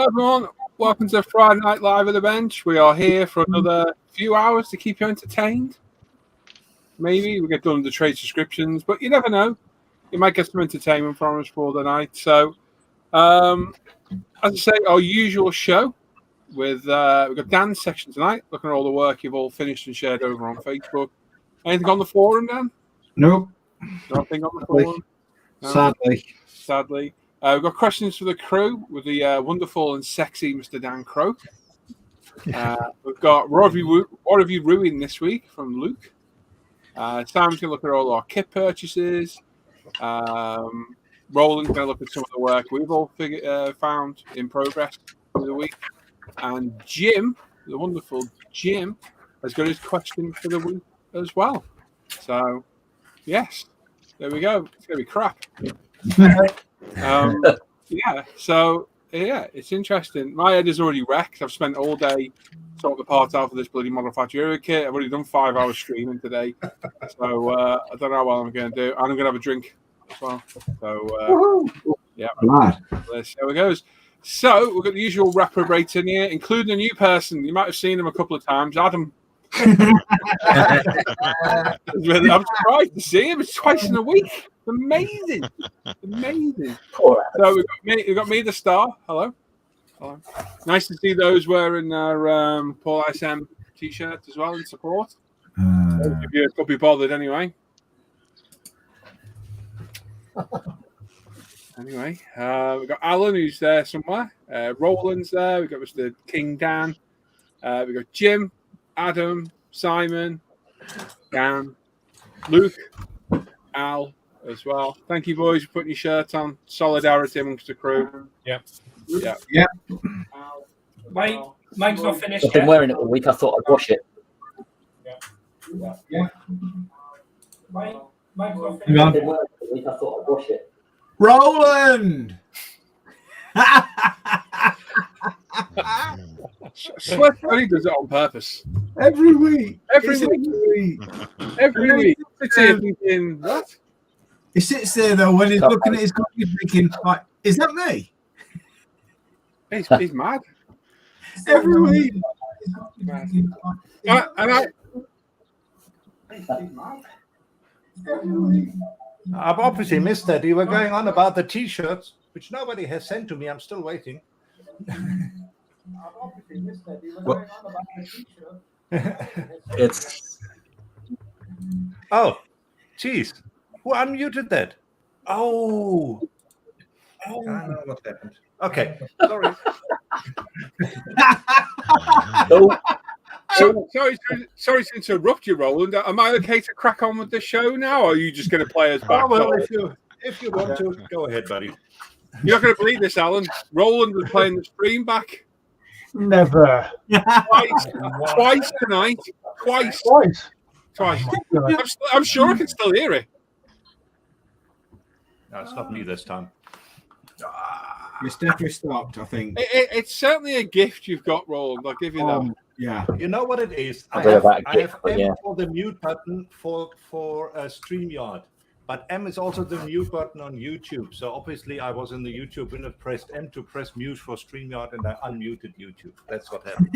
Hello, everyone. Welcome to Friday Night Live at the Bench. We are here for another few hours to keep you entertained. Maybe we get done with the trade subscriptions, but you never know. You might get some entertainment from us for the night. So, as I say, our usual show with we've got Dan's section tonight, looking at all the work you've all finished and shared over on Facebook. Anything on the forum, Dan? Nope. Nothing on the forum? No. Sadly. We've got questions for the crew with the wonderful and sexy Mr. Dan Crow. We've got what have you ruined this week from Luke. Simon's going to look at all our kit purchases. Roland's going to look at some of the work we've all found in progress for the week. And Jim, the wonderful Jim, has got his question for the week as well. So, yes, there we go. It's going to be crap. It's interesting. My head is already wrecked. I've spent all day sorting the parts out for this bloody Model Factory Hero kit. I've already done 5 hours streaming today, so I don't know how well I'm going to do. And I'm going to have a drink as well. So let's see how it goes. So we've got the usual reprobate in here, including a new person. You might have seen him a couple of times, Adam. I'm surprised to see him. It's twice in a week. Amazing. So we've got me, the star. Hello. Nice to see those wearing their Paul-ISM t-shirts as well in support. If you could be bothered anyway. We've got Alan, who's there somewhere. Roland's there. We've got Mr. King Dan. We've got Jim, Adam, Simon, Dan, Luke, Al as well. Thank you, boys, for putting your shirt on. Solidarity amongst the crew. Yeah. Mine's not finished. I've been wearing it all week. I thought I'd wash it. Yeah. Mine's not finished. I've been wearing it all week. I thought I'd wash it. Roland! Sweat only does it on purpose. Every week. Every week. It's here thinking, what? He sits there, though, when he's looking at his copy, thinking, like, is that me? He's mad. Every week. I've obviously missed that. You were going on about the T-shirts, which nobody has sent to me. I'm still waiting. It's. Oh, geez. Who unmuted that? Oh. I don't know what happened. Okay, sorry. Sorry to interrupt you, Roland. Am I okay to crack on with the show now, or are you just going to play us back? Oh, well, if you want to, go ahead, buddy. You're not going to believe this, Alan. Roland was playing the stream back. Never. Twice tonight. Twice. I'm sure I can still hear it. No, it's not me this time. It's definitely stopped, I think. It's certainly a gift you've got, Roland. I'll give you that. Yeah. You know what it is? I have M for the mute button for StreamYard. But M is also the mute button on YouTube. So obviously I was in the YouTube and I pressed M to press mute for StreamYard and I unmuted YouTube. That's what happened.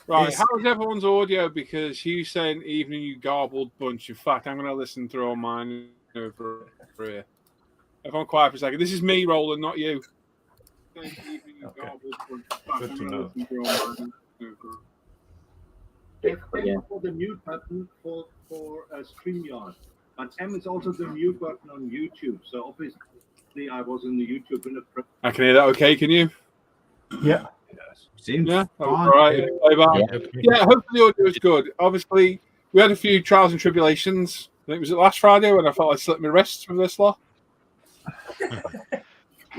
Right, how's everyone's audio? Because Hugh's saying, evening, you garbled bunch. In fact, I'm going to listen through all mine over here. Everyone quiet for a second. This is me, Roland, not you. Okay. Good to know. For the mute button for StreamYard. But M is also the mute button on YouTube. So obviously I was in the YouTube and I can hear that okay, can you? Yeah. Seems fine. All right. Yeah. Hopefully the audio is good. Obviously, we had a few trials and tribulations. I think it was last Friday when I felt I slipped my wrists with this lot.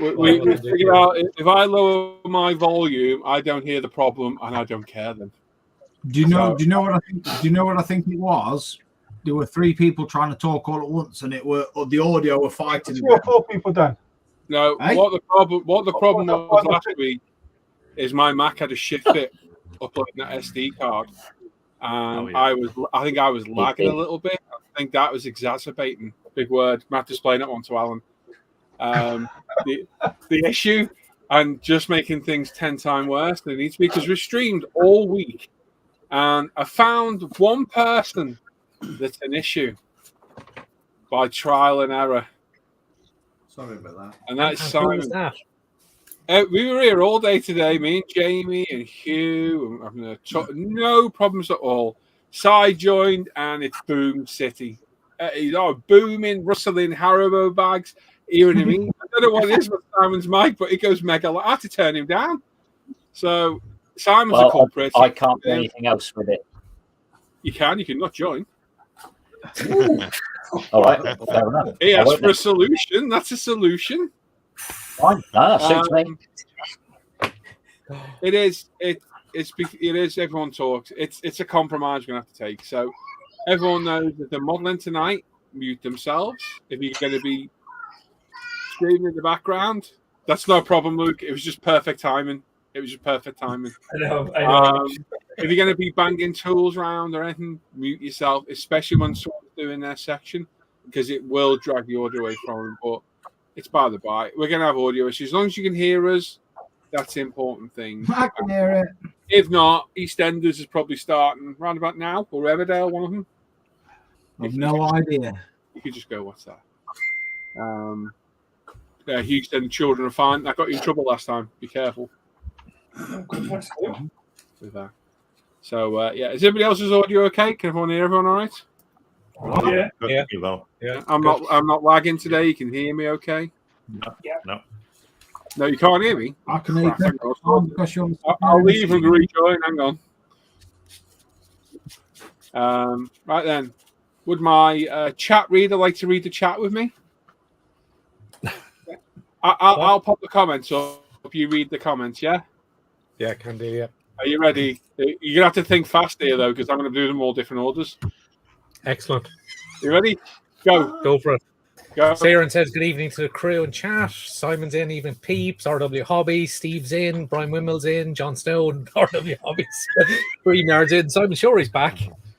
We figured out if I lower my volume, I don't hear the problem and I don't care then. Do you know what I think? Do you know what I think it was? There were 3 people trying to talk all at once, and the audio were fighting. 2 or 4 people done. No, Hey? what the problem was last week is my Mac had a shit fit uploading that SD card, and I think I was lagging a little bit. I think that was exacerbating. Big word. Matt displaying that one to Alan. the issue and just making things 10 times worse than it needs to be, because we've streamed all week and I found one person that's an issue by trial and error. Sorry about that. And that's And Simon. who was that? We were here all day today, me and Jamie and Hugh, and no problems at all. Side joined and it's boom city. He's booming, rustling Haribo bags. Hearing him, I don't know what it is with Simon's mic, but it goes mega. I had to turn him down. So Simon's a culprit. I can't do anything else with it. You can not join. All right, fair enough. He asked for a solution. That's a solution. Fine. No, that suits me. It is. It is. Everyone talks. It's a compromise we're gonna have to take. So everyone knows that they're modelling tonight. Mute themselves. If you're going to be screaming in the background, that's no problem, Luke. It was just perfect timing. I know. If you're going to be banging tools around or anything, mute yourself, especially when someone's doing their section, because it will drag the audio away from them. But it's by the by. We're going to have audio issues. As long as you can hear us, that's the important thing. I can hear it. If not, EastEnders is probably starting round about now, or Riverdale, one of them. I've no idea. You could just go, what's that? Houston, children are fine. That got you in trouble last time. Be careful with that. So, is everybody else's audio okay? Can everyone hear everyone all right? Yeah. I'm not lagging today. You can hear me okay? No. No, you can't hear me? I can hear you. I'll leave and rejoin. Hang on. Right then. Would my chat reader like to read the chat with me? I'll pop the comments up. You read the comments, yeah? Yeah, can do, yeah. Are you ready? You're going to have to think fast here, though, because I'm going to do them all different orders. Excellent. You ready? Go for it. Go. Saturn says good evening to the crew and chat. Simon's in, evening peeps. RW Hobbies. Steve's in. Brian Wimmel's in. John Stone. RW Hobbies. Green Yard's in. Simon Shorey's back.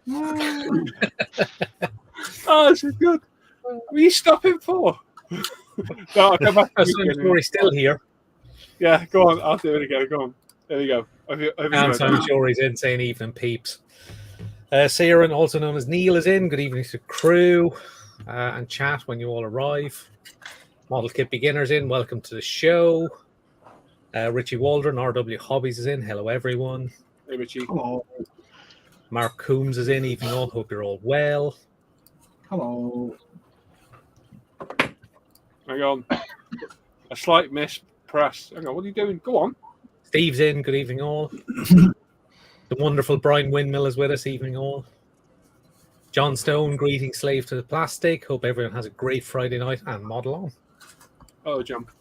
Oh, this is good. What are you stopping for? No, I'll come back. Simon Shorey's still here. Yeah, go on. I'll do it again. Go on. There we go. And Simon Shorey's in, saying evening peeps. Saturn, also known as Neil, is in. Good evening to crew and chat when you all arrive. Model Kit Beginners in. Welcome to the show. Richie Waldron, RW Hobbies, is in. Hello, everyone. Hey, Richie. Hello. Mark Coombs is in. Evening all. Hope you're all well. Hello. Hang on. A slight miss press. Hang on. What are you doing? Go on. Steve's in. Good evening all. The wonderful Brian Windmill is with us. Evening all. John Stone, greeting slave to the plastic. Hope everyone has a great Friday night and model on. Oh, jump.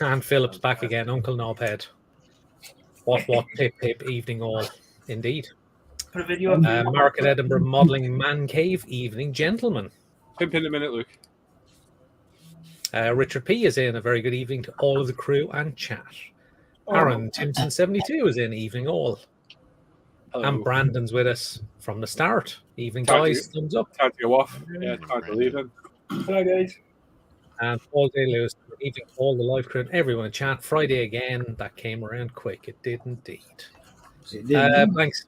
And Philip's back again. Uncle Knobhead. What, pip, evening all. Indeed. Put a video up. Mark at Edinburgh Modelling Man Cave. Evening, gentlemen. Pimp in a minute, Luke. Richard P is in. A very good evening to all of the crew and chat. Aaron Timpson 72 is in. Evening all. Hello. And Brandon's with us from the start. Evening, Time guys. to- Thumbs up. Time to go off. Yeah, time to leave him. Hello, guys. And Paul Day Lewis, good evening, all the live crew and everyone in chat. Friday again. That came around quick. It did indeed.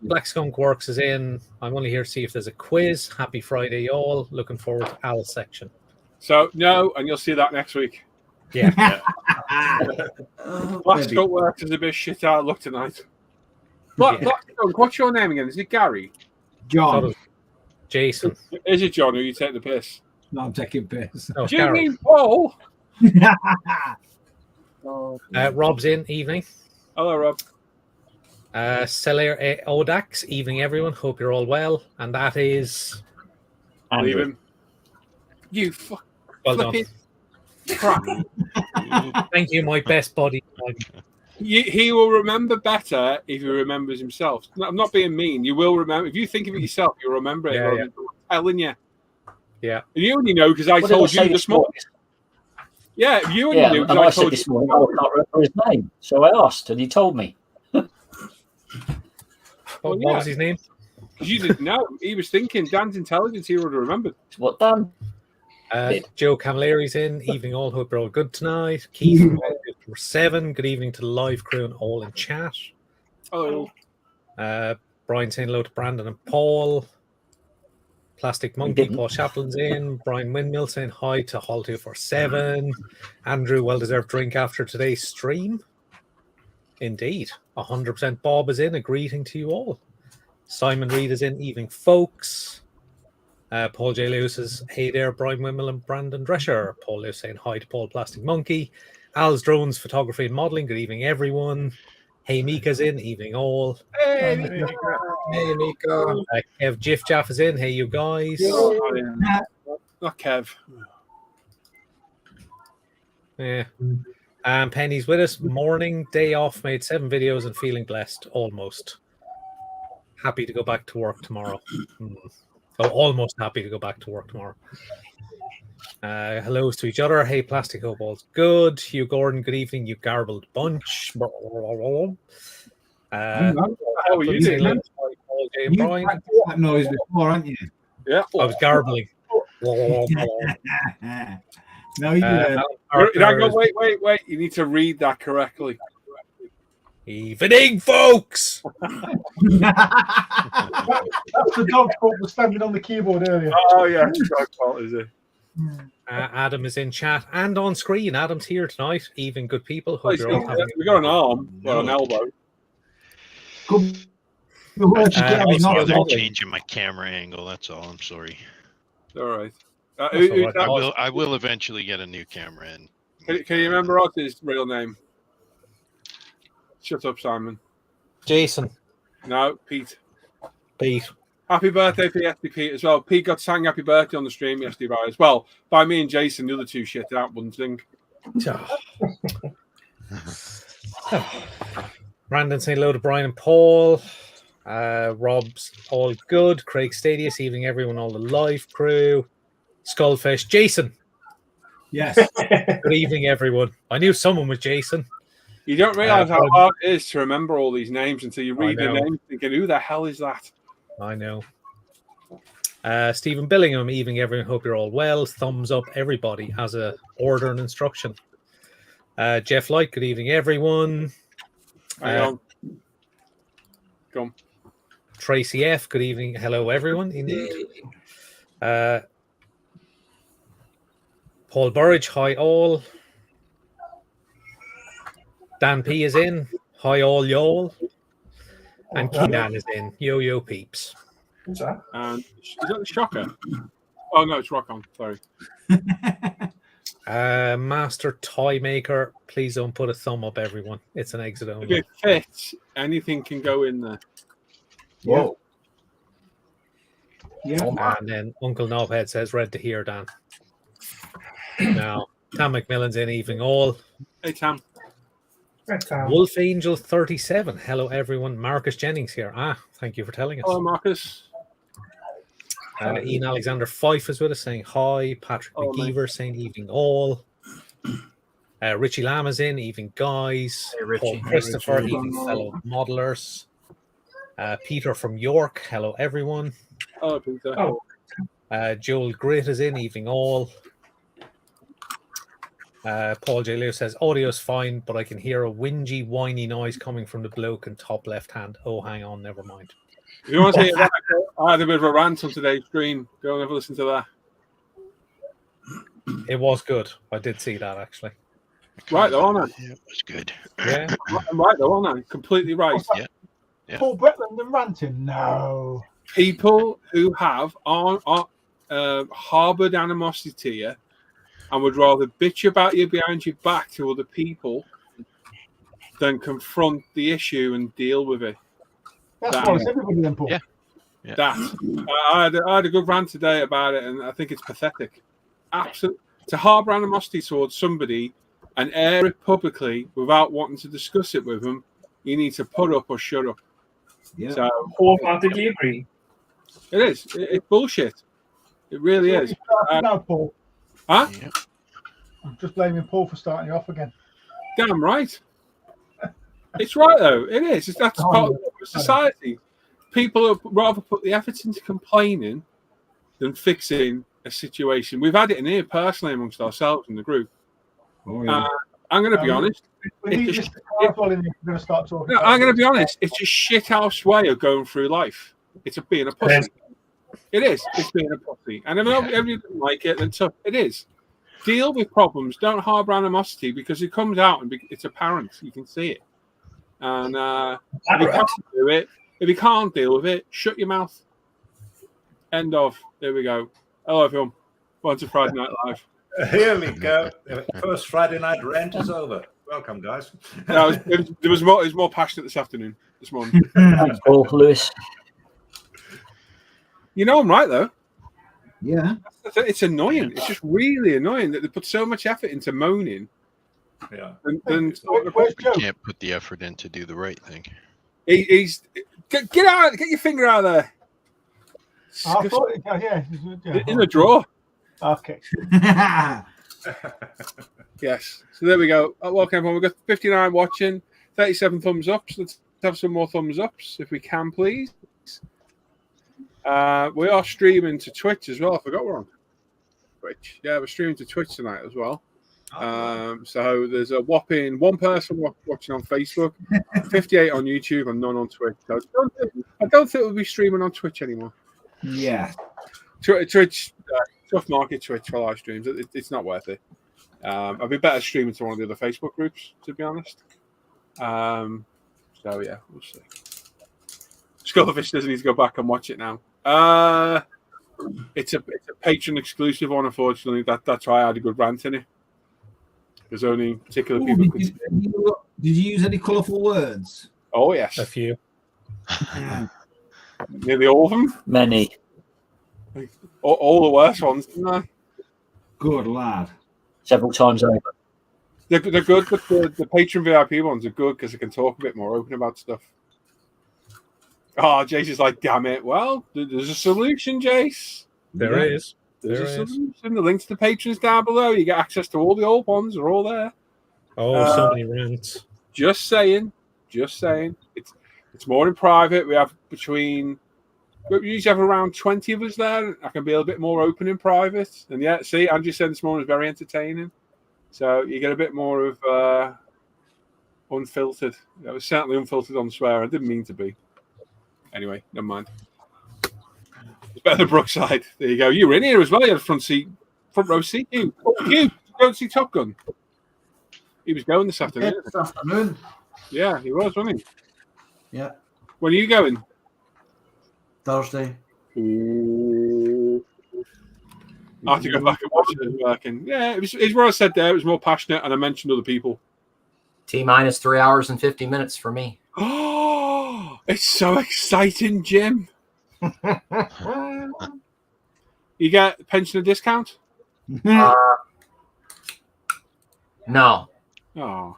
Black Skunk Works is in. I'm only here to see if there's a quiz. Happy Friday, y'all. Looking forward to Al's section. So, no, and you'll see that next week. Yeah. Black Skunk Works is a bit shit out look tonight. Black Skunk, what's your name again? Is it Gary? John. Jason. Is it John, or you take the piss? No, I'm taking piss. Oh, Do you Gary. mean Paul? Rob's in. Evening. Hello, Rob. Celer Odax. Evening, everyone. Hope you're all well. And that is... Leave him. You fuck. Well done. Crap. Thank you, my best buddy. He will remember better if he remembers himself. No, I'm not being mean. You will remember. If you think of it yourself, you'll remember it. Yeah, yeah. I'm telling you. Yeah. And you only know because I told you this morning. Yeah, you only knew and I because I said told this you. morning, I can't remember his name. So I asked, and he told me. What was his name? Because you didn't know. He was thinking Dan's intelligence. He would have remembered. What, Dan? Joe Camilleri's in. Evening all. Hope you're all good tonight. Keith from 7. Good evening to the live crew and all in chat. Hello. Brian saying hello to Brandon and Paul. Plastic Monkey, Paul Chaplin's in. Brian Windmill saying hi to Hall 247. Andrew, well-deserved drink after today's stream. Indeed. 100% Bob is in. A greeting to you all. Simon Reed is in. Evening, folks. Paul J. Lewis says, hey there, Brian Windmill and Brandon Drescher. Paul Lewis saying hi to Paul Plastic Monkey. Al's Drones Photography and Modelling. Good evening, everyone. Hey, Mika's in. Evening, all. Hey, Mika. Kev Jiff Jaff is in. Hey, you guys. Not Kev. Yeah. Penny's with us. Morning, day off, made 7 videos and feeling blessed. Almost. Happy to go back to work tomorrow. Oh, almost happy to go back to work tomorrow. Hellos to each other. Hey, Plastic Hope, all's good. Hugh Gordon, good evening, you garbled bunch. How are you doing? You've that noise before, haven't you? Yeah. I was garbling. No, you wait. You need to read that correctly. Evening, folks. That's the dog's fault for standing on the keyboard earlier. Oh, yeah. Dog's fault, is it? Adam is in chat and on screen. Adam's here tonight. Even good people. Hope you're all having we got an arm, well, an elbow. They're changing my camera angle. That's all. I'm sorry. All right. I will eventually get a new camera in. Can you remember his real name? Shut up, Simon. Jason. No, Pete. Pete. Happy birthday for yesterday, Pete, as well. Pete got sang happy birthday on the stream yesterday as well. By me and Jason, the other two shit out one thing. Brandon saying hello to Brian and Paul. Rob's all good. Craig Stadius, evening everyone, all the live crew. Skullfish. Jason. Yes. Good evening, everyone. I knew someone was Jason. You don't realise how hard it is to remember all these names until you read the name thinking, who the hell is that? I know. Stephen Billingham, evening everyone. Hope you're all well. Thumbs up, everybody, as a order and instruction. Jeff Light, good evening, everyone. Hang on. Come. Tracy F, good evening. Hello, everyone. Indeed. Paul Burridge, hi all. Dan P is in. Hi all, y'all. And Keenan is in. Yo peeps. What's that? And is that the shocker? Oh no, it's Rock On. Sorry. Master Toy Maker, please don't put a thumb up, everyone. It's an exit only. If it fits, anything can go in there. Whoa. Yeah. And then Uncle Knobhead says, "Read to hear, Dan." Now, Tam McMillan's in. Evening all. Hey Tam. Wolf Angel 37. Hello, everyone. Marcus Jennings here. Thank you for telling us. Hello, Marcus. Ian Alexander Fife is with us saying hi. Patrick McGeever saying evening all. Richie Lam is in. Evening, guys. Hey, Richie. Paul Christopher, evening, fellow modelers. Peter from York. Hello, everyone. Hello, Peter. Joel Grit is in. Evening, all. Paul J. Lewis says audio's fine, but I can hear a whingy, whiny noise coming from the bloke in top left hand. Oh, hang on, never mind. If you want to see that, I had a bit of a rant on today's stream. Go and have a listen to that. It was good. I did see that actually. Right though, aren't I? Yeah, it was good. Yeah, I'm right though, aren't I? Completely right. Yeah. Paul Bretland and ranting? No. People who have harboured animosity to you and would rather bitch about you behind your back to other people than confront the issue and deal with it. That's why it's everybody then, Paul. Yeah. That I had a good rant today about it, and I think it's pathetic. Absolutely, to harbour animosity towards somebody and air it publicly without wanting to discuss it with them, you need to put up or shut up. Yeah. So, Wholeheartedly agree. it is. It's bullshit. It really is. No, Paul. Huh? Yeah. I'm just blaming Paul for starting you off again. Damn right. It's right though. It is. That's part of society. People rather put the effort into complaining than fixing a situation. We've had it in here personally amongst ourselves in the group. Oh, yeah. I'm going to be honest. We need Mr. Carful in here. We're going to start talking. No, I'm going to be honest. It's a shithouse way of going through life. It's being a pussy. It is. It's being a pussy. And if everybody doesn't like it, then tough. It is. Deal with problems. Don't harbour animosity because it comes out and it's apparent. You can see it. And if you can't do it, if you can't deal with it, shut your mouth. End of. There we go. Hello, everyone. Welcome to Friday Night Live. Here we go. First Friday night rant is over. Welcome, guys. No, it was more passionate this morning. Thanks, Paul, Lewis. You know I'm right though. Yeah. It's annoying. It's just really annoying that they put so much effort into moaning. Yeah. And Where's Joe? You can't put the effort in to do the right thing. he's get out, get your finger out of there. I thought, yeah. In the drawer. Okay. Yes. So there we go. Welcome everyone. We've got 59 watching, 37 thumbs ups. Let's have some more thumbs ups if we can, please. We are streaming to Twitch as well. I forgot we're on Twitch. Yeah, we're streaming to Twitch tonight as well. So there's a whopping one person watching on Facebook, 58 on YouTube, and none on Twitch. So I don't think we'll be streaming on Twitch anymore. Yeah. Twitch, tough market Twitch for live streams. It's not worth it. I'd be better streaming to one of the other Facebook groups, to be honest. So yeah, we'll see. Skullfish doesn't need to go back and watch it now. It's a patron exclusive one, unfortunately. That's why I had a good rant in it. There's only particular people. Did you use any colourful words? Oh yes, A few. Nearly all of them. Many. All the worst ones, didn't I? Good lad. Several times over. They're good, but the patron VIP ones are good because they can talk a bit more open about stuff. Oh, Jace is like, damn it. Well, there's a solution, Jace. There is. There's a solution. The links to patrons down below. You get access to all the old ones. They're all there. Oh, so many rants. Just saying. It's more in private. We usually have around 20 of us there. I can be a little bit more open in private. And yeah, see, Andrew said this morning was very entertaining. So you get a bit more of unfiltered. I was certainly unfiltered on swear. I didn't mean to be. Anyway, never mind. It's better than Brookside. There you go. You were in here as well. You had a front row seat. You go see Top Gun. He was going this afternoon. Yeah, this afternoon. Yeah, he was, wasn't he? Yeah. When are you going? Thursday. Ooh. I have to go back and watch it working. Yeah, it's what I said there. It was more passionate, and I mentioned other people. T-minus 3 hours and 50 minutes for me. Oh, it's so exciting, Jim. You get pensioner discount? No. Oh,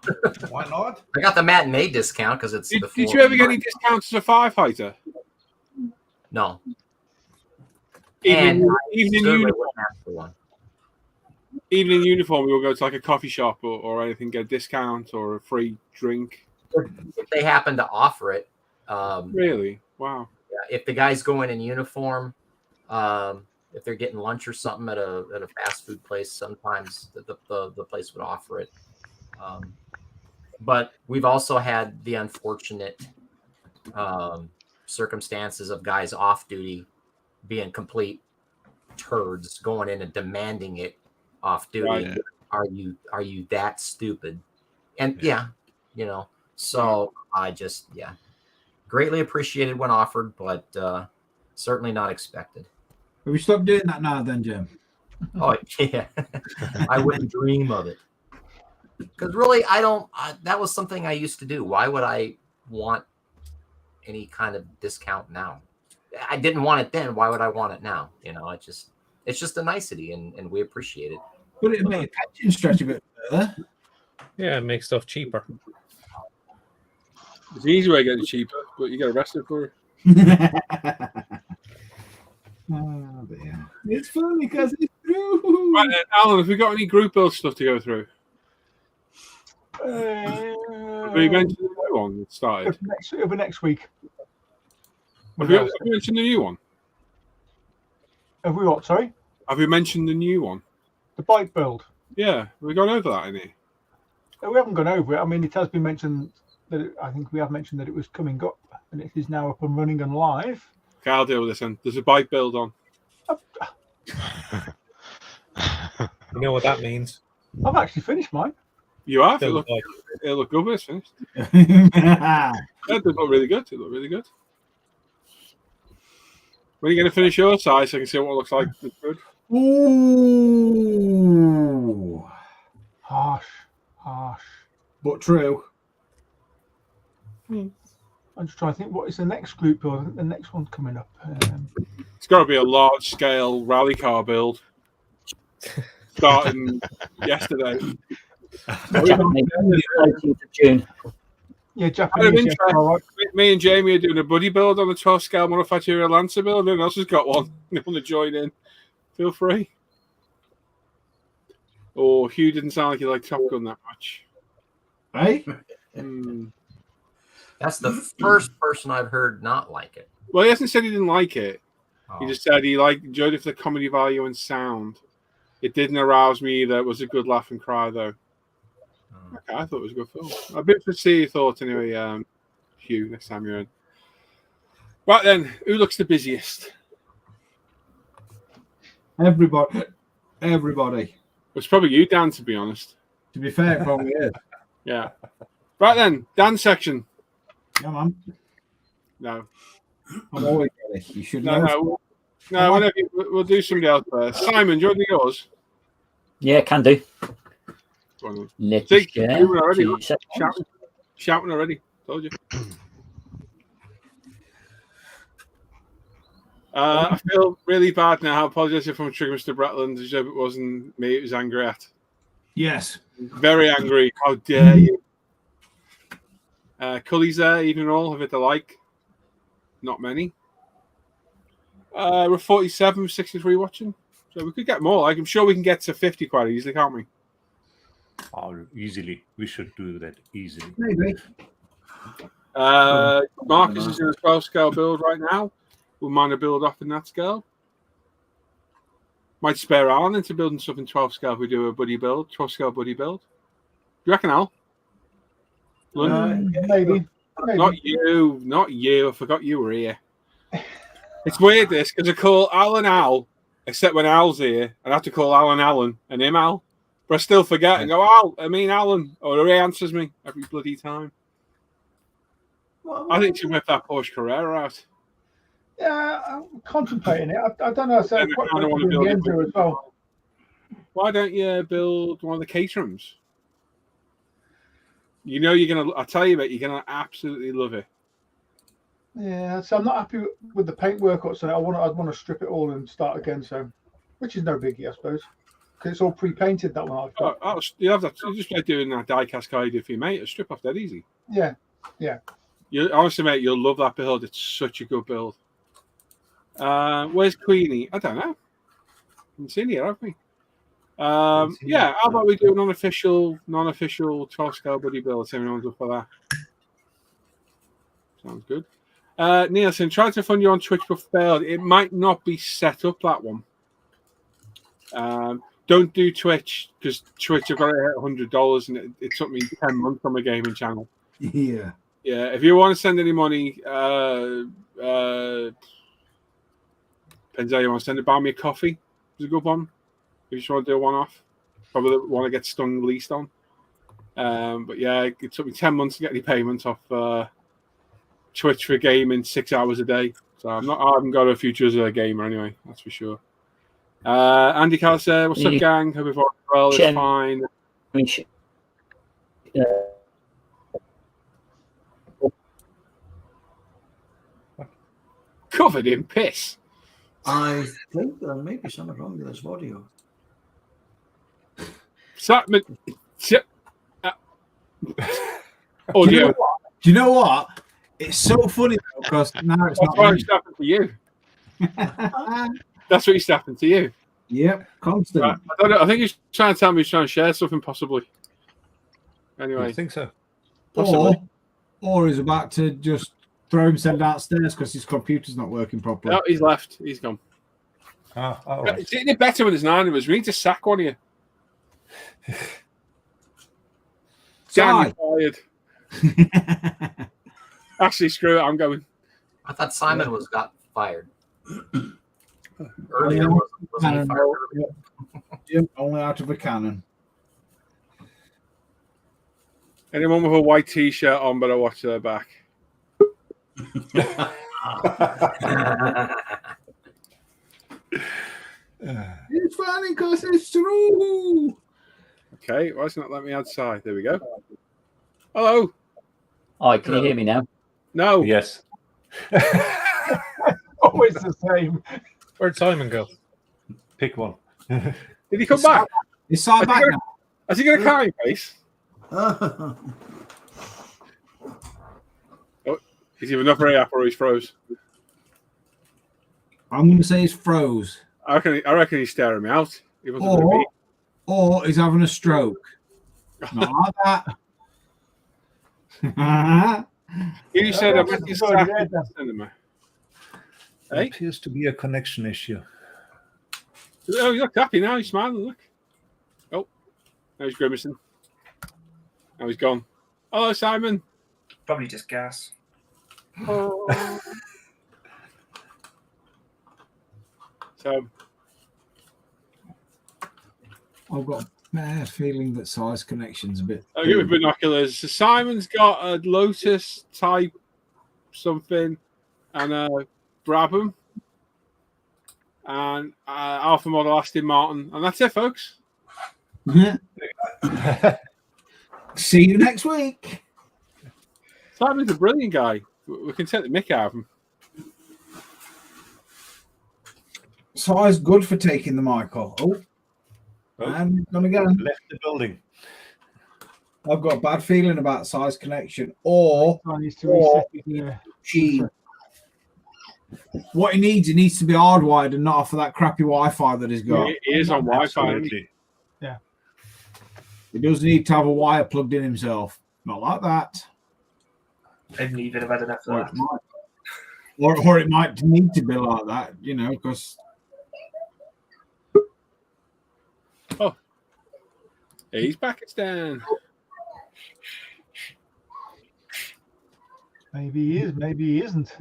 Why not? I got the matinee discount because it's before. Did you ever get any discounts as a firefighter? No. Even Even in uniform. one. Even in uniform, we will go to like a coffee shop or anything, get a discount or a free drink. If they happen to offer it. Really? Wow. Yeah, if the guy's going in uniform, if they're getting lunch or something at a fast food place, sometimes the place would offer it. But we've also had the unfortunate circumstances of guys off duty being complete turds, going in and demanding it off duty. Right. Are you that stupid? And yeah, so I just greatly appreciated when offered, but certainly not expected. Have we stopped doing that now then, Jim? Oh yeah. I wouldn't dream of it. Because really, that was something I used to do. Why would I want any kind of discount now? I didn't want it then. Why would I want it now? It's just a nicety, and we appreciate it. But it made pension stretch a bit further. Yeah, it makes stuff cheaper. It's an easy way to get it cheaper, but you get arrested for it. Oh, yeah. It's funny because it's true. Right, Alan, have we got any group build stuff to go through? Have we mentioned the new one that started? It'll be next week. Have we mentioned the new one? Have we what? Sorry? Have we mentioned the new one? The bike build. Yeah, we've gone over that in here. We haven't gone over it. I mean, it has been mentioned that I think we have mentioned that it was coming up, and it is now up and running and live. Okay, I'll deal with this one. There's a bike build on. You know what that means? I've actually finished mine. You have? Still It'll look good when it's finished. Yeah, It look really good. It look really good. When are you going to finish your size so I can see what it looks like? It's good. Ooh. Harsh. But true. I'm just trying to think what is the next group build. I think the next one's coming up. It's got to be a large-scale rally car build starting yesterday. Japanese, 18th of June. Yeah, Japanese. Yeah, all right. Me and Jamie are doing a buddy build on a 12-scale manufacturer Lancer build. Everyone else has got one. You want to join in? Feel free. Oh, Hugh didn't sound like he liked Top Gun that much. Hey? That's the first person I've heard not like it. Well, he hasn't said he didn't like it. Oh. He just said he enjoyed it for the comedy value and sound. It didn't arouse me either. It was a good laugh and cry, though. Okay, I thought it was a good film. A bit to see your thoughts anyway, Hugh, next time you're in. Right then, who looks the busiest? Everybody. It's probably you, Dan, to be honest. To be fair, it probably is. Yeah. Right then, Dan section. Yeah, man. No. I'm always ready. You should No, know. no. Whenever we'll do somebody else first. Simon, do you want to do yours? Yeah, can do. Let's See, go. moving already. 2 seconds. Shouting already. Told you. I feel really bad now. I apologise if I'm triggering Mr. Bratland. I hope it wasn't me it was angry at. Yes. Very angry. How dare you? Cully's there, even all of it alike. Not many. We're 47 with 63 watching. So we could get more. I'm sure we can get to 50 quite easily, can't we? Oh, easily. We should do that easily. Maybe. Marcus is in a 12 scale build right now. We'll mind a build off in that scale. Might spare Alan into building stuff in 12 scale if we do a buddy build, 12 scale buddy build. Do you reckon, Al? Maybe. Not you. I forgot you were here. It's weird this because I call Alan Al, except when Al's here, and I have to call Alan Alan and him Al. But I still forget and go, Al, I mean Alan. Or he answers me every bloody time. I think you whip that Porsche Carrera out. Yeah, I'm contemplating it. I don't know. So I quite don't want to the build it. Enzo as well. Why don't you build one of the caterhams? You know you're gonna. I tell you, mate, you're gonna absolutely love it. Yeah, so I'm not happy with the paintwork. So I'd want to strip it all and start again. So, which is no biggie, I suppose, because it's all pre-painted. That one I've got. You have that. You just like doing that die-cast guy you did for your mate. A strip off that easy. Yeah. Honestly, mate, you'll love that build. It's such a good build. Where's Queenie? I don't know. Haven't seen it yet, have we? Yeah, how about we do an non-official 12 scale buddy build? See if anyone's up for that. Sounds good. Nielsen, try to fund you on Twitch but failed. It might not be set up, that one. Don't do Twitch because Twitch have got it at $100 and it took me 10 months on my gaming channel. Yeah. Yeah, if you want to send any money, depends how you want to send it. Buy me a coffee. It's a good one. If you just want to do a one-off. Probably the one I get stung least on. But yeah, it took me 10 months to get any payments off Twitch for gaming 6 hours a day. So I haven't got a future as a gamer anyway, that's for sure. Andy Carl said, what's up, gang? Hope everyone's well. It's fine. Covered in piss. I think there may be something wrong with this audio. Audio. Do you know what? It's so funny because now it's not. That's what happened to you. That's what used to happen to you. Yep, constant. Right. I think he's trying to tell me he's trying to share something, possibly. Anyway, I think so. Or he's about to just throw himself downstairs because his computer's not working properly. No, he's left. He's gone. All right. Isn't it better when there's 9 of us? We need to sack one of you. Dan, you're fired. Actually, screw it. I'm going. I thought Simon got fired. Earlier, wasn't he fired? Yep, only out of a cannon. Anyone with a white T-shirt on better watch their back. It's funny because it's true. Okay, why isn't it let me outside? There we go. Hello. Hi, can you hear me now? No. Yes. Always the same. Where'd Simon go? Pick one. Did he come back? Is Simon back now? Has he got a carrying case? Uh, Oh, he's either not very up or he's froze. I'm going to say he's froze. I reckon he's staring me out. He wasn't gonna be. Or he's having a stroke. Not like that. You said I went to sack the cinema. There appears to be a connection issue. Oh, you look happy now. He's smiling. Look. Oh, now he's grimacing. Now he's gone. Hello, Simon. Probably just gas. Oh. So, I've got a bad feeling that size connection's a bit. I'll get with binoculars. So Simon's got a Lotus type something and a Brabham and Alpha Model Aston Martin. And that's it, folks. See you next week. Simon's a brilliant guy. We can take the mick out of him. Size good for taking the mic off. And gone again. Left the building. I've got a bad feeling about size connection or cheap. What he needs to be hardwired and not off of that crappy Wi-Fi that he's got. He is on Wi-Fi. Yeah. He does need to have a wire plugged in himself. Not like that. I didn't even have had enough of that. Or it might need to be like that, you know, because. Oh, he's Pakistan. Maybe he is, maybe he isn't.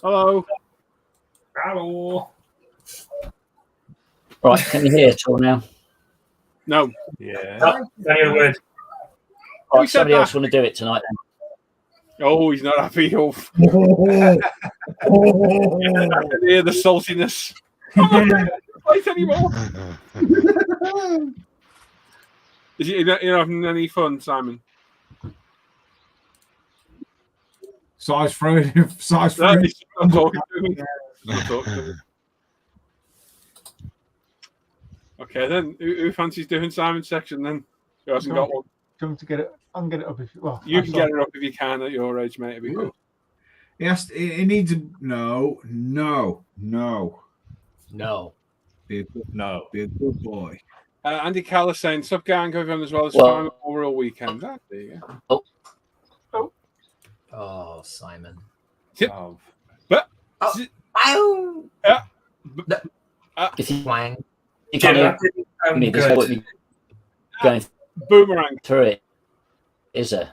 Hello. Hello. Right, can you hear us all now? No. Yeah. No, say a word. Right, somebody else want to do it tonight then? Oh, he's not happy. Oh. I can hear the saltiness. I'm not fight anymore. Is you not having any fun, Simon? Size free. Size No, free. he's not talking to me. Not talking to me. Okay, then who fancies doing Simon's section then? Who hasn't got one? Do you want to get it? I can get it up if You can get it up if you can at your age, mate. It'd be good. Yes, he needs a no. Be a good boy. Andy Callis saying, "Sup, gang, hope everyone as well as Well- fine over a weekend." There you go. Oh, Simon. But If you Wang. you Jim, can that didn't sound me, this good. what we going boomerang through it, is it?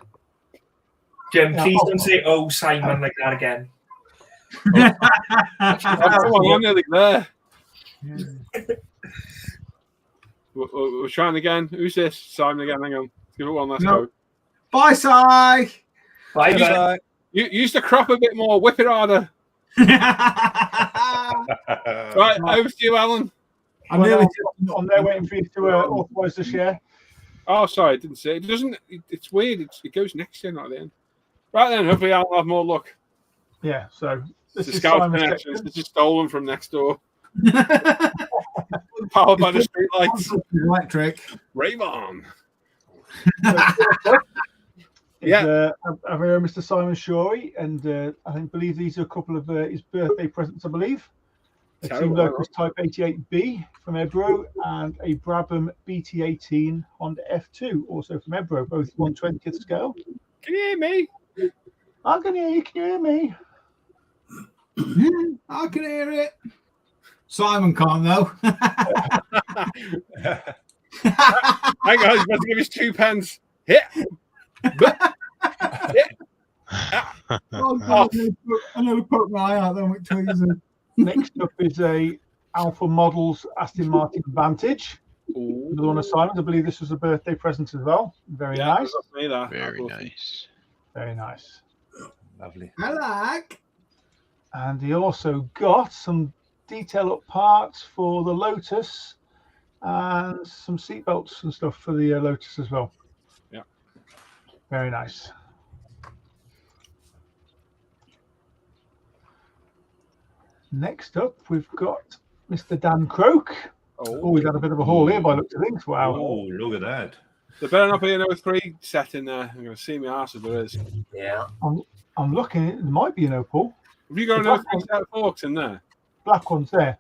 Jim, please don't say "Oh, Simon" like that again. I'm nearly there. We're trying again. Who's this? Simon again. Hang on. Let's give it one last go. Bye, Si. Bye, use, bye. Use the crop a bit more. Whip it harder. Right, over to you, Alan. I'm there waiting for you to authorise the share. Oh, sorry, I didn't say it. Doesn't. It's weird. It goes next year, not at the end. Right then, hopefully I'll have more luck. Yeah. So this The is scout Simon's connection. section. This is stolen from next door. Powered by the street lights. Electric. Rave on. Yeah. I've heard Mr. Simon Shorey, and I believe these are a couple of his birthday presents, I believe. A Team Locus Type 88B from Ebro and a Brabham BT18 Honda F2, also from Ebro, both 1/20th scale. Can you hear me? I can hear you. Can you hear me? I can hear it. Simon can't though. Hang on, he's about to give us 2 pence. Hit. I nearly put my eye out there. Next up is a Alpha Models Aston Martin Vantage. Another one of Simon's. I believe this was a birthday present as well. Very nice. Very nice. Very nice. Lovely. I like. And he also got some detail up parts for the Lotus and some seat belts and stuff for the Lotus as well. Yeah. Very nice. Next up, we've got Mr. Dan Croak. Oh, we've had a bit of a haul here by the looks of things. Wow. Oh, look at that. There better not be an 03 set in there. I'm going to see my arse if there is. Yeah. I'm looking. There might be an Opal. Have you got an 03 set of forks in there? Black one's there.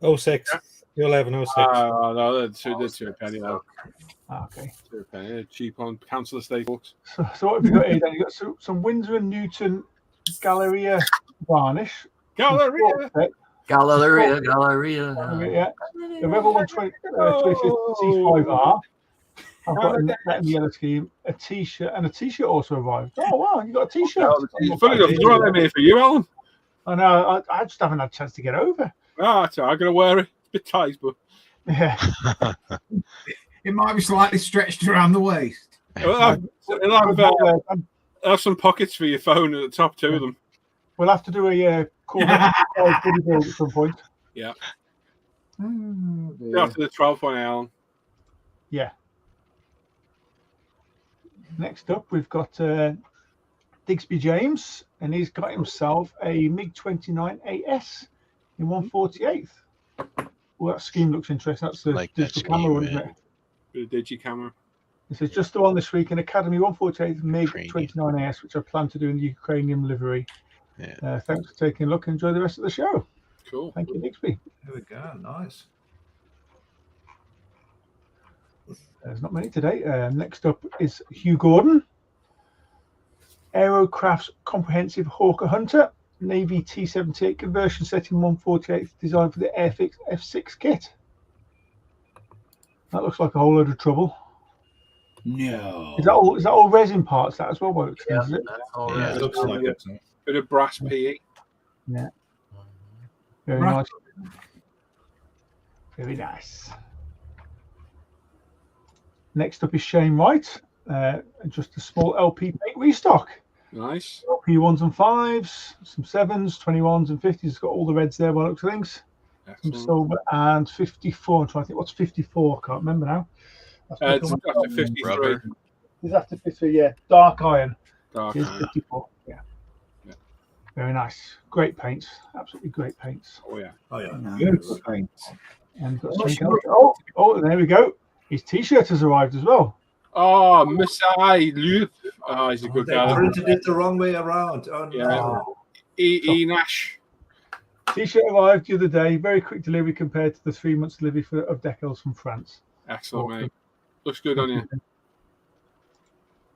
06. You'll have an 06. Oh, no, they're two penny now. Okay. 2 penny. Cheap on council estate forks. So what have you got here then? You got some Windsor and Newton Galleria varnish. Galleria. Yeah. The Rebel 120 C5R. I've got that in the yellow scheme. A T-shirt and a T-shirt also arrived. Oh wow, you got a T-shirt. Funny enough, it's right here for you, Alan. I know. I just haven't had a chance to get over. Oh, it's all right. I'm going to wear it. It's a bit tight, but yeah. It might be slightly stretched around the waist. It'll have some pockets for your phone at the top, 2 of them. We'll have to do a call at some point. Yeah. After the 12 point, Alan. Yeah. Next up, we've got Digsby James, and he's got himself a MiG-29 AS in 1/48. Well, that scheme looks interesting. That's the digital camera one, isn't it? The digi camera. This is just the one this week in Academy 1/48 MiG-29 AS, which I plan to do in the Ukrainian livery. Yeah. Thanks for taking a look. Enjoy the rest of the show. Cool. Thank you, Digsby. Here we go. Nice. There's not many today. Next up is Hugh Gordon. Aerocraft's Comprehensive Hawker Hunter. Navy T-78 conversion set in 1/48 designed for the Airfix F6 kit. That looks like a whole load of trouble. No. Is that all resin parts that as well? Yeah, is it? that's all Yeah, right. it looks like it. Bit of brass PE. Yeah. Very nice. Very nice. Next up is Shane Wright. Just a small LP paint restock. Nice. LP 1s and 5s, some 7s, 21s and 50s. It's got all the reds there by the looks of things. Some silver and 54. I'm trying to think what's 54. I can't remember now. It's after 53. It's after 53, yeah. Dark iron. Dark Is iron. 54. Yeah. Very nice. Great paints. Absolutely great paints. Oh, yeah. Oh, yeah. Beautiful paints. And oh, there we go. His T-shirt has arrived as well. Oh, Messiah Luke. Oh, he's a good They guy. printed it the wrong way around. Oh, Yeah. no. E. Nash. T-shirt arrived the other day. Very quick delivery compared to the 3 months delivery of decals from France. Excellent, mate. Looks good on you.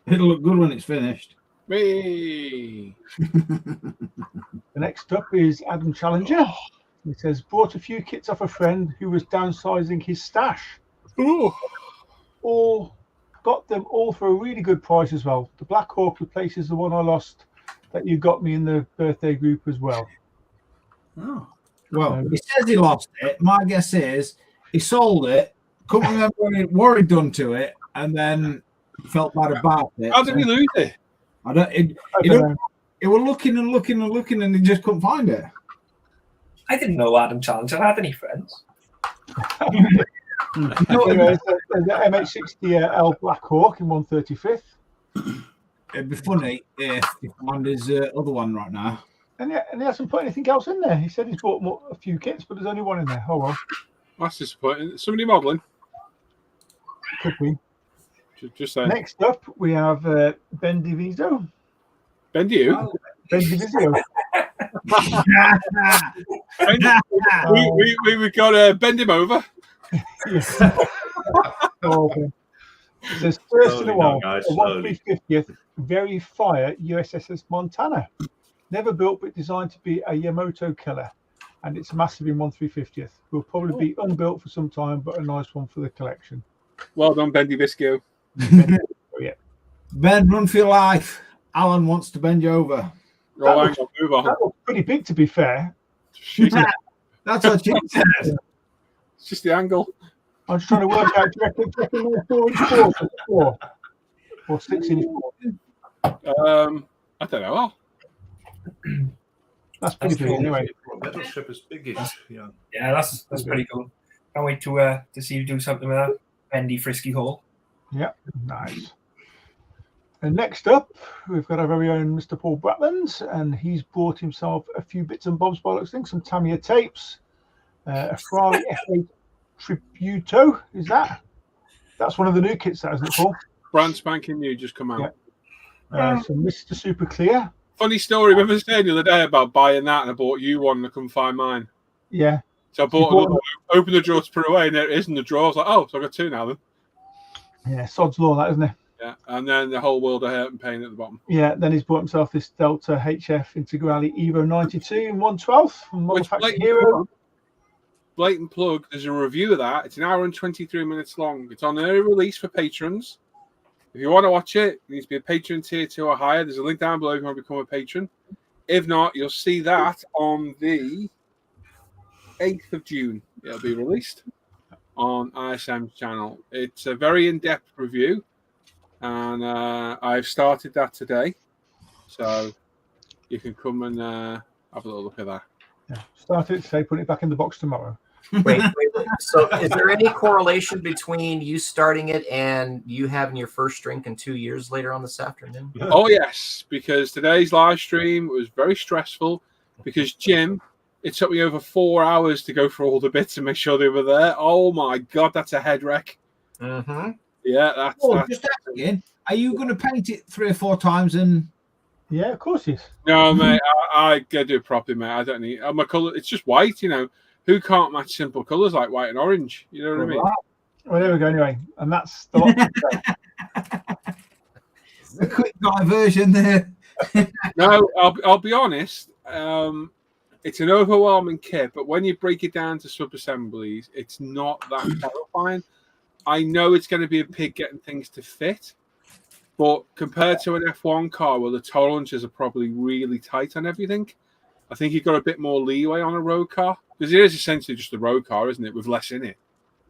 It'll look good when it's finished. Me. The next up is Adam Challenger. He says, brought a few kits off a friend who was downsizing his stash. Ooh. All got them all for a really good price as well. The Black Hawk replaces the one I lost that you got me in the birthday group as well. Oh. Well, he says he lost it. My guess is he sold it, couldn't remember what he'd done to it, and then felt bad about it. How did he lose it? I don't. He was looking and looking and looking, and he just couldn't find it. I didn't know Adam Challenger had any friends. Anyway, the MH60L Black Hawk in 135th. It'd be funny if he found his other one right now. And he hasn't put anything else in there. He said he's bought a few kits, but there's only one in there. Oh well. That's disappointing. Somebody modelling? Could be. Just saying. Next up, we have Ben Diviso. Ben, do you? Oh, Ben Diviso. We've got to bend him over. Okay. There's first in a while, guys, a 1/350th Very Fire USS Montana. Never built, but designed to be a Yamato killer. And it's massive in 1/350th. Will probably be unbuilt for some time, but a nice one for the collection. Well done, Bendy Visco. Yeah. Ben, run for your life. Alan wants to bend you over. Oh, hang on, move on. That looks pretty big, to be fair. That's what she said. It's just the angle. I'm just trying to work out. Do you reckon 4-inch 4 or 6-inch 4? I don't know. That's pretty big anyway. Battleship is biggish. Yeah. Yeah, that's pretty cool. Can't wait to see you do something with that bendy frisky hole. Yeah, nice. And next up, we've got our very own Mr. Paul Bratland, and he's brought himself a few bits and bobs by the looks of things, some Tamiya tapes, a Ferrari F8 Tributo. Is that? That's one of the new kits, that isn't it, Paul? Brand spanking new, just come out. Yeah. So Mr. Super Clear. Funny story. Remember saying the other day about buying that, and I bought you one, and I couldn't find mine. Yeah. So I bought another one, opened the drawer to put it away, and there it is in the drawer. I was like, oh, so I got two now then. Yeah, sod's law, that, isn't it? Yeah, and then the whole world of hurt and pain at the bottom. Yeah, then he's bought himself this Delta HF Integrale Evo 92 in 1/12 from Model Factory Hero. Blatant plug. There's a review of that. It's an hour and 23 minutes long. It's on early release for patrons. If you want to watch it, it needs to be a patron tier 2 or higher. There's a link down below if you want to become a patron. If not, you'll see that on the 8th of June. It'll be released on ISM's channel. It's a very in-depth review, and I've started that today. So you can come and have a little look at that. Yeah, start it today, put it back in the box tomorrow. Wait. So is there any correlation between you starting it and you having your first drink and 2 years later on this afternoon? Oh, yes, because today's live stream was very stressful because Jim, it took me over 4 hours to go through all the bits and make sure they were there. Oh, my God, that's a head wreck. Mm-hmm. Yeah, that's... Just asking, are you going to paint it 3 or 4 times and... Yeah, of course he is. No, mate, I gotta do it properly, mate. I don't need... my colour, it's just white, you know. Who can't match simple colours like white and orange? You know what I mean? Well, there we go, anyway. And that's the lot. A quick diversion there. No, I'll be honest. It's an overwhelming kit, but when you break it down to sub-assemblies, it's not that terrifying. I know it's going to be a pig getting things to fit, but compared to an F1 car where the tolerances are probably really tight on everything, I think you've got a bit more leeway on a road car, because it is essentially just a road car, isn't it, with less in it,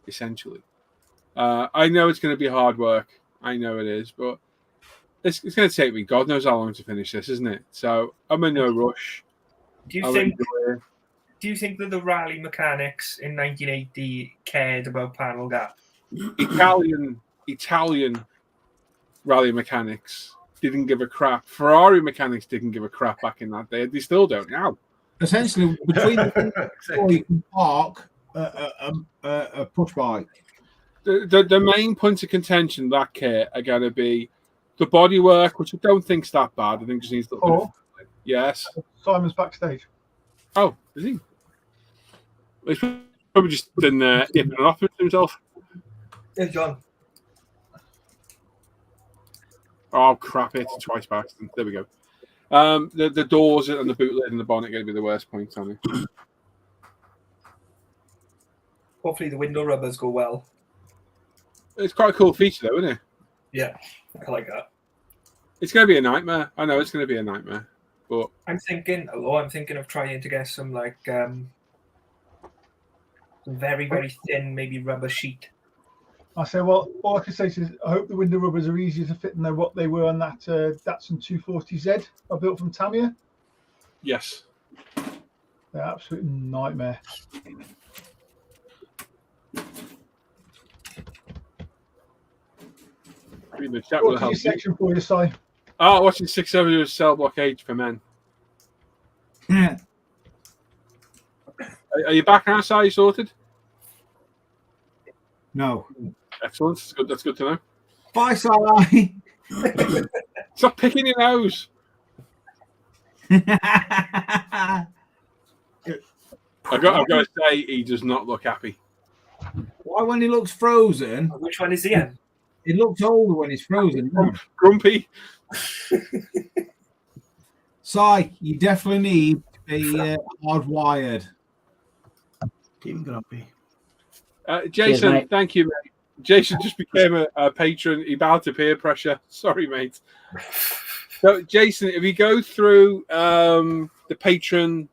essentially. I know it's going to be hard work. I know it is, but it's going to take me God knows how long to finish this, isn't it? So I'm in no rush. Do you think that the rally mechanics in 1980 cared about panel gap? Italian rally mechanics didn't give a crap. Ferrari mechanics didn't give a crap back in that day. They still don't now. Essentially, between the you can park a push bike. The main points of contention that kit are going to be the bodywork, which I don't think's that bad. I think just needs a little bit. Yes. Simon's backstage. Oh, is he? He's probably just been dipping it off with himself. Yeah, John. Oh crap! It's twice by accident. There we go. The doors and the boot lid and the bonnet are going to be the worst points on it. Hopefully the window rubbers go well. It's quite a cool feature, though, isn't it? Yeah, I like that. It's going to be a nightmare. I know it's going to be a nightmare, but I'm thinking of trying to get some like very, very thin, maybe rubber sheet. I say, well, all I can say is I hope the window rubbers are easier to fit than what they were on that Datsun 240Z I built from Tamiya. yes. They're absolute nightmare. The chat will What's your help. section for you, Si? Oh, watching 670 cell block H for men. Yeah. Are you back now, Si? You sorted? No. Excellent. That's good. That's good to know. Bye, Si. Stop picking your nose. I've got to say, he does not look happy. Why, when he looks frozen? Which one is he in? He looks older when he's frozen. Grumpy. Si, you definitely need to be hardwired. Team Grumpy. Jason, Cheers, thank you, mate. Jason just became a patron. He bowed to peer pressure. Sorry, mate. So, Jason, if you go through the patron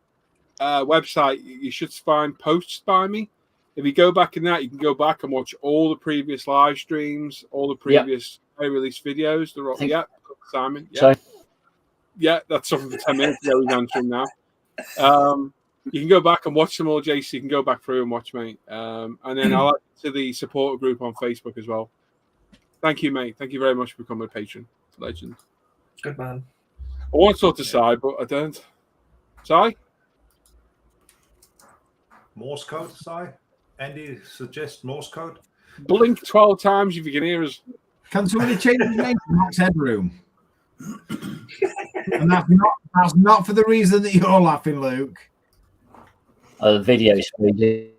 website, you should find posts by me. If you go back in that, you can go back and watch all the previous live streams, all the previous released videos. They're all, Simon. Yeah. Yeah, that's something for 10 minutes ago. He's answering now. You can go back and watch them all, JC. You can go back through and watch, mate. And then I'll add to the support group on Facebook as well. Thank you, mate. Thank you very much for becoming a patron. Legend. Good man. I want to talk to Si, but I don't. Si? Morse code, Si? Andy suggests Morse code? Blink 12 times if you can hear us. Can somebody change his name to Max Headroom? And that's not for the reason that you're laughing, Luke. The video is really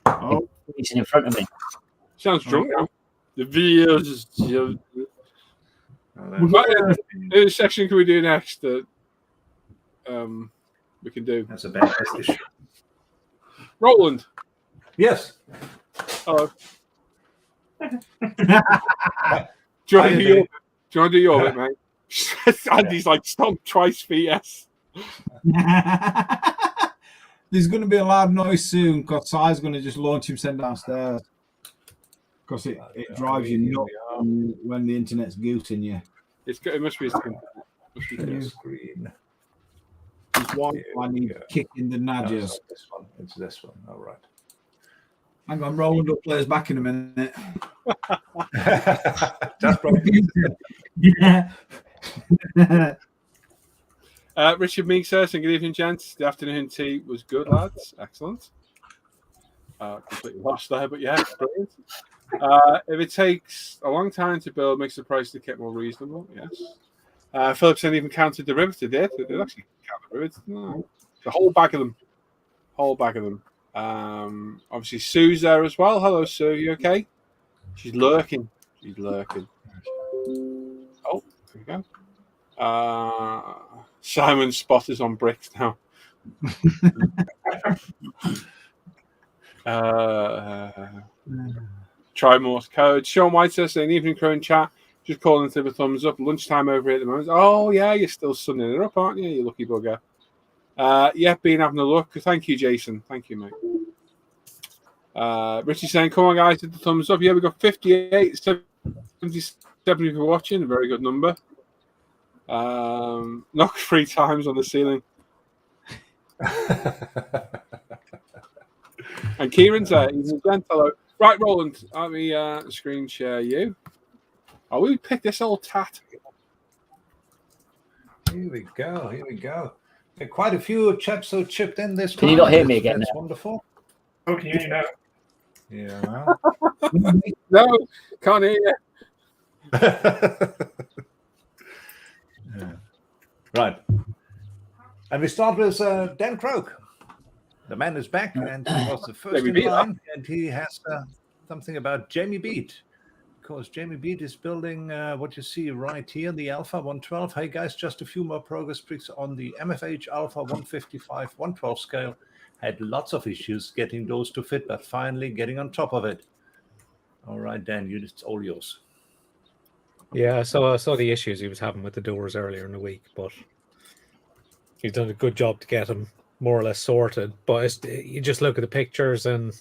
Oh, he's in front of me. Sounds drunk now. The videos is. Whose section can we do next that we can do? That's a bad issue. Roland. Yes. Hello. Do you want to do your bit, mate? Andy's like, stomp twice for yes. There's going to be a loud noise soon because Si's going to just launch himself downstairs. Because it drives you nuts when the internet's goosing you. It must be his screen. Screen. His Wi-Fi needs kicking the nudges. No, this one. It's this one. All right. Hang on, Roland will play us back in a minute. Just probably. Yeah. Richard Meek says, good evening, gents. The afternoon tea was good, lads. Excellent. Completely lost there, but yeah, brilliant. If it takes a long time to build, makes the price of the kit more reasonable. Yes. Phillips didn't even count the derivative, did they? They actually count the derivative. No. The whole bag of them. Obviously, Sue's there as well. Hello, Sue. You okay? She's lurking. Oh, there we go. Simon's spot is on bricks now. Try Morse code. Sean White says, an evening crew in chat. Just calling to the thumbs up. Lunchtime over here at the moment. Oh, yeah, you're still sunning it up, aren't you, you lucky bugger? Yeah, been having a look. Thank you, Jason. Thank you, mate. Richie saying, come on, guys, hit the thumbs up. Yeah, we got 58, 77 if you're watching. A very good number. Knock 3 times on the ceiling. And Kieran's there. He's a hello. Right, Roland, let me screen share you. Oh, we picked this old tat. Here we go. Quite a few chaps who chipped in this. Can you not hear me again? That's now? wonderful. Oh, can you hear me now? Yeah. No, can't hear you. Yeah. Right. And we start with Dan Croak. The man is back, and he was the first in line, and he has something about Jamie Beat. Because Jamie Beat is building what you see right here, the Alpha 112. Hey guys, just a few more progress bricks on the MFH Alpha 155 112 scale. Had lots of issues getting those to fit, but finally getting on top of it. All right, Dan, it's all yours. Yeah, I saw the issues he was having with the doors earlier in the week, but he's done a good job to get them more or less sorted. But you just look at the pictures and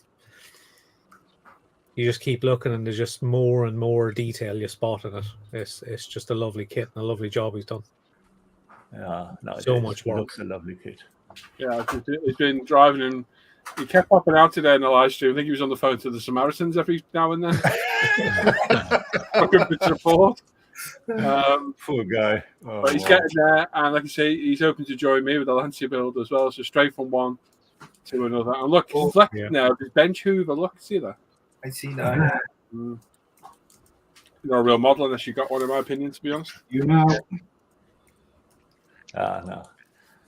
you just keep looking, and there's just more and more detail you spot in it. It's just a lovely kit and a lovely job he's done. Yeah, no, so much work. It looks a lovely kit. Yeah, he's been driving, and he kept popping out today in the live stream. I think he was on the phone to the Samaritans every now and then. Looking for support. Poor guy. Oh, but he's getting there, and like I say, he's open to join me with the Lancia build as well. So straight from one to another. And look, he's flexing now. His bench hoover. Look, see that? I see that. You're not a real model unless you got one, in my opinion, to be honest. You know. No.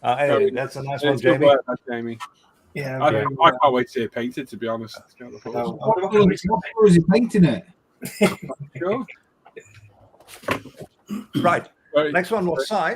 Hey, that's a nice one, Jamie. Work, Jamie. Yeah, I can't wait to see it painted, to be honest. What is he painting it? Sure. Right. Next one was Si.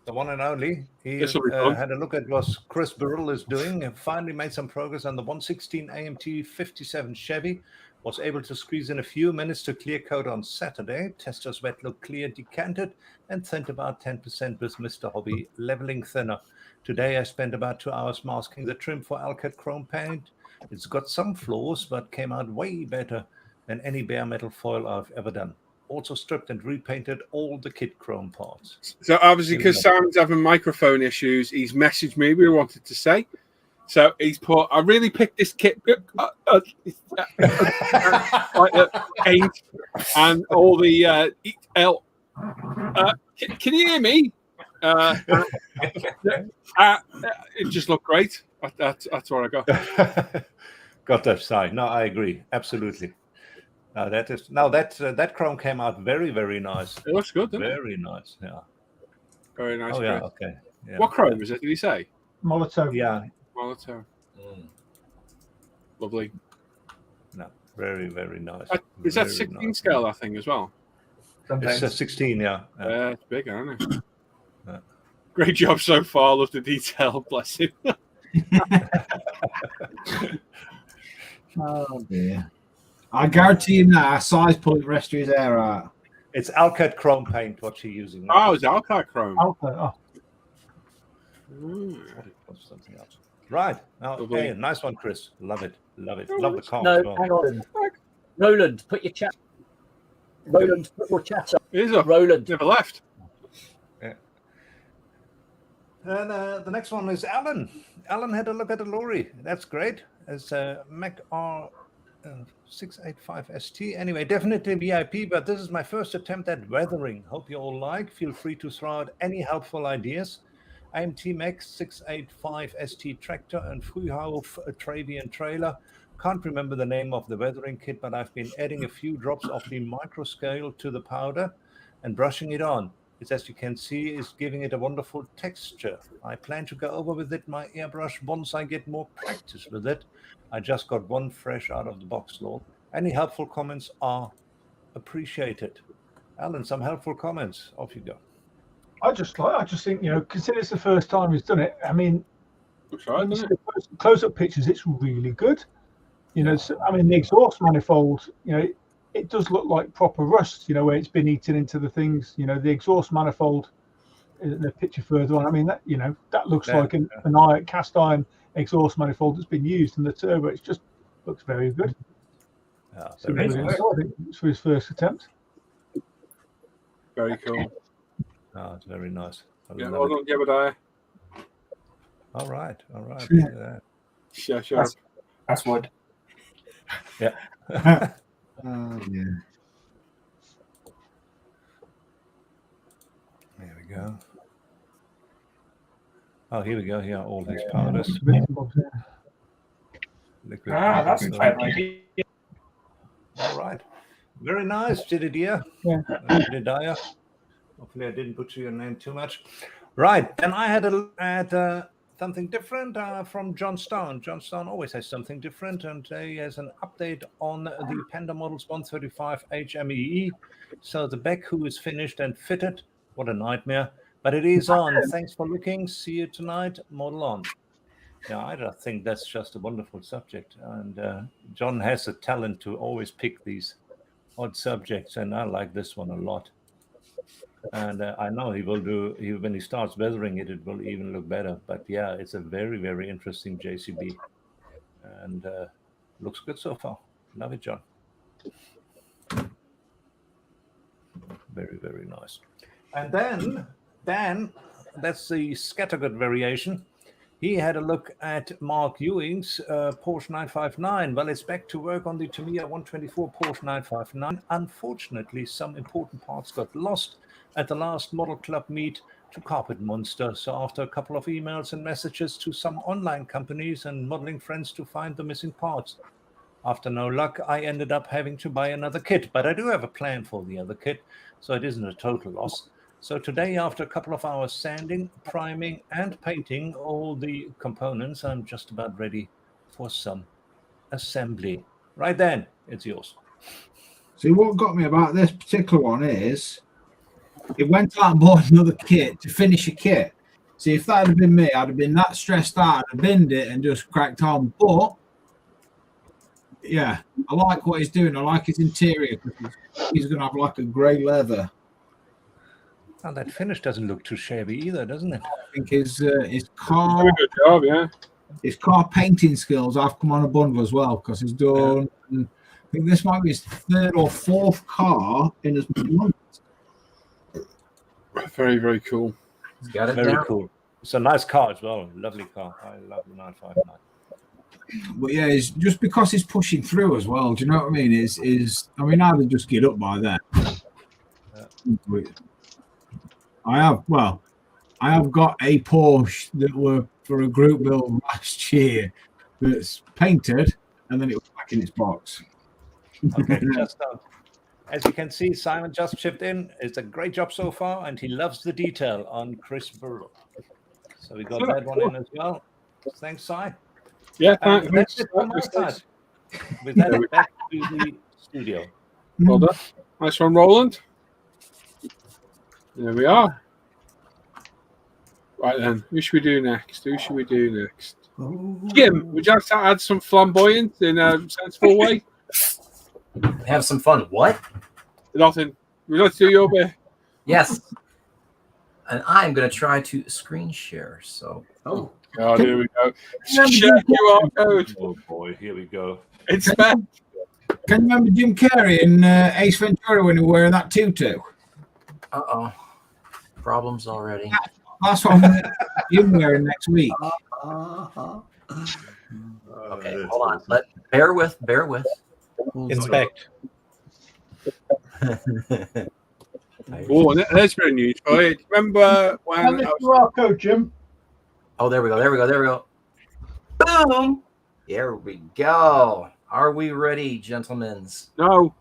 the one and only. He This will be fun. had a look at what Chris Burrell is doing and finally made some progress on the 116 AMT 57 Chevy. Was able to squeeze in a few minutes to clear coat on Saturday. Tester's wet look clear, decanted, and thinned about 10% with Mr. Hobby leveling thinner. Today I spent about 2 hours masking the trim for Alcat chrome paint. It's got some flaws, but came out way better than any bare metal foil I've ever done. Also stripped and repainted all the kit chrome parts. So obviously, because Simon's having microphone issues, he's messaged me. We wanted to say. So he's put, I really picked this kit paint and all the can you hear me? It just looked great. That's what I got. Got that side. No, I agree. Absolutely. That chrome came out very, very nice. It looks good, doesn't it? Very nice. Yeah. Very nice. Oh, yeah. Okay. Yeah. What chrome is it? Did he say? Molotov. Yeah. Molotov. Lovely. No, very, very nice. Is that 16 scale, that thing, as well? It's a 16, yeah. Yeah, it's big, isn't it? Yeah. Great job so far. Love the detail. Bless him. Oh, dear. I guarantee you now, size pulling the rest of his hair out. It's Alcat chrome paint, what she's using. Oh, it's Alcat chrome. Alcat, Something else. Right. Now, Lovely. okay, nice one, Chris. Love it. Love it. Love the car No, as well. hang on. Roland, put your chat. Roland, put your chat up. It is up. Roland. Never left. Yeah. And the next one is Alan. Alan had a look at the lorry. That's great. It's a Mac R 685 ST. Anyway, definitely VIP, but this is my first attempt at weathering. Hope you all like. Feel free to throw out any helpful ideas. AMT Mac 685 ST tractor and Frühhof Travian trailer. Can't remember the name of the weathering kit, but I've been adding a few drops of the micro scale to the powder and brushing it on. It's, as you can see, is giving it a wonderful texture. I plan to go over with it my airbrush once I get more practice with it. I just got one fresh out of the box, Lord. Any helpful comments are appreciated. Alan, some helpful comments. Off you go. I just think, consider it's the first time he's done it. I mean, Right, close-up pictures, it's really good. The exhaust manifold, it does look like proper rust, where it's been eaten into the things. The exhaust manifold, the picture further on. I mean, that looks like an cast iron exhaust manifold that's been used, and the turbo, it just looks very good. Yeah, So I think it's for his first attempt. very cool. Oh, it's very nice. Yeah, well done, Jebediah. All right. Yeah. Sure. That's wood. Yeah. Yeah. There we go. Oh, here we go. Here are all these powders. Liquid That's powders. quite like All right. Very nice, Jedediah. Yeah. Jedediah. Hopefully I didn't butcher your name too much. Right. Then I had a look at something different from John Stone. John Stone always has something different, and he has an update on the Panda Models 135 HMEE. So the back who is finished and fitted. What a nightmare. But it is on. Thanks for looking. See you tonight. Model on. Yeah, I just think that's just a wonderful subject. And John has a talent to always pick these odd subjects, and I like this one a lot. And I know he will when he starts weathering it, it will even look better. But yeah, it's a very, very interesting JCB, and looks good so far. Love it, John. Very, very nice. And then that's the scattergut variation. He had a look at Mark Ewing's Porsche 959. Well, it's back to work on the Tamiya 124 Porsche 959. Unfortunately, some important parts got lost at the last Model Club meet to Carpet Monster. So after a couple of emails and messages to some online companies and modeling friends to find the missing parts, after no luck, I ended up having to buy another kit. But I do have a plan for the other kit, so it isn't a total loss. So today, after a couple of hours sanding, priming, and painting all the components, I'm just about ready for some assembly. Right then, it's yours. See, what got me about this particular one is He went out and bought another kit to finish a kit. See, if that had been me, I'd have been that stressed out. I'd have binned it and just cracked on. But yeah, I like what he's doing. I like his interior because he's going to have like a grey leather. Oh, that finish doesn't look too shabby either, doesn't it? I think his car, Very good job, yeah. his car painting skills have come on a bundle as well because he's done. I think this might be his third or fourth car in as many months. Very, very cool. He's got it Very down. cool. It's a nice car as well. Lovely car. I love the 959. But yeah, it's just because he's pushing through as well. Do you know what I mean? I mean, I'd just get up by then. I have got a Porsche that were for a group build last year that's painted and then it was back in its box. Okay, as you can see, Simon just chipped in. It's a great job so far, and he loves the detail on Chris Burrow. So we got that one in as well. Thanks, Si. Yeah, that's it from my side. With that, back to the studio. Well done. Nice one, Roland. There we are. Right then, who should we do next? Jim, would you like to add some flamboyant in a sensible way? Have some fun. What? Nothing. Would you like to do your bit? Yes. And I'm going to try to screen share. So, oh, here we go. Share QR code. Oh boy, here we go. It's back. Can you remember Jim Carrey in Ace Ventura when he was wearing that tutu? Uh-oh. Problems already. That's what I'm Jim wearing next week. Okay, hold on. Bear with. Inspect. Oh, that's very news. Remember when QR code, Jim? Oh, there we go. Boom! There we go. Are we ready, gentlemen? No.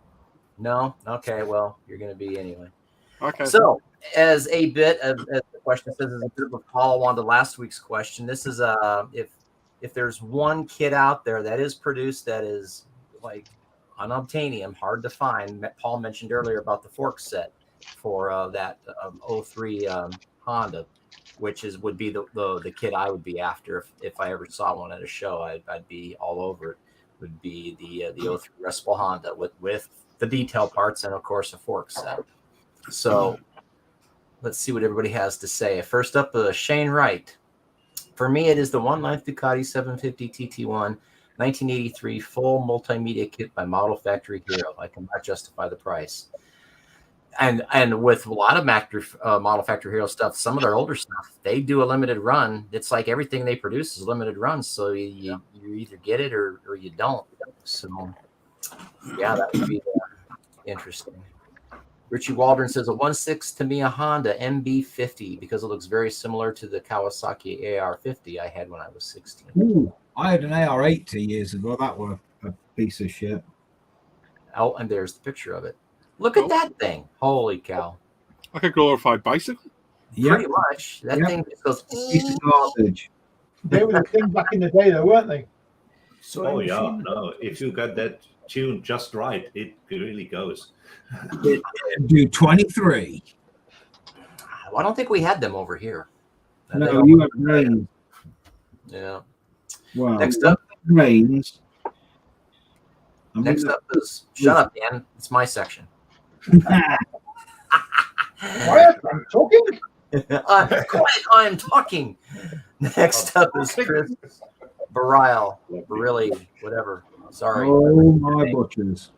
No? Okay, well, you're going to be anyway. Okay. So, as a bit of, as the question says, as a bit of a follow-on to last week's question, this is if there's one kit out there that is produced that is like unobtainium, hard to find. Paul mentioned earlier about the fork set for that 03 Honda, which would be the kit I would be after if I ever saw one at a show. I'd be all over it. Would be the 03 Respal Honda with the detail parts and of course a fork set. So let's see what everybody has to say. First up, Shane Wright. For me, it is the 1/9 Ducati 750 TT1 1983 full multimedia kit by Model Factory Hero. I cannot justify the price. And with a lot of Model Factory Hero stuff, some of their older stuff, they do a limited run. It's like everything they produce is limited runs. So you either get it or you don't. So, yeah, that would be interesting. Richie Waldron says a 1.6 Tamiya Honda MB50 because it looks very similar to the Kawasaki AR50 I had when I was 16. Ooh, I had an AR8 2 years ago. That was a piece of shit. Oh, and there's the picture of it. Look at that thing. Holy cow. Like a glorified bicycle? Pretty much. That thing just goes. Piece of garbage. They were the thing back in the day, though, weren't they? Oh, yeah. No, if you got that tuned just right, it really goes. Do 23. Well, I don't think we had them over here. No, you have Grains. Yeah. Well, next up, Grains. Next up is shut up, Dan. It's my section. Quiet, I'm talking. Quiet, I'm talking. Next up is Chris Barile. Really, whatever. Sorry. Oh, my butchers.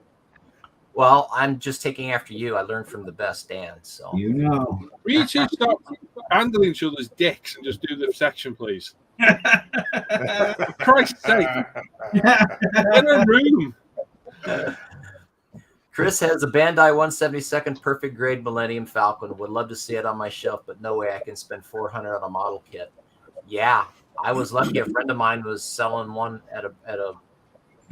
Well, I'm just taking after you. I learned from the best, Dan. So you know. Will you two stop handling each other's dicks and just do the section, please? For Christ's sake. In a room. Chris has a Bandai 172nd perfect grade Millennium Falcon. Would love to see it on my shelf, but no way I can spend $400 on a model kit. Yeah, I was lucky. A friend of mine was selling one at a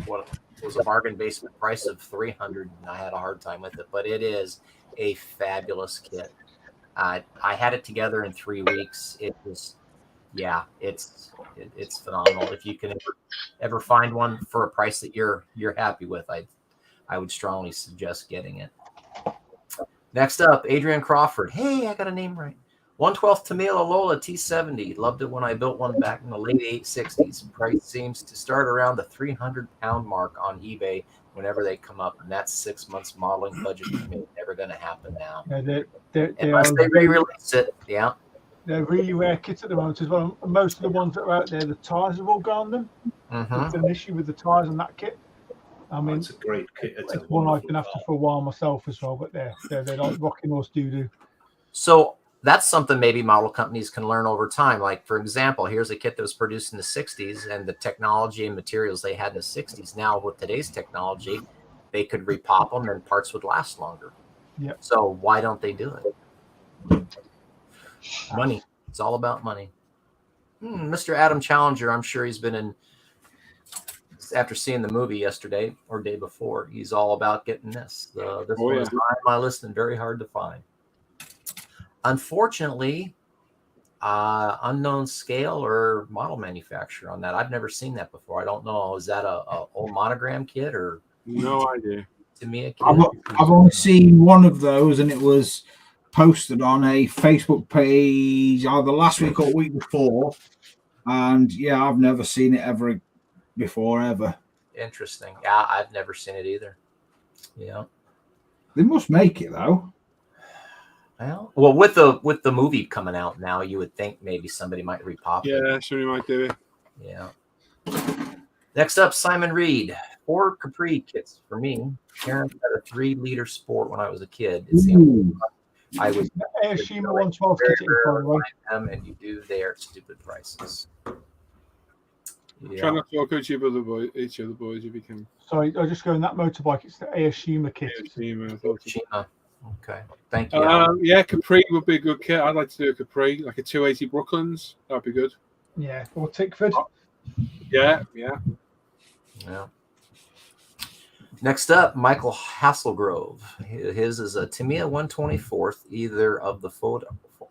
what was a bargain basement price of $300, and I had a hard time with it. But it is a fabulous kit. I had it together in 3 weeks. It was, yeah, it's phenomenal. If you can ever find one for a price that you're happy with, I would strongly suggest getting it. Next up, Adrian Crawford. Hey, I got a name right. 1/12 Tamiya Lola T70. Loved it when I built one back in the late 860s. Price seems to start around the 300-pound mark on eBay whenever they come up, and that's 6 months modeling budget for me. Never going to happen now. Yeah, Unless they re-release it. Yeah. They're really rare kits at the moment as well. Most of the ones that are out there, the tyres have all gone on them. There's an issue with the tyres on that kit. I mean, it's a great kit. It's one I've been after for a while myself as well, but they're like rocking horse doo-doo. So that's something maybe model companies can learn over time. Like, for example, here's a kit that was produced in the 60s, and the technology and materials they had in the 60s. Now, with today's technology, they could repop them and parts would last longer. Yeah. So why don't they do it? Money. It's all about money. Mr. Adam Challenger, I'm sure he's been in, after seeing the movie yesterday or day before, he's all about getting this. This one is high on my list and very hard to find. Unfortunately, unknown scale or model manufacturer on that. I've never seen that before. I don't know. Is that a old monogram kit or? No idea. Tamiya kit? I've only seen one of those, and it was posted on a Facebook page either last week or week before. And yeah, I've never seen it ever before, ever. Interesting. Yeah, I've never seen it either. Yeah. They must make it though. Well, with the movie coming out now, you would think maybe somebody might repop it. Yeah, somebody might do it. Yeah. Next up, Simon Reed. 4 Capri kits for me. Parents had a 3-liter Sport when I was a kid. It's the only I was Airshima 112 kit, by the way. And you do their stupid prices. Yeah. Try not to talk to each other boys if you can. Sorry, I just go in that motorbike. It's the Airshima kit. Airshima. Okay. Thank you. Yeah, Capri would be a good kit. I'd like to do a Capri, like a 280 Brooklands. That'd be good. Yeah, or Tickford. Yeah. Next up, Michael Hasselgrove. His is a Tamiya 124th, either of the Ford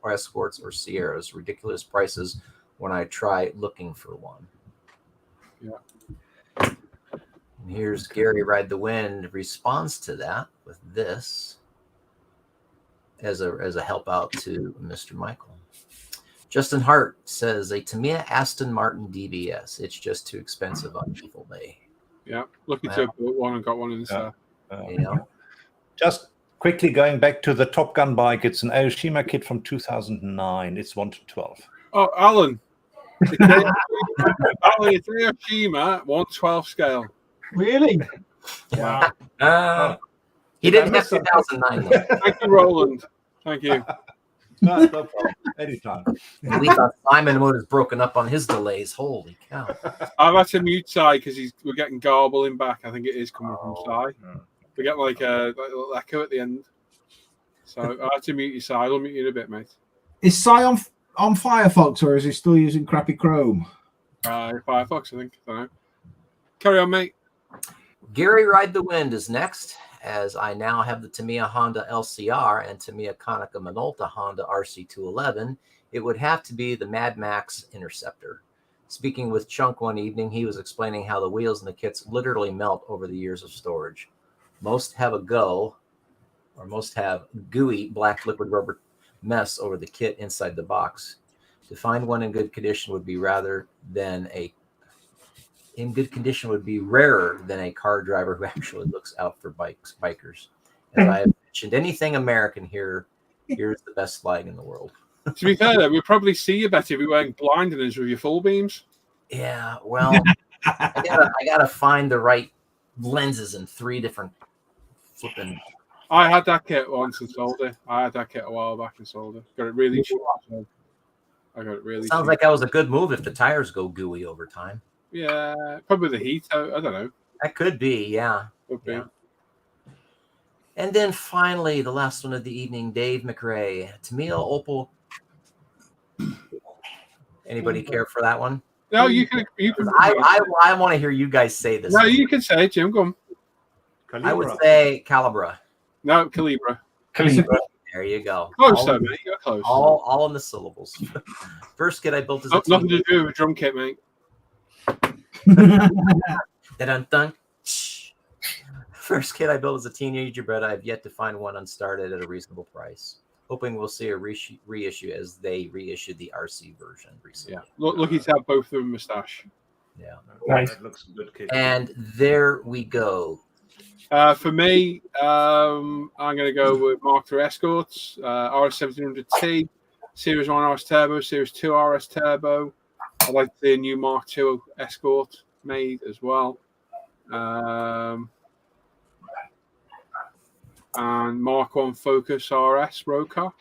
Escorts or Sierras. Ridiculous prices when I try looking for one. Yeah. And here's Gary Ride the Wind responds to that with this as a help out to Mr. Michael. Justin Hart says a Tamiya Aston Martin DBS. It's just too expensive on Evil Day. Yeah, lucky to have bought one and got one in the set. Just quickly going back to the Top Gun bike, it's an Aoshima kit from 2009. It's 1/12. Oh, Alan. Alan, it's Aoshima 1/12 scale. Really? Wow. He didn't have 2009. Thank you, Roland. Thank you. No problem. Anytime. We thought Simon would have broken up on his delays. Holy cow. I've had to mute Si because we're getting garbling back. I think it is coming from Si. We get like a little echo at the end. So I had to mute you, Si. I'll mute you in a bit, mate. Is Si on Firefox or is he still using crappy Chrome? Firefox, I think. I don't know. Carry on, mate. Gary Ride the Wind is next, as I now have the Tamiya Honda LCR and Tamiya Konica Minolta Honda RC211. It would have to be the Mad Max Interceptor. Speaking with Chunk one evening, he was explaining how the wheels in the kits literally melt over the years of storage. Most have gooey black liquid rubber mess over the kit inside the box. To find one in good condition would be rarer than a car driver who actually looks out for bikers. As I have mentioned, anything American here's the best flag in the world. To be fair, though, we'd probably see you better if you weren't blinders with your full beams. Yeah, well, I gotta find the right lenses in 3 different flipping. I had that kit once and sold it. I had that kit a while back and sold it. Got it really cheap. So I got it really Sounds cheap. like that was a good move if the tires go gooey over time. Yeah, probably the heat. I don't know. That could be, yeah. Could be. And then finally, the last one of the evening, Dave McRae. Tamiya Opal. Anybody care for that one? No, you can. I want to hear you guys say this. No, you can say it, Jim. Go on. I would say Calibra. No, Calibra. There you go. Close, though, mate. You're close. All in the syllables. First kit I built is nothing to do with a drum kit, mate. First kit I built as a teenager, but I've yet to find one unstarted at a reasonable price. Hoping we'll see a reissue as they reissued the RC version recently. Yeah, lucky to have both of them moustache. Yeah, Nice. That looks a good kit. And there we go. For me, I'm going to go with Mark II Escorts, RS1700T, Series 1 RS Turbo, Series 2 RS Turbo. I'd like to see a new Mark II Escort made as well. And Mark 1 Focus RS road car.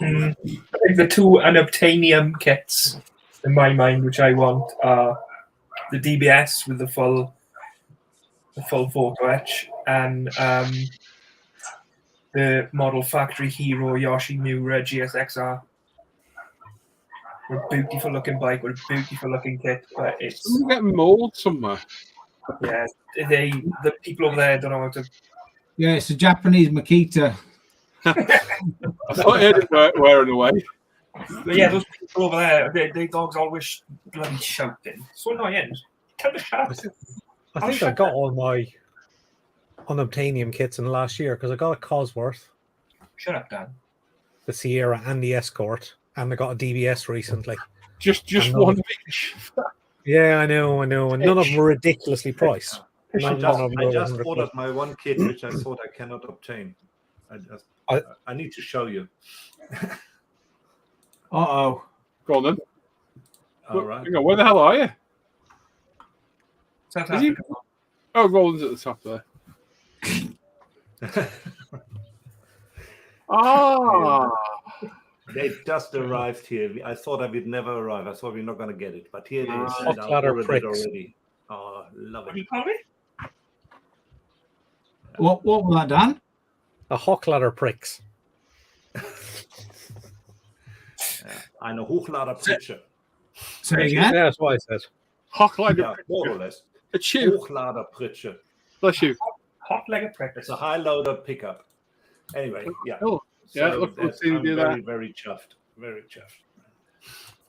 I think the two unobtainium kits in my mind, which I want, are the DBS with the full photo etch, and the Model Factory Hero Yoshimura GSXR. A beautiful looking bike with a beautiful looking kit, but it's Someone getting mold somewhere. yeah, the people over there don't know how to. Yeah, it's a Japanese Makita. I thought I heard it wearing away. But yeah, those people over there, their dogs always bloody shouting. So annoying. Tell the shout. I think I got all my unobtainium kits in the last year because I got a Cosworth, Shut up, Dan. the Sierra, and the Escort, and I got a DBS recently. Just one of each. Yeah, I know, and none of them were ridiculously priced. I None just of them were ordered 100 my one kit, which I thought I cannot obtain. I need to show you. Uh-oh. Go on then. All right. Hang on, where the hell are you? South Is he? Africa. Oh, Roland's at the top there. Ah. They just arrived here. I thought I would never arrive. I thought we're not going to get it, but here it is. Hot And I ladder ordered it pricks. already. Oh, love What do it. you call me? What was that, Dan? A Hochladder pricks. Eine Hochladerpritsche. Say again? Yeah, that's what I said. Hochleiter. Yeah, more or less. A chew. Hochladerpritsche. Bless you. Hot-legged practice. It's a high-loader pickup. Anyway, yeah. Oh, yeah, So look, that's- see you I'm do very, that. very chuffed. Very chuffed.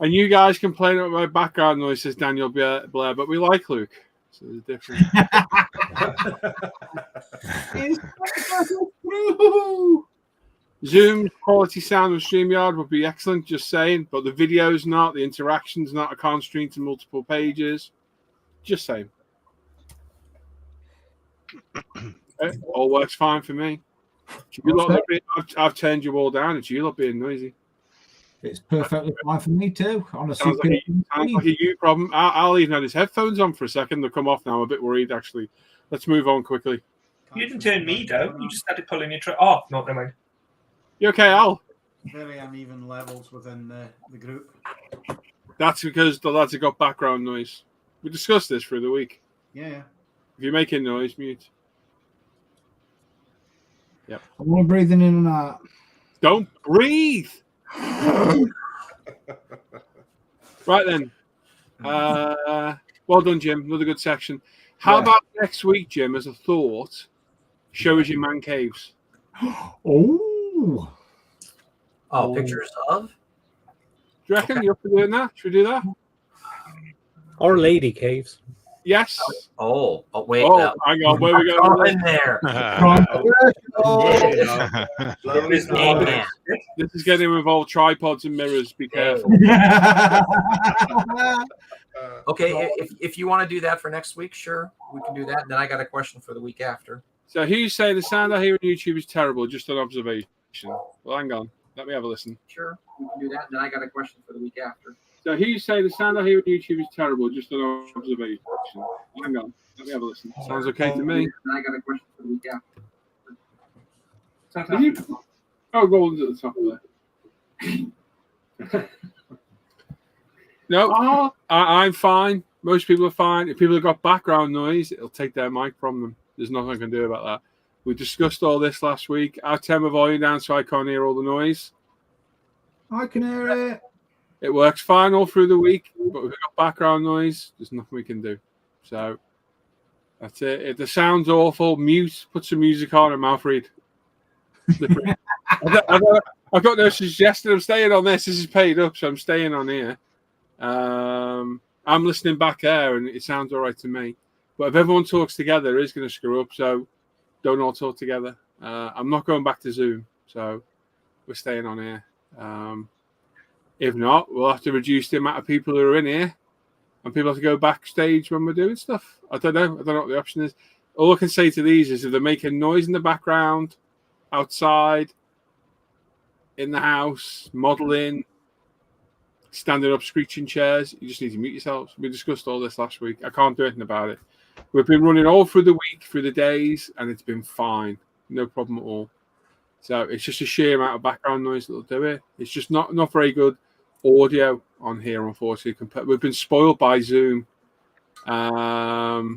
And you guys complain about my background noise, says Daniel Blair, but we like Luke. So there's a difference. Zoom quality sound of StreamYard would be excellent, just saying, but the video's not, the interaction's not, I can't stream to multiple pages. Just saying. Okay, all works fine for me. I've turned you all down. It's you lot being noisy. It's perfectly fine for me too. On a Sounds like a you problem. I'll even have his headphones on for a second. They'll come off now. I'm a bit worried, actually. Let's move on quickly. You didn't turn me down. You just started pulling your Oh, no, never mind. You okay, Al? Very uneven levels within the group. That's because the lads have got background noise. We discussed this through the week. Yeah. If you're making noise, mute. Yep. I'm only breathing in and out. Don't breathe. Right then. Well done, Jim. Another good section. How about next week, Jim, as a thought, show us your man caves? Oh. Oh, pictures of? Do you reckon you're up for doing that? Should we do that? Or lady caves. Yes. Oh, wait. Oh, hang on. Where we go? In there. This is getting involved tripods and mirrors. Be careful. Okay, if you want to do that for next week, sure, we can do that. And then I got a question for the week after. So, who say the sound I hear on YouTube is terrible? Just an observation. Well, hang on. Let me have a listen. Sure, we can do that. And then I got a question for the week after. So, who say the sound I hear on YouTube is terrible? Just an observation. Hang on. Let me have a listen. Sounds okay to me. And I got a question for the week after. Oh, Roland's at the top there. No, I'm fine. Most people are fine. If people have got background noise, it'll take their mic from them. There's nothing I can do about that. We discussed all this last week. I'll turn my volume down so I can't hear all the noise. I can hear it. It works fine all through the week, but if we've got background noise, there's nothing we can do. So that's it. If the sound's awful, mute, put some music on and mouth read. I've got no suggestion. I'm staying on this. This is paid up, so I'm staying on here. I'm listening back there, and it sounds all right to me. But if everyone talks together, it is going to screw up. So don't all talk together. I'm not going back to Zoom, so we're staying on here. If not, we'll have to reduce the amount of people who are in here, and people have to go backstage when we're doing stuff. I don't know. I don't know what the option is. All I can say to these is if they're making noise in the background, outside, in the house, modelling, standing up, screeching chairs, you just need to mute yourselves. We discussed all this last week. I can't do anything about it. We've been running all through the week, through the days, and it's been fine. No problem at all. So it's just a sheer amount of background noise that'll do it. It's just not very good audio on here, unfortunately. We've been spoiled by Zoom. Because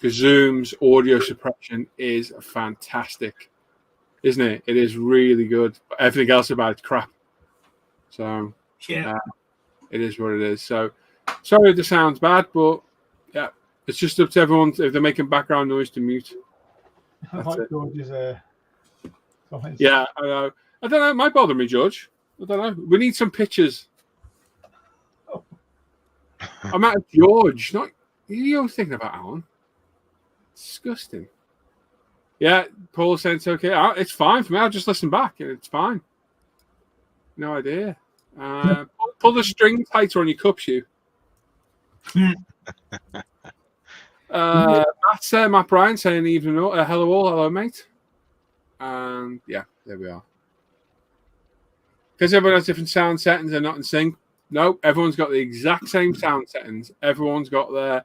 Zoom's audio suppression is fantastic, isn't it? It is really good. But everything else about it's crap. So yeah, it is what it is. So sorry if the sound's bad, but yeah, it's just up to everyone if they're making background noise to mute. George's yeah, I know. I don't know. It might bother me, George. I don't know. We need some pictures. I'm at George. Not you're thinking about Alan. Disgusting. Yeah, Paul saying it's okay. It's fine for me. I'll just listen back. It's fine. No idea. Pull the string tighter on your cup shoe. Matt Bryan saying evening. Hello all. Hello, mate. And yeah, there we are. Because everyone has different sound settings, they're not in sync. No, everyone's got the exact same sound settings. Everyone's got their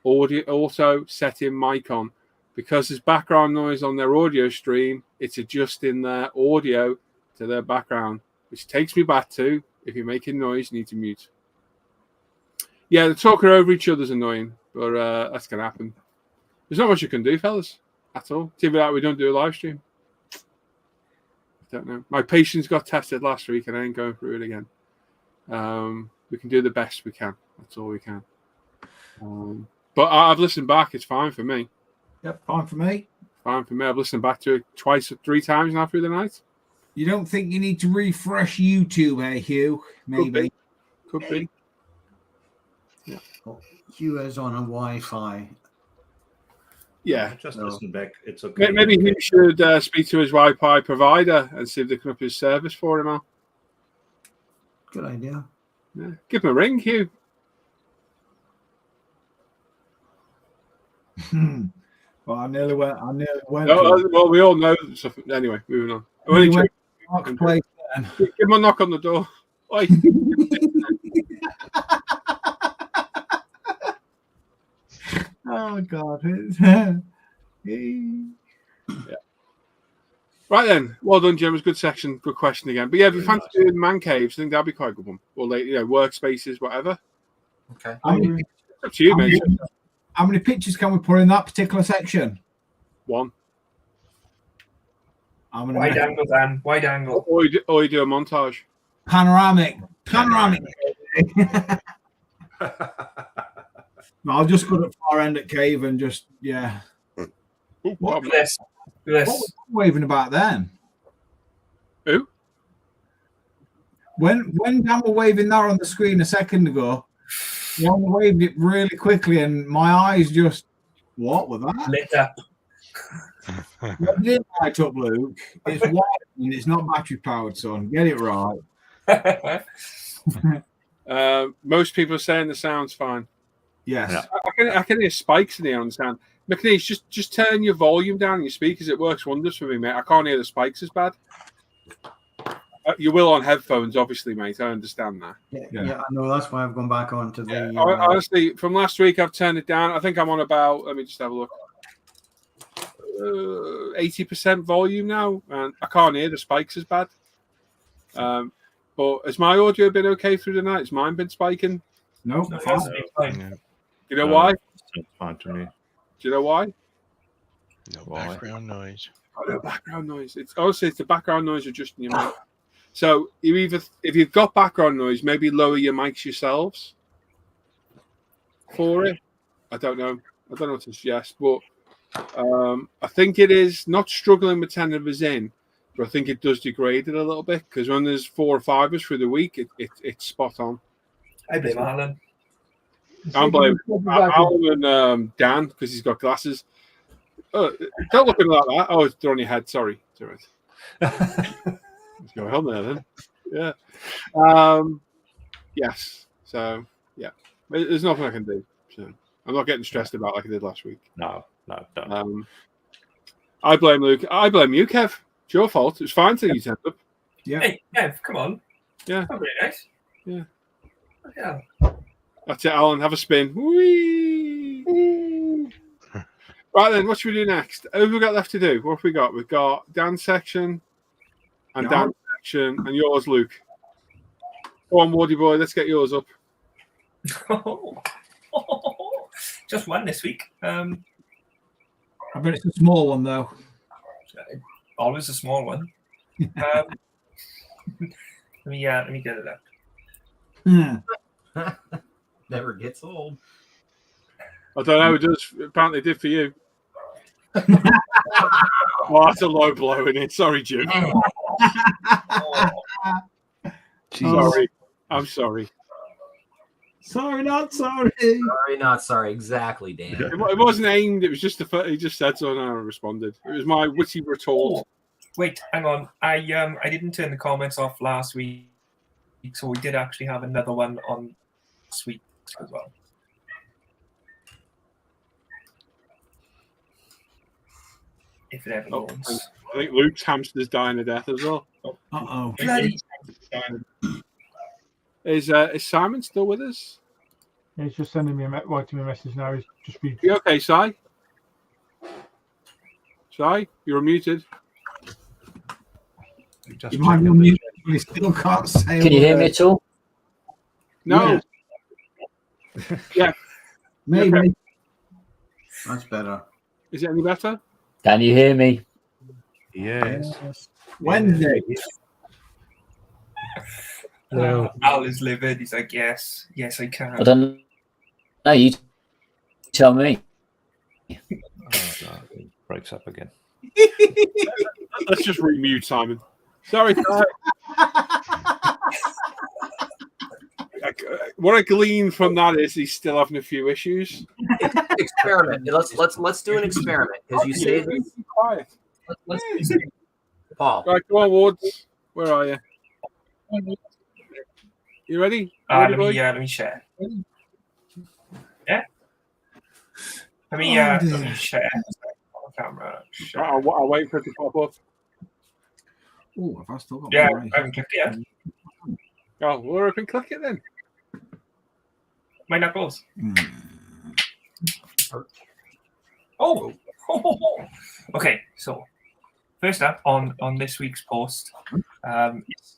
audio auto setting mic on. Because there's background noise on their audio stream, it's adjusting their audio to their background, which takes me back to if you're making noise, you need to mute. Yeah, the talking over each other's annoying, but that's going to happen. There's not much you can do, fellas, at all. TV like we don't do a live stream. I don't know. My patience got tested last week, and I ain't going through it again. We can do the best we can. That's all we can. But I've listened back. It's fine for me. Yep, fine for me. Fine for me. I've listened back to it twice or 3 times now through the night. You don't think you need to refresh YouTube, eh, Hugh? Maybe. Could be. Yeah. Well, Hugh is on a Wi-Fi. Yeah. Just listen back. It's okay. Maybe he should speak to his Wi-Fi provider and see if they can up his service for him. Good idea. Yeah. Give him a ring, Hugh. Well, I nearly went. Well, we all know stuff. Anyway, moving on. Give him a knock on the door. Oi. Oh God. Yeah. Right then. Well done, Jim. It was a good section. Good question again. But yeah, if you fancy doing man caves, I think that'd be quite a good one. Or like, workspaces, whatever. Okay. It's up to you, mate. How many pictures can we put in that particular section? 1. Wide angle, Dan. Wide angle. Or you do a montage. Panoramic. No, I'll just go to the far end at cave and just What was waving about then? Who? When Dan were waving there on the screen a second ago, one waved it really quickly, and my eyes just what was that? Lit up. It didn't light up, Luke. It's white and it's not battery powered, son. Get it right. Most people are saying the sound's fine. Yes. Yeah. I can hear spikes in here on the sound. McNeese, just turn your volume down on your speakers. It works wonders for me, mate. I can't hear the spikes as bad. You will on headphones, obviously, mate. I understand that. Yeah, I know. That's why I've gone back on to the... honestly, from last week, I've turned it down. I think I'm on about, let me just have a look, 80% volume now, and I can't hear the spikes as bad. But has my audio been okay through the night? Has mine been spiking? No, fine. You know why? It's fine to me. Do you know why? No background noise. Oh, no background noise. It's honestly, it's the background noise adjusting your mic. So if you've got background noise, maybe lower your mics yourselves for it. I don't know what to suggest, but I think it is not struggling with 10 of us in, but I think it does degrade it a little bit because when there's 4 or 5 of us through the week, it's spot on. I blame Alan. I'm blaming Alan and Dan because he's got glasses. Oh, don't look at me like that. Oh, they're on your head. Sorry. It's all right. What's going on there then? Yeah. Yes. So, yeah. There's nothing I can do. So I'm not getting stressed about like I did last week. No, don't. I blame Luke. I blame you, Kev. It's your fault. It was fine till you turned up. Yeah. Hey, Kev, come on. Yeah. That's very nice. Yeah. Yeah. That's it, Alan. Have a spin. Whee! Right then, what should we do next? Who have we got left to do? What have we got? We've got Dan's section and Dan's section and yours, Luke. Go on, Wardy boy. Let's get yours up. Just one this week. I bet it's a small one though. Always a small one. Let me get it up. Never gets old. I don't know. It does. Apparently, it did for you. Well, that's a low blow, isn't it? Sorry, Jim. Sorry. I'm sorry. Sorry, not sorry. Sorry, not sorry. Exactly, Dan. It wasn't aimed. It was just he just said so, and I responded. It was my witty retort. Wait, hang on. I didn't turn the comments off last week, so we did actually have another one on this week as well. If it ever goes. I think Luke's hamster's dying to death as well. Uh-oh. Is Simon still with us? Yeah, he's just sending me writing me a message now. He's just been. You okay, Si? Si, you're muted. You might be muted, but he still can't say. Can you hear me at all? No. Yeah. Maybe. Okay. That's better. Is it any better? Can you hear me? Yes. Wednesday. No. Al is livid. He's like, yes, I can. I don't know. You tell me. Oh, no, it breaks up again. Let's just remute Simon. Sorry. What I glean from that is he's still having a few issues. Experiment. Let's do an experiment because you say this. Quiet. Let's Paul. Right, go on, Wards. Where are you? You ready? Let me share. Yeah. Let me share on the camera. I'll wait for it to pop up. Oh, have I still got Yeah, my I haven't clicked it yet. Oh, well, I can click it then. My knuckles. Mm. Oh. Okay, so first up on this week's post,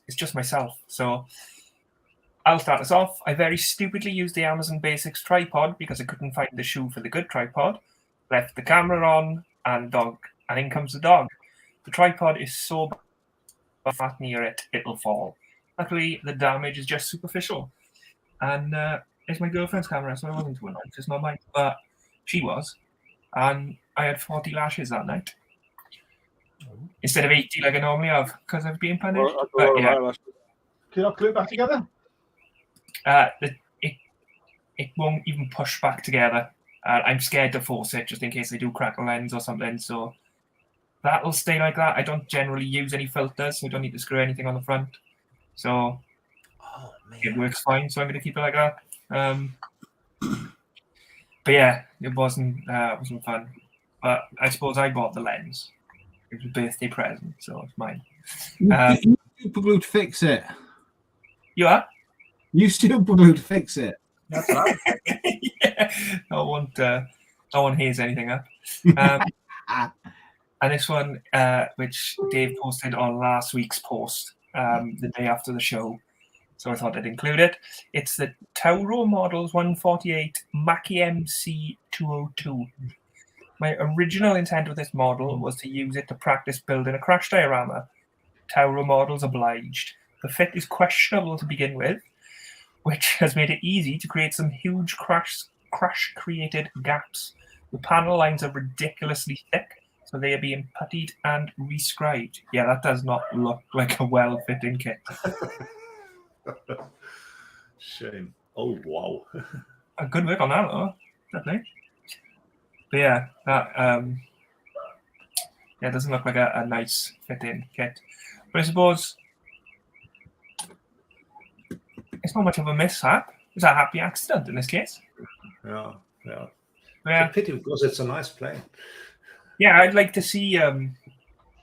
it's just myself. So I'll start us off. I very stupidly used the Amazon Basics tripod because I couldn't find the shoe for the good tripod. Left the camera on and in comes the dog. The tripod is so bad near it, it'll fall. Luckily, the damage is just superficial. And it's my girlfriend's camera, so I wasn't too annoyed. It's not mine, but she was. And I had 40 lashes that night. Instead of 80 like I normally have, because I've been punished. But, yeah. Can I glue it back together? It won't even push back together. I'm scared to force it just in case they do crack a lens or something. So that'll stay like that. I don't generally use any filters, so I don't need to screw anything on the front. So it works fine. So I'm going to keep it like that. But yeah, it wasn't fun. But I suppose I bought the lens. It was a birthday present, so it's mine. You super glue to fix it. You are? You super glue to fix it. That's right. Yeah. I won't haze anything up. And this one, which Dave posted on last week's post, the day after the show. So I thought I'd include it. It's the Tauro Models 148 Mackie MC 202. My original intent with this model was to use it to practice building a crash diorama. Tauro Models obliged. The fit is questionable to begin with, which has made it easy to create some huge crash-created gaps. The panel lines are ridiculously thick, so they are being puttied and rescribed. Yeah, that does not look like a well-fitting kit. Shame. Oh, wow. a good work on that, though. Definitely. But yeah, that it doesn't look like a nice fit-in kit. But I suppose it's not much of a mishap. It's a happy accident in this case. Yeah. Yeah. It's a pity because it's a nice plane. Yeah, I'd like to see.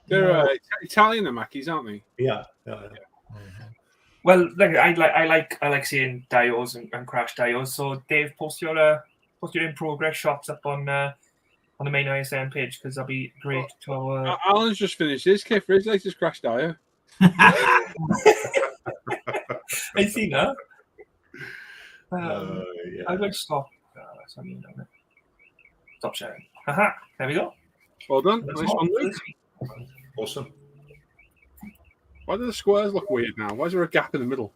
They're Italian, the Mackies, aren't they? Yeah. Well, I like seeing dios and crash dios. So Dave, post your in progress shots up on the main ISM page because that'd be great to. Alan's just finished his kit for his latest crash dio. I see that. Yeah. I'd like to stop. Stop sharing. Aha! There we go. Well done. Nice one, Luke. Awesome. Why do the squares look weird now? Why is there a gap in the middle?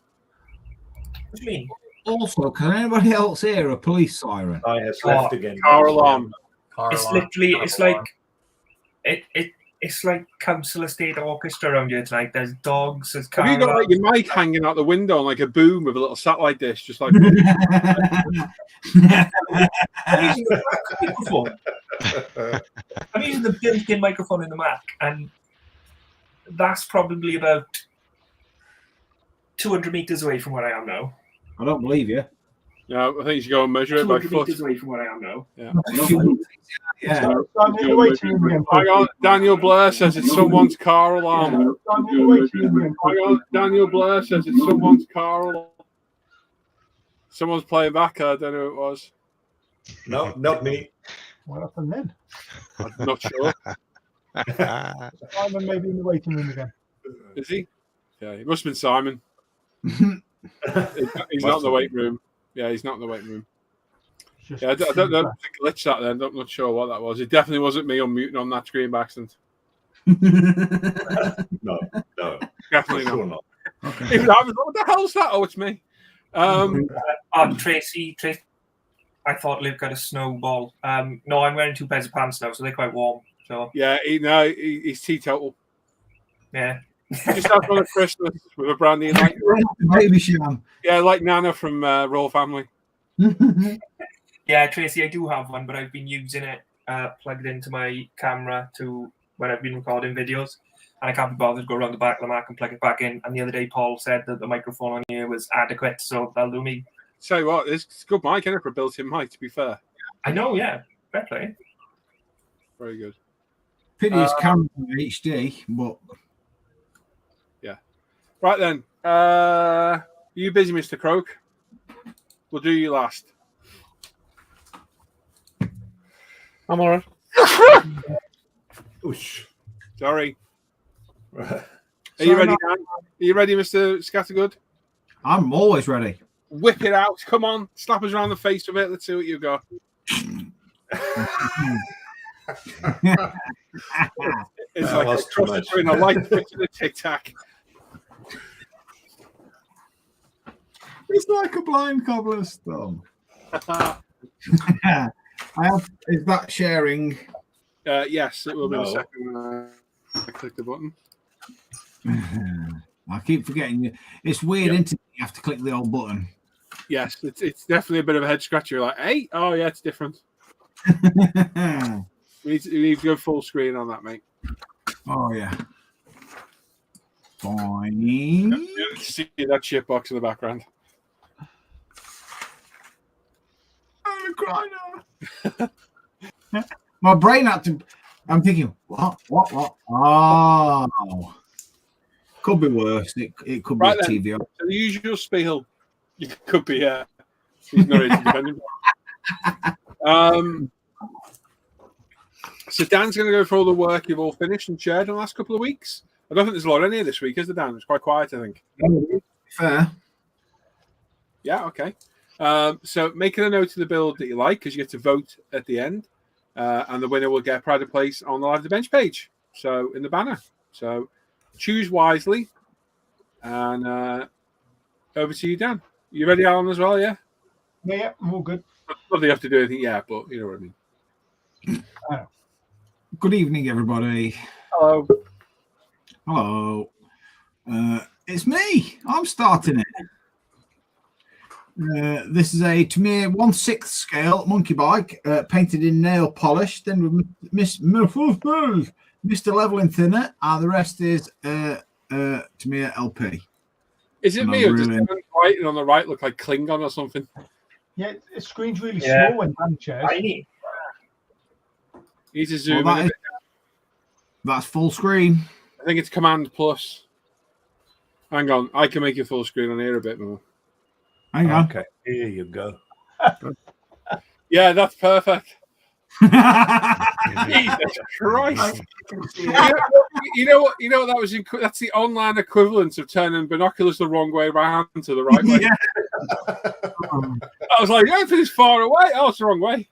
What do you mean? Also, can anybody else hear a police siren? I has left again. Car alarm. It's literally, it's like, it's like council estate orchestra around here tonight. There's dogs, there's cars. Have you got like your mic hanging out the window on like a boom with a little satellite dish, just like? I'm using the microphone. I'm using the built-in microphone in the Mac, and that's probably about 200 meters away from where I am now. I don't believe you. No, I think you should go and measure it by 200 foot. meters away from where I am now. Yeah. Yeah. So I'm in the waiting room again. Hang on, Daniel Blair says it's someone's car alarm. I'm in the waiting room again. Hang on, Daniel Blair says it's someone's car alarm. Someone's playing back. I don't know who it was. No, not me. What happened then? I'm not sure. Simon may be in the waiting room again. Is he? Yeah, it must have been Simon. He's not in the waiting room. Yeah, he's not in the waiting room. Yeah, I don't think I glitched that then. I'm not sure what that was. It definitely wasn't me unmuting on that screen by accident. No. Definitely Sure not. Okay. Even I was like, what the hell's that? Oh, it's me. Tracy, I thought Liv got a snowball. No, I'm wearing 2 pairs of pants now, so they're quite warm. So Yeah, he's teetotal. yeah. Just had one at Christmas with a brand new like, Baby sham. yeah, like Nana from Royal Family. Yeah, Tracy, I do have one, but I've been using it plugged into my camera to when I've been recording videos, and I can't be bothered to go around the back of the Mac and plug it back in. And the other day, Paul said that the microphone on here was adequate, so that'll do me. Tell you what, it's a good mic, isn't it, for a built-in mic, to be fair. I know, yeah. Fair play. Very good. Pity his camera HD, but Right then. You busy, Mr. Croak? We'll do you last. I'm all right. Oosh. Sorry. Are you ready, Dan? Are you ready, Mr. Scattergood? I'm always ready. Whip it out. Come on. Slap us around the face with it. Let's see what you got. It's That like was a too cross much. between a light switch and a tic-tac. It's like a blind cobbler's thumb. Is that sharing? Yes, it will be No. the second I click the button. I keep forgetting. It's weird, isn't it? You have to click the old button. Yes, it's definitely a bit of a head scratcher. You're like, hey, oh yeah, it's different. We need to go full screen on that, mate. Oh yeah. Fine. You see that shit box in the background. I'm crying now. My brain had to. I'm thinking, what? Oh, could be worse. It could be Right a then. TV. So the usual spiel. You could be he's not independent. So Dan's going to go for all the work you've all finished and shared in the last couple of weeks. I don't think there's a lot in here this week, is there, Dan? It's quite quiet, I think. Fair. Yeah, okay. So making a note of the build that you like, because you get to vote at the end, and the winner will get a pride of place on the Live the Bench page, so in the banner. So choose wisely, and over to you, Dan. You ready, Alan, as well, yeah? Yeah, I'm all good. Not that you have to do anything yet, but you know what I mean. Good evening, everybody. Hello. Hello. It's me. I'm starting it. This is a Tamiya 1/6 scale monkey bike, painted in nail polish. Then with Mr. Leveling Thinner, and the rest is Tamiya LP. Is it me or does the right and on the right look like Klingon or something? Yeah, the screen's really small when Dan chairs. Need to zoom in a bit. That's full screen. I think it's Command Plus. Hang on, I can make it full screen on here a bit more. Hang on. Okay, here you go. Yeah, that's perfect. Jesus Christ! You know what? That was that's the online equivalent of turning binoculars the wrong way round to the right way. Yeah. I was like, "Yeah, it's far away." Oh, it's the wrong way.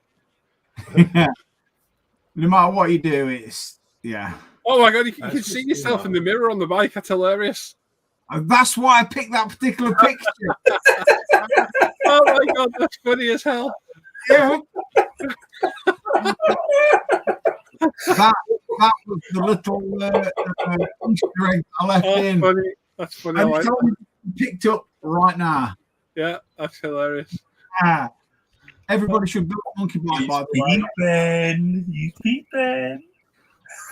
No matter what you do, it's yeah. Oh my god, you can see yourself in the mirror on the bike. That's hilarious. That's why I picked that particular picture. Oh my god, that's funny as hell. Yeah. that was the little Easter egg I left in. Funny. That's funny. And it's only picked up right now. Yeah, that's hilarious. Everybody should build a monkey bike, by the way. He's peeping.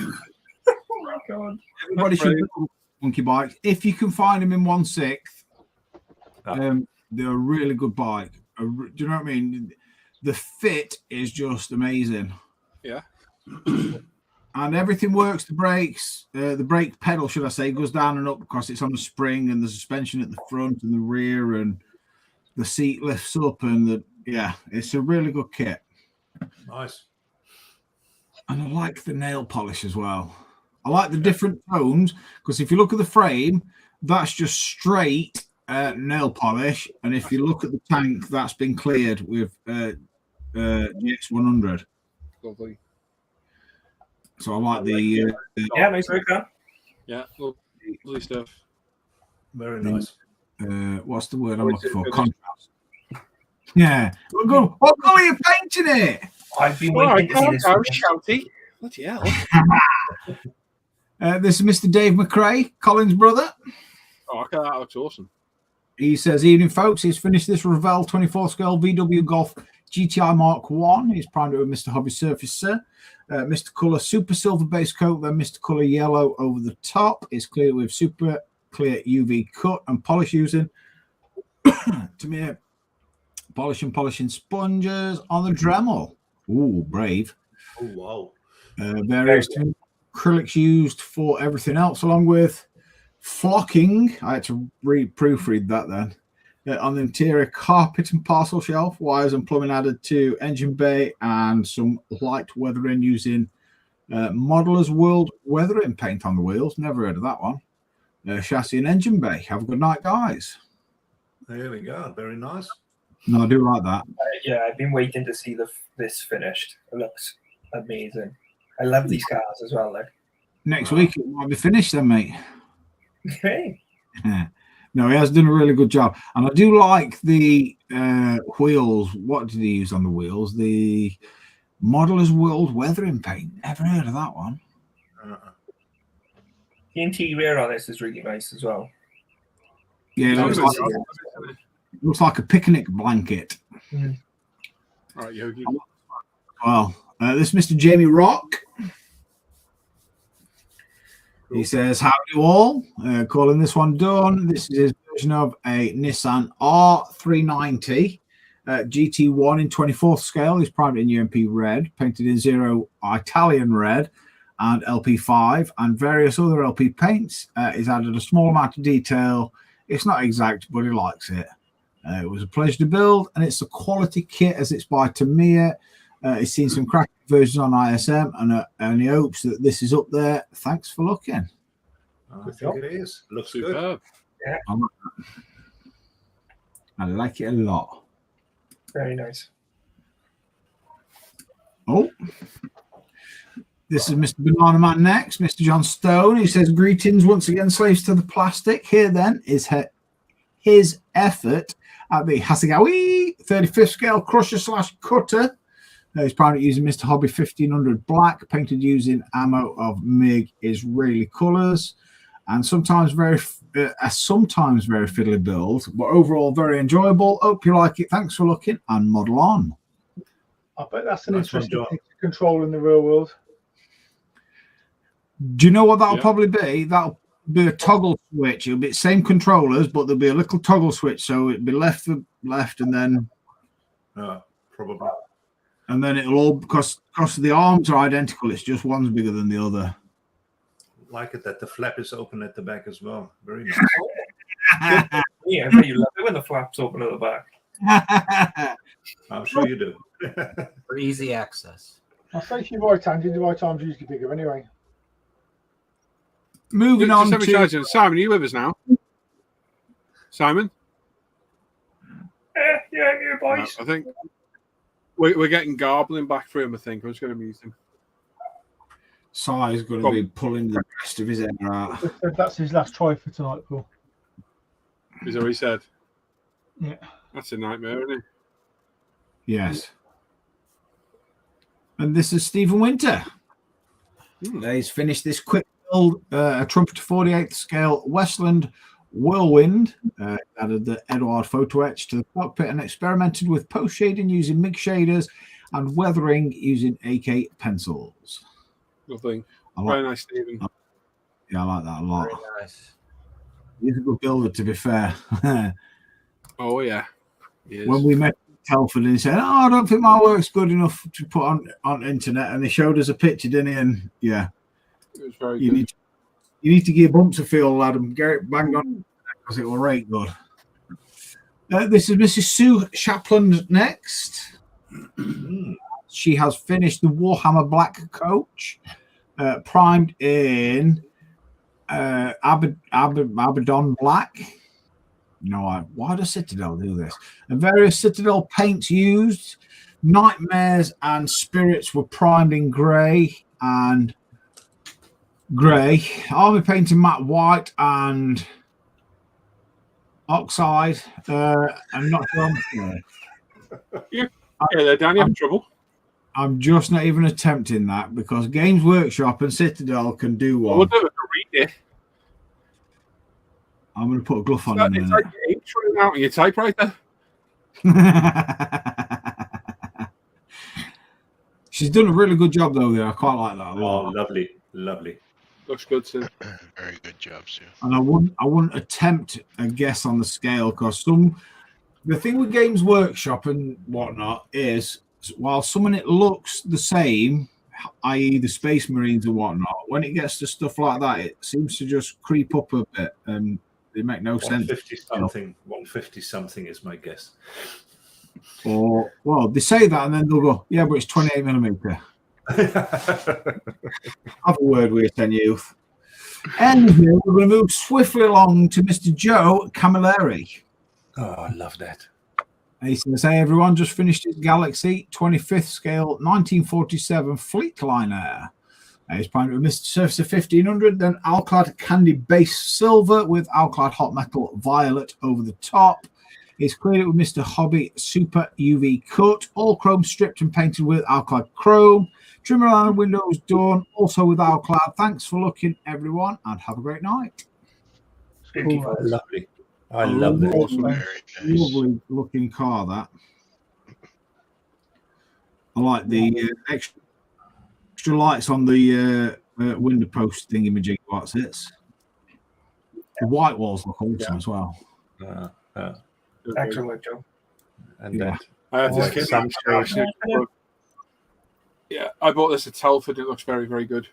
Oh my god. Everybody should build monkey bikes. If you can find them in 1/6, they're a really good bike. Do you know what I mean? The fit is just amazing. Yeah. And everything works. The brakes, the brake pedal, should I say, goes down and up because it's on a spring, and the suspension at the front and the rear, and the seat lifts up, and it's a really good kit. Nice. And I like the nail polish as well. I like the different tones because if you look at the frame, that's just straight nail polish, and if you look at the tank, that's been cleared with GX100. Lovely. So I like the nice car. Yeah, lovely stuff. Very nice. What's the word I'm looking for? Contrast. Yeah. What color are you painting it? I've been waiting to see this. Shouty. Bloody hell. This is Mr. Dave McRae, Colin's brother. Oh, okay, that looks awesome. He says, evening, folks. He's finished this Revell 24 scale VW Golf GTI Mark 1. He's primed it with Mr. Hobby Surfacer. Mr. Colour Super Silver base coat, then Mr. Colour Yellow over the top. It's clear with super clear UV cut and polish using Tamiya polishing sponges on the Dremel. Ooh, brave. Oh, wow. Various acrylics used for everything else, along with flocking. I had to proofread that then. On the interior, carpet and parcel shelf, wires and plumbing added to engine bay, and some light weathering using Modeller's World weathering paint on the wheels. Never heard of that one. Chassis and engine bay. Have a good night, guys. There we go. Very nice. No, I do like that. Yeah, I've been waiting to see this finished. It looks amazing. I love these cars as well. Next week it might be finished then, mate. Okay. No, he has done a really good job. And I do like the wheels. What did he use on the wheels? The Modeller's World weathering paint. Never heard of that one. The interior on this is really nice as well. Yeah, it looks like a picnic blanket. All right, Yogi. Well, this is Mr. Jamie Rock. He says, howdy all. Calling this one done. This is his version of a Nissan R390 GT1 in 24th scale. He's primed in UMP red, painted in 0 Italian red and LP5 and various other LP paints. He's added a small amount of detail. It's not exact, but he likes it. It was a pleasure to build, and it's a quality kit as it's by Tamiya. He's seen some cracking versions on ISM, and he hopes that this is up there. Thanks for looking. I think it is. Looks Superb. good. Yeah. I like it a lot. Very nice. Oh, this is Mr. Banana Man next. Mr. John Stone. He says, greetings once again, slaves to the plastic. Here then is his effort at the Hasegawa 35th scale crusher / cutter. He's primarily using Mr. Hobby 1500 black, painted using ammo of MiG Israeli colours. and sometimes very fiddly build, but overall very enjoyable. Hope you like it. Thanks for looking, and model on. I bet that's an Nice interesting one, thing to control in the real world. Do you know what that'll probably be? That'll be a toggle switch. It'll be the same controllers, but there'll be a little toggle switch. So it'll be left for left, and then probably. And then it'll all, because the arms are identical. It's just one's bigger than the other. Like it that the flap is open at the back as well. Very nice. Yeah, I bet you love it when the flap's open at the back. I'm sure you do. For easy access. I'll say if you're right-handed, the right arm's usually bigger anyway. Moving on to Simon. Are you with us now? Simon? Yeah, boys. I think we're getting garbling back through him. I think I'm just going to mute him. Si's going to be pulling the rest of his hair out. That's his last try for tonight, Paul. Is that what he said? Yeah. That's a nightmare, isn't it? Yes. And this is Stephen Winter. He's finished this quick build, a Trumpeter 48th scale Westland Whirlwind. Added the Eduard photo etch to the cockpit and experimented with post shading using MIG shaders and weathering using AK pencils. Nothing. Very nice, Stephen. Yeah, I like that a lot. Very nice. He's a good builder, to be fair. Oh, yeah. When we met Telford, and he said, "Oh, I don't think my work's good enough to put on internet," and he showed us a picture, didn't he? And yeah, it was very good. You need to give bumps a feel, lad, and get it banged on because it will rate good. This is Mrs. Sue Shapland next. She has finished the Warhammer Black Coach, primed in Abaddon Black. Why does Citadel do this? And various Citadel paints used. Nightmares and Spirits were primed in grey and grey. Army painting matte white and oxide. I'm not sure. Yeah, there, Dan, you having trouble? I'm just not even attempting that because Games Workshop and Citadel can do one. We'll do it. Read it. I'm going to put a glove on in a minute. It's like your ink's running out on your typewriter. She's done a really good job, though. There, I quite like that a lot. Oh, lovely, lovely. Looks good too. Very good job, Sue. And I wouldn't attempt a guess on the scale because the thing with Games Workshop and whatnot is while some of it looks the same, i.e. the Space Marines and whatnot, when it gets to stuff like that, it seems to just creep up a bit and they make no sense. 150 something is my guess. Or well, they say that and then they'll go, yeah, but it's 28mm. Have a word with you, youth. And we're going to move swiftly along to Mr. Joe Camilleri. Oh, I love that. He says, "Hey everyone, just finished his Galaxy 25th scale 1947 Fleet Liner. He's primed with Mr. Surfacer 1500, then Alclad Candy Base Silver with Alclad Hot Metal Violet over the top. He's cleared it with Mr. Hobby Super UV Cut, all chrome stripped and painted with Alclad Chrome. Trim around the windows done, also with Alclad. Thanks for looking, everyone, and have a great night." Cool. Lovely. I love that. Awesome. Lovely looking car, that. I like the extra lights on the window post thingy-majig. What's it? The white walls look awesome as well. Excellent work, Joe. And that. I have this yeah, I bought this at Telford. It looks very, very good.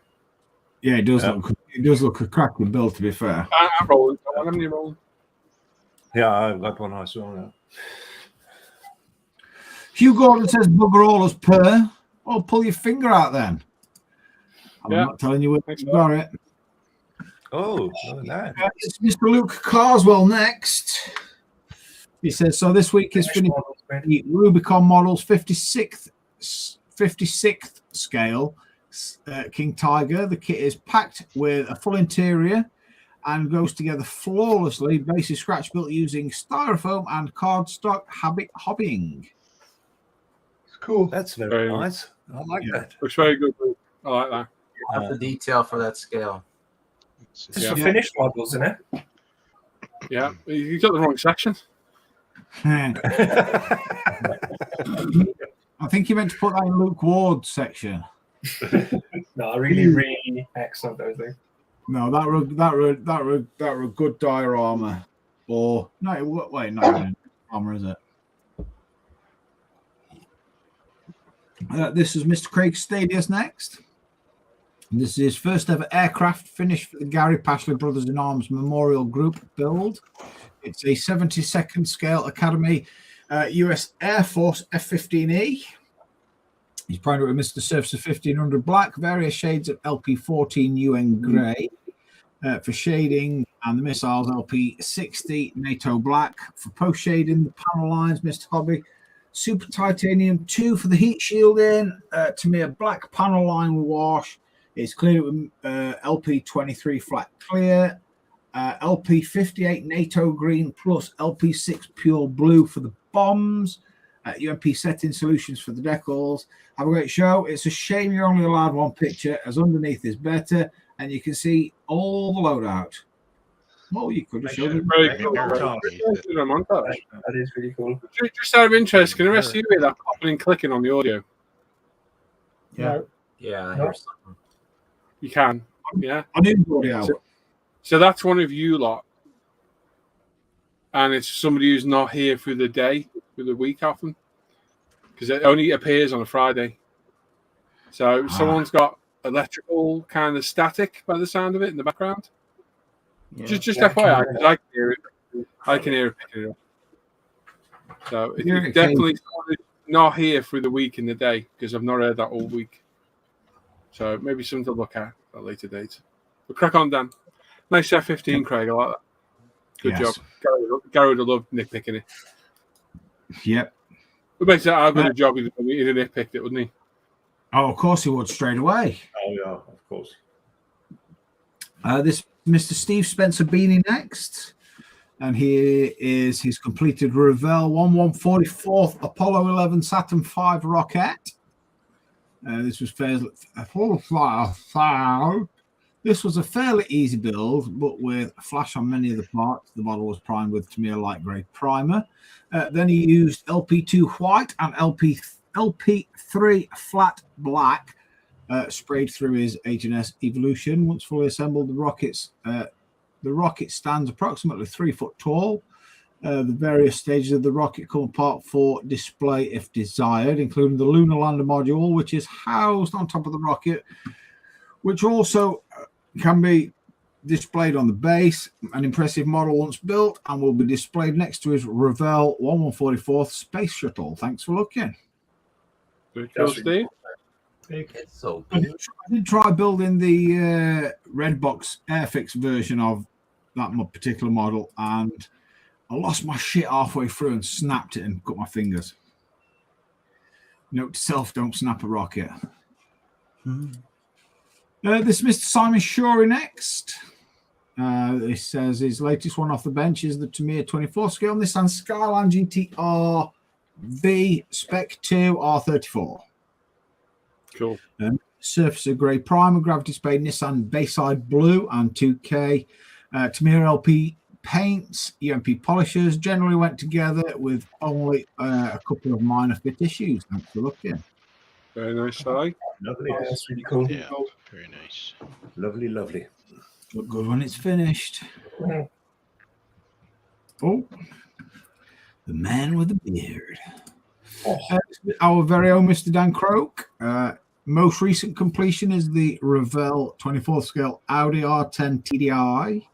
Yeah, it does look. It does look a cracking build, to be fair. I'm rolling. How many rolling? Yeah, I've got one as well now. Hugh Gordon says, "Bugger all as per." Well, pull your finger out then. I'm not telling you where you got it. Oh, nice. It's Mr. Luke Carswell next. He says, "So this week is finished the Rubicon models 56th scale King Tiger. The kit is packed with a full interior and goes together flawlessly. Base is scratch built using styrofoam and cardstock hobbying." It's cool. That's very nice. I like that. Looks very good. I like that. Have the detail for that scale. This is for finished models, isn't it? Yeah, you got the wrong section. I think you meant to put that in Luke Ward's section. No, really excellent, I think. No, that were a good diorama. Or no, wait, not even armor, is it? This is Mr. Craig Stadius next. This is his first ever aircraft finished for the Gary Pashley Brothers in Arms Memorial Group build. It's a 72nd Scale Academy US Air Force F-15E. He's primed it with Mr. Surfacer 1500 black, various shades of LP14 UN grey for shading, and the missiles LP60 NATO black for post shading. The panel lines, Mr. Hobby, Super Titanium 2 for the heat shielding. To me, a black panel line with wash. It's cleared with LP23 flat clear, LP58 NATO green plus LP6 pure blue for the bombs. UMP setting solutions for the decals. Have a great show. It's a shame you're only allowed one picture, as underneath is better, and you can see all the loadout. Well, you could have shown it. Very cool. That is really cool. Just out of interest, can the rest of you hear that popping and clicking on the audio? Yeah. Yeah, I hear something. You can. Yeah. I need audio. So that's one of you lot. And it's somebody who's not here through the day, through the week often. Because it only appears on a Friday. So someone's got electrical kind of static by the sound of it in the background. Yeah. Just FYI, I can hear it. I can hear it picking it up. So it's definitely not here through the week in the day, because I've not heard that all week. So maybe something to look at a later date. But crack on, Dan. Nice F-15, Craig. I like that. Good job. Gary would have loved nitpicking it. Yep. But basically, I've got a job. He'd have nitpicked it, wouldn't he? Oh, of course he would, straight away. Oh, yeah, of course. This Mr. Steve Spencer Beanie next. And here is his completed Revell 1144th Apollo 11 Saturn V rocket. This was a fairly easy build, but with a flash on many of the parts. The model was primed with Tamiya light grey primer. Then he used LP2 white and LP3 flat black sprayed through his H&S Evolution. Once fully assembled, the rocket stands approximately 3 foot tall. The various stages of the rocket come apart for display if desired, including the lunar lander module, which is housed on top of the rocket, which also can be displayed on the base. An impressive model once built and will be displayed next to his Revell 1144th Space Shuttle. Thanks for looking. Steve. So I did try building the Redbox Airfix version of that particular model, and I lost my shit halfway through and snapped it and cut my fingers. Note to self, don't snap a rocket. This is Mr. Simon Shorey next. He says his latest one off the bench is the Tamiya 24 scale Nissan Skyline GT-R V Spec 2 R34. Cool. Surface of grey primer, gravity spray, Nissan Bayside Blue, and 2K. Tamiya LP paints, UMP polishers generally went together with only a couple of minor fit issues. Thanks for looking. Very nice, Sally. Lovely. Yeah, that's really cool. Yeah, very nice. Lovely, lovely. Look good when it's finished. Oh, the man with the beard. Our very own Mr. Dan Croak. Most recent completion is the Revell 24th scale Audi R10 Tdi.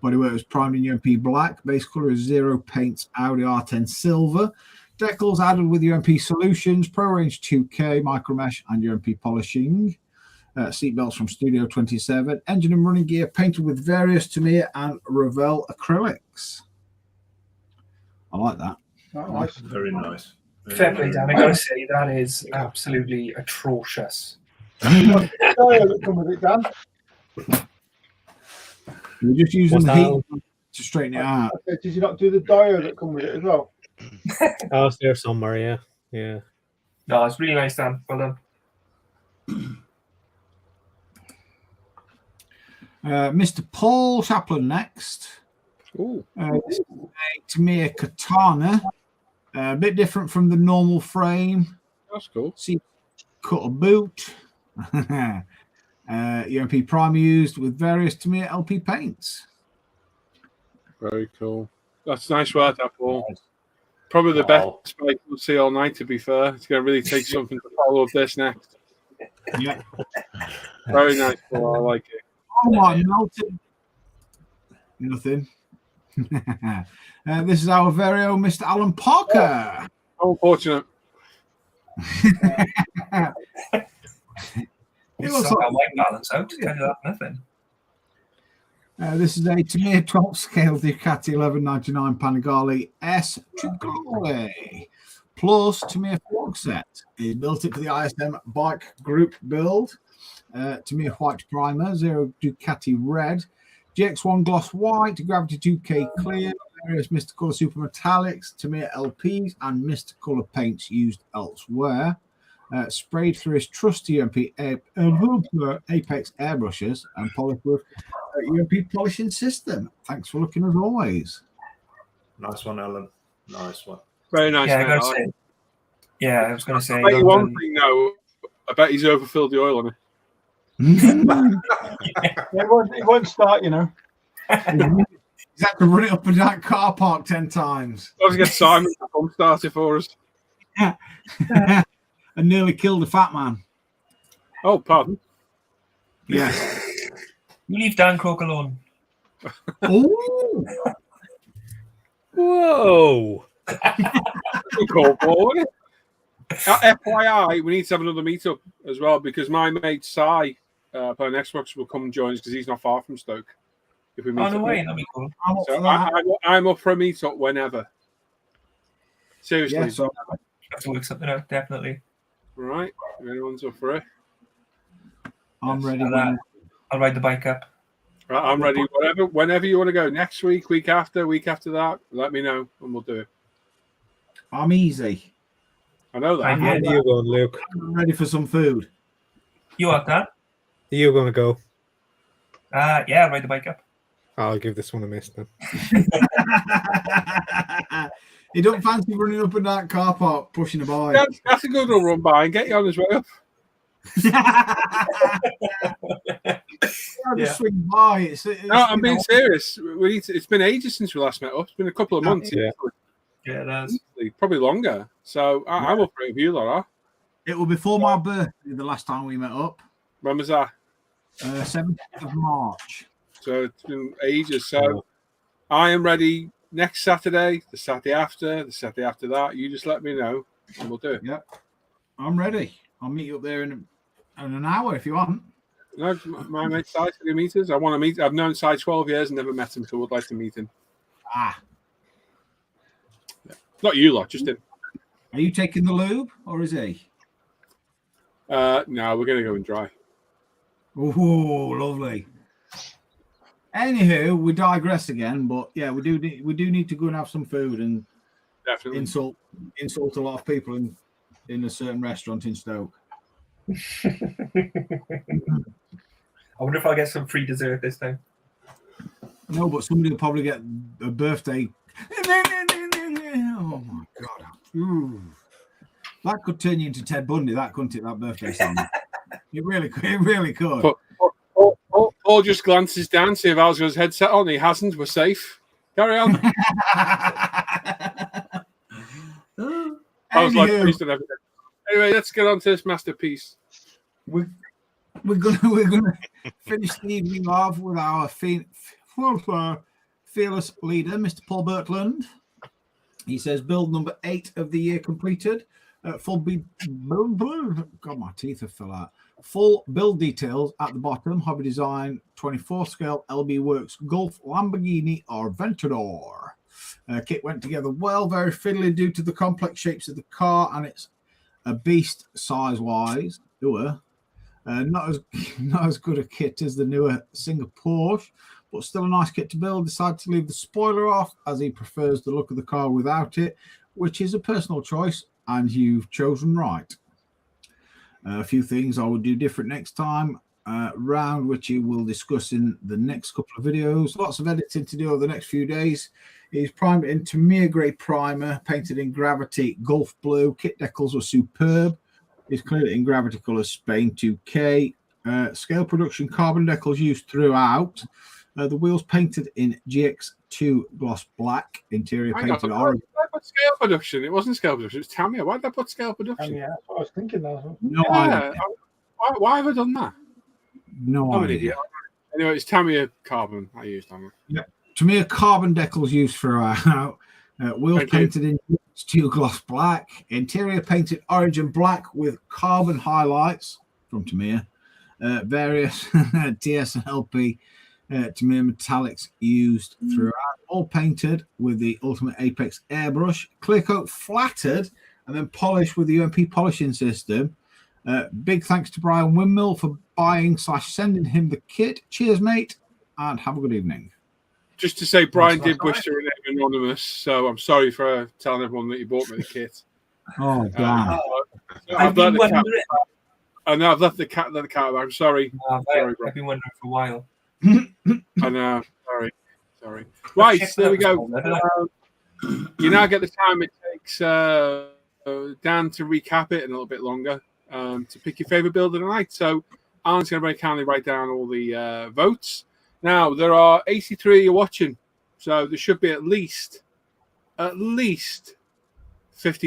Bodywork was primed in UMP black. Base color is zero paints Audi R10 silver. Decals added with UMP solutions, Pro Range 2K, micro mesh, and UMP polishing. Seatbelts from Studio 27. Engine and running gear painted with various Tamiya and Revell acrylics. I like that. Oh, nice. Very nice. Fair play, Dan. I gotta say that is absolutely atrocious. What's the dial that come with it, Dan? We're just using the heat to straighten it out. Did you not do the dial that come with it as well? Oh, it's there somewhere, yeah. No, it's really nice, Dan. Well done. Mr. Paul Chaplin next. Ooh. This is a Tamiya Katana. A bit different from the normal frame. That's cool. See, cut a boot. UMP primer used with various Tamiya LP paints. Very cool. That's nice work, that Paul. Probably the best bike we'll see all night, to be fair. It's going to really take something to follow up this next. Yeah. Very nice, Paul. I like it. Oh, my melted. Nothing. This is our very own Mr. Alan Parker. How unfortunate. It looks like a white balance out. Kind of nothing. This is a Tamiya 12 scale Ducati 1199 Panigale S Trigale plus Tamiya fork set. He built it for the ISM bike group build. Tamiya white primer, Zero Ducati red, GX1 gloss white, Gravity 2K clear, various Mr. Colour super metallics, Tamiya LPs, and Mr. Colour paints used elsewhere. Sprayed through his trusty UMP Apex airbrushes and polished with UMP polishing system. Thanks for looking as always. Nice one, Alan. Nice one. Very nice. Yeah, I was going to say. I bet you one thing now. I bet he's overfilled the oil on it. It won't start, you know. He's had to run it up and down car park 10 times. I was going to get Simon to come start it for us. And nearly killed a fat man. Oh, pardon. Yeah. You leave Dan Croak alone. Oh. Whoa. Cool, Paul, isn't it? FYI, we need to have another meetup as well because my mate Si playing Xbox will come and join us because he's not far from Stoke. If we meet no way, that'd be cool. So I'm up for a meetup whenever. Seriously. Yeah, so have to work something out, definitely. Right, everyone's up for it. I'm ready. I'll ride the bike up. Right, I'm ready. Whenever you want to go. Next week, week after that, let me know and we'll do it. I'm easy. I know that. Where are you going, Luke? I'm ready for some food. You want that? Are you going to go? Yeah, I'll ride the bike up. I'll give this one a miss then. You don't fancy running up and down car park pushing a bike? That's a good little run by and get you on his way up. Just swing by. No, I'm being serious. It's been ages since we last met up. It's been a couple of months. Yeah, it has. Probably longer. So I'm up for it if you lot are. It will be before my birthday the last time we met up. When was that? 7th of March. So it's been ages. So I am ready next Saturday, the Saturday after that. You just let me know and we'll do it. Yep. I'm ready. I'll meet you up there in an hour if you want. No, my mate Si to meet us. I want to meet. I've known Si 12 years and never met him, so I would like to meet him. Not you lot, just him. Are you taking the lube or is he? No, we're going to go and dry. Oh, lovely. Anywho, we digress again, but yeah, we do need to go and have some food and definitely insult a lot of people in a certain restaurant in Stoke. I wonder if I'll get some free dessert this time. No, but somebody will probably get a birthday. Oh my god! Ooh. That could turn you into Ted Bundy. That couldn't it? That birthday song. It really could. Paul just glances down, see if Al's got his headset on. He hasn't. We're safe. Carry on. I was like priest and everything. Anyway, let's get on to this masterpiece. We're gonna finish the evening off with our fearless leader, Mr. Paul Bertland. He says build number 8 of the year completed. God, my teeth have fell out. Full build details at the bottom. Hobby design 24 scale LB Works Golf Lamborghini or Aventador. Kit went together well, very fiddly due to the complex shapes of the car, and it's a beast size wise. Not as good a kit as the newer Singer Porsche, but still a nice kit to build. Decided to leave the spoiler off as he prefers the look of the car without it, which is a personal choice, and you've chosen right. A few things I would do different next time. round, which you will discuss in the next couple of videos. Lots of editing to do over the next few days. He's primed in Tamiya grey primer, painted in Gravity Gulf Blue. Kit decals were superb. He's cleared it in Gravity Colours Spain 2K. Scale production carbon decals used throughout. The wheels painted in GX2 gloss black. Interior painted orange. Why did I put scale production? It wasn't scale production. It was Tamiya. Why did I put scale production? Yeah, that's what I was thinking. No idea. Why have I done that? No I'm an idea. idiot. Anyway, it's Tamiya carbon I used on it. Yeah. Tamiya carbon decals used throughout. Wheels painted in steel gloss black. Interior painted orange and black with carbon highlights from Tamiya. Various TS and LP Tamiya metallics used throughout. All painted with the Ultimate Apex airbrush. Clear coat flattered and then polished with the UMP polishing system. Big thanks to Brian Windmill for buying/sending him the kit. Cheers, mate, and have a good evening. Just to say, Brian did wish to remain anonymous, so I'm sorry for telling everyone that you bought me the kit. Oh, damn. I've let the cat out. I'm sorry. Sorry, I've been wondering for a while. I know. Sorry. Right, there we go. You now get the time it takes Dan to recap it in a little bit longer to pick your favourite build of the night. So Alan's going to very kindly write down all the votes. Now, there are 83 you're watching, so there should be at least 50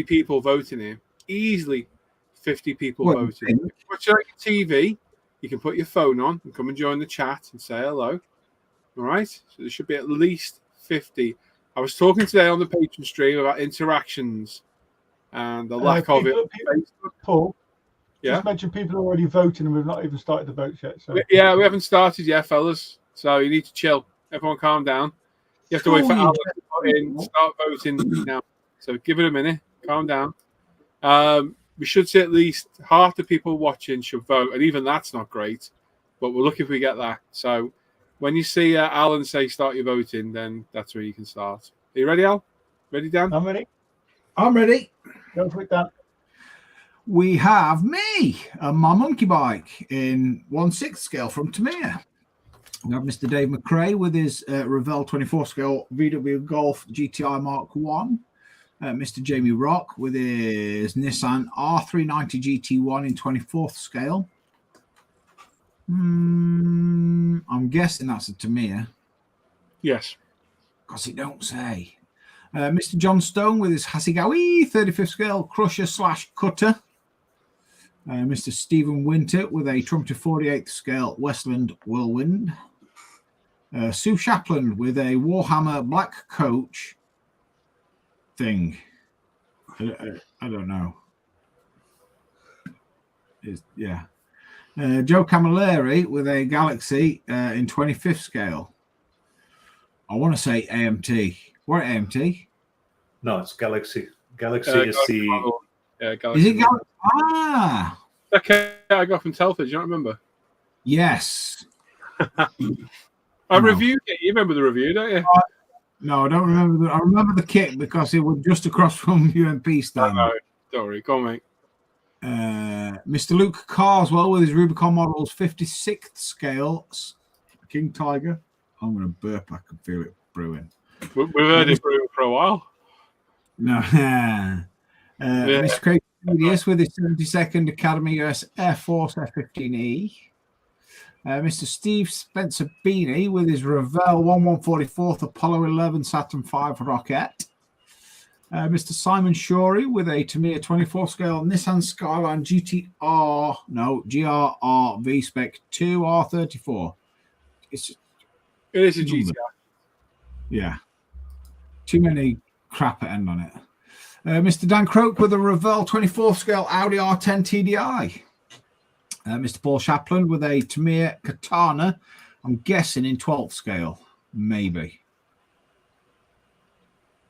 people voting here. Easily 50 people voting. If you're watching on your TV, you can put your phone on and come and join the chat and say hello. All right? So there should be at least 50. I was talking today on the Patreon stream about interactions and the lack of it. Paul, yeah, just mentioned people are already voting and we've not even started the votes yet. So. We haven't started yet, fellas. So you need to chill. Everyone calm down. You have to wait for Alan to put in, start voting now. So give it a minute. Calm down. We should say at least half the people watching should vote. And even that's not great. But we'll look if we get that. So when you see Alan say start your voting, then that's where you can start. Are you ready, Al? Ready, Dan? I'm ready. I'm ready. Go for it, Dan. We have me and my monkey bike in 1/6 scale from Tamiya. We have Mr. Dave McRae with his Revell 24 scale VW Golf GTI Mark 1. Mr. Jamie Rock with his Nissan R390 GT1 in 24th scale. I'm guessing that's a Tamiya. Yes. Because it don't say. Mr. John Stone with his Hasegawa 35th scale crusher/cutter. Mr. Stephen Winter with a Trumpeter 48th scale Westland Whirlwind. Sue Shapland with a Warhammer Black Coach thing. I don't know. Joe Camilleri with a Galaxy in 25th scale. I want to say AMT. What AMT? No, it's Galaxy. Galaxy is the... Galaxy. Is it Galaxy? Ah! Okay, I got from Telford. Do you not remember? Yes. I reviewed it. You remember the review, don't you? No, I don't remember. I remember the kit because it was just across from UMP stand. No, don't worry. Go on, mate. Mr. Luke Carswell with his Rubicon models 56th scale King Tiger. I'm going to burp. I can feel it brewing. We've heard it brewing for a while. No. Mr. Craig Studious with his 72nd Academy US Air Force F-15E. Mr. Steve Spencer Beanie with his Revell 1144th Apollo 11 Saturn V rocket. Mr. Simon Shorey with a Tamiya 24 scale Nissan Skyline GRR V-Spec 2 R34. It is a GTR. Yeah. Too many crap at end on it. Mr. Dan Croak with a Revell 24 scale Audi R10 Tdi. Mr. Paul Shapland with a Tamiya Katana. I'm guessing in 12th scale. Maybe.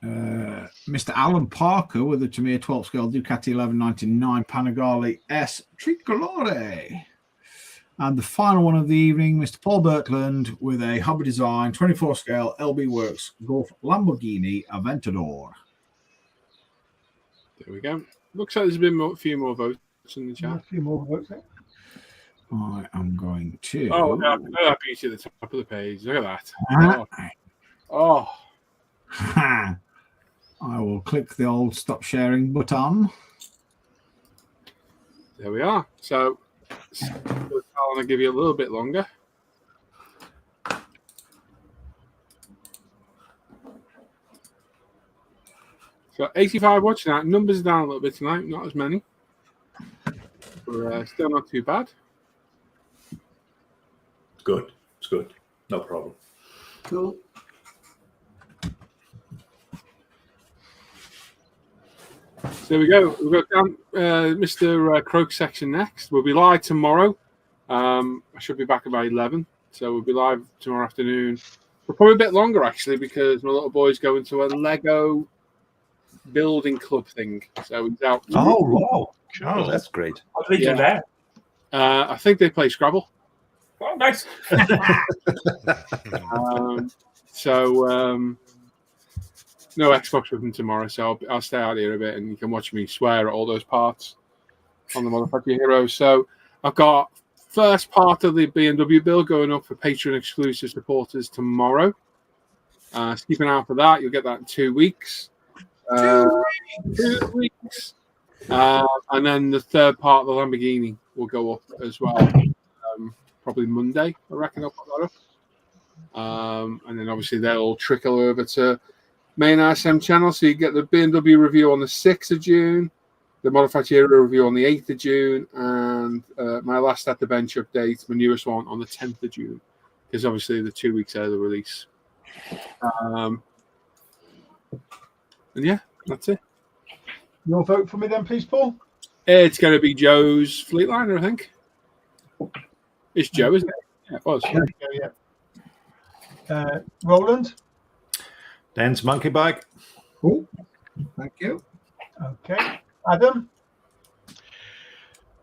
Mr. Alan Parker with a Tamiya 12th scale Ducati 1199 Panigale S Tricolore. And the final one of the evening, Mr. Paul Birkland with a Hobby Design 24 scale LB Works Golf Lamborghini Aventador. There we go. Looks like there's been a few more votes in the chat. A few more votes. I am going to. Oh, that beauty at the top of the page. Look at Uh, that. Oh. I will click the old stop sharing button. There we are. So I'll give you a little bit longer. So 85 watching that. Numbers are down a little bit tonight, not as many. But still not too bad. Good. It's good. No problem. Cool. So there we go. We've got Mr. Croak section next. We'll be live tomorrow. I should be back about 11. So we'll be live tomorrow afternoon. We're probably a bit longer, actually, because my little boy's going to a Lego building club thing. So he's out. Oh, wow. Oh, that's great. What do they do there? I think they play Scrabble. Oh, nice. No Xbox with him tomorrow, so I'll stay out here a bit and you can watch me swear at all those parts on the Motherfucking Heroes. So I've got first part of the BMW build going up for Patreon exclusive supporters tomorrow. So keep an eye out for that. You'll get that in 2 weeks. 2 weeks. And then the third part of the Lamborghini will go up as well. Probably Monday, I reckon I'll put that up. And then obviously they'll all trickle over to main ISM channel. So you get the BMW review on the 6th of June, the Modified Hero review on the 8th of June, and my last At the Bench update, my newest one, on the 10th of June, because obviously the 2 weeks out of the release. And yeah, that's it. Your vote for me then, please, Paul? It's going to be Joe's Fleetliner, I think. It's Joe, isn't it? Yeah, it was. Yeah. Roland? Dan's monkey bike. Cool. Thank you. Okay. Adam?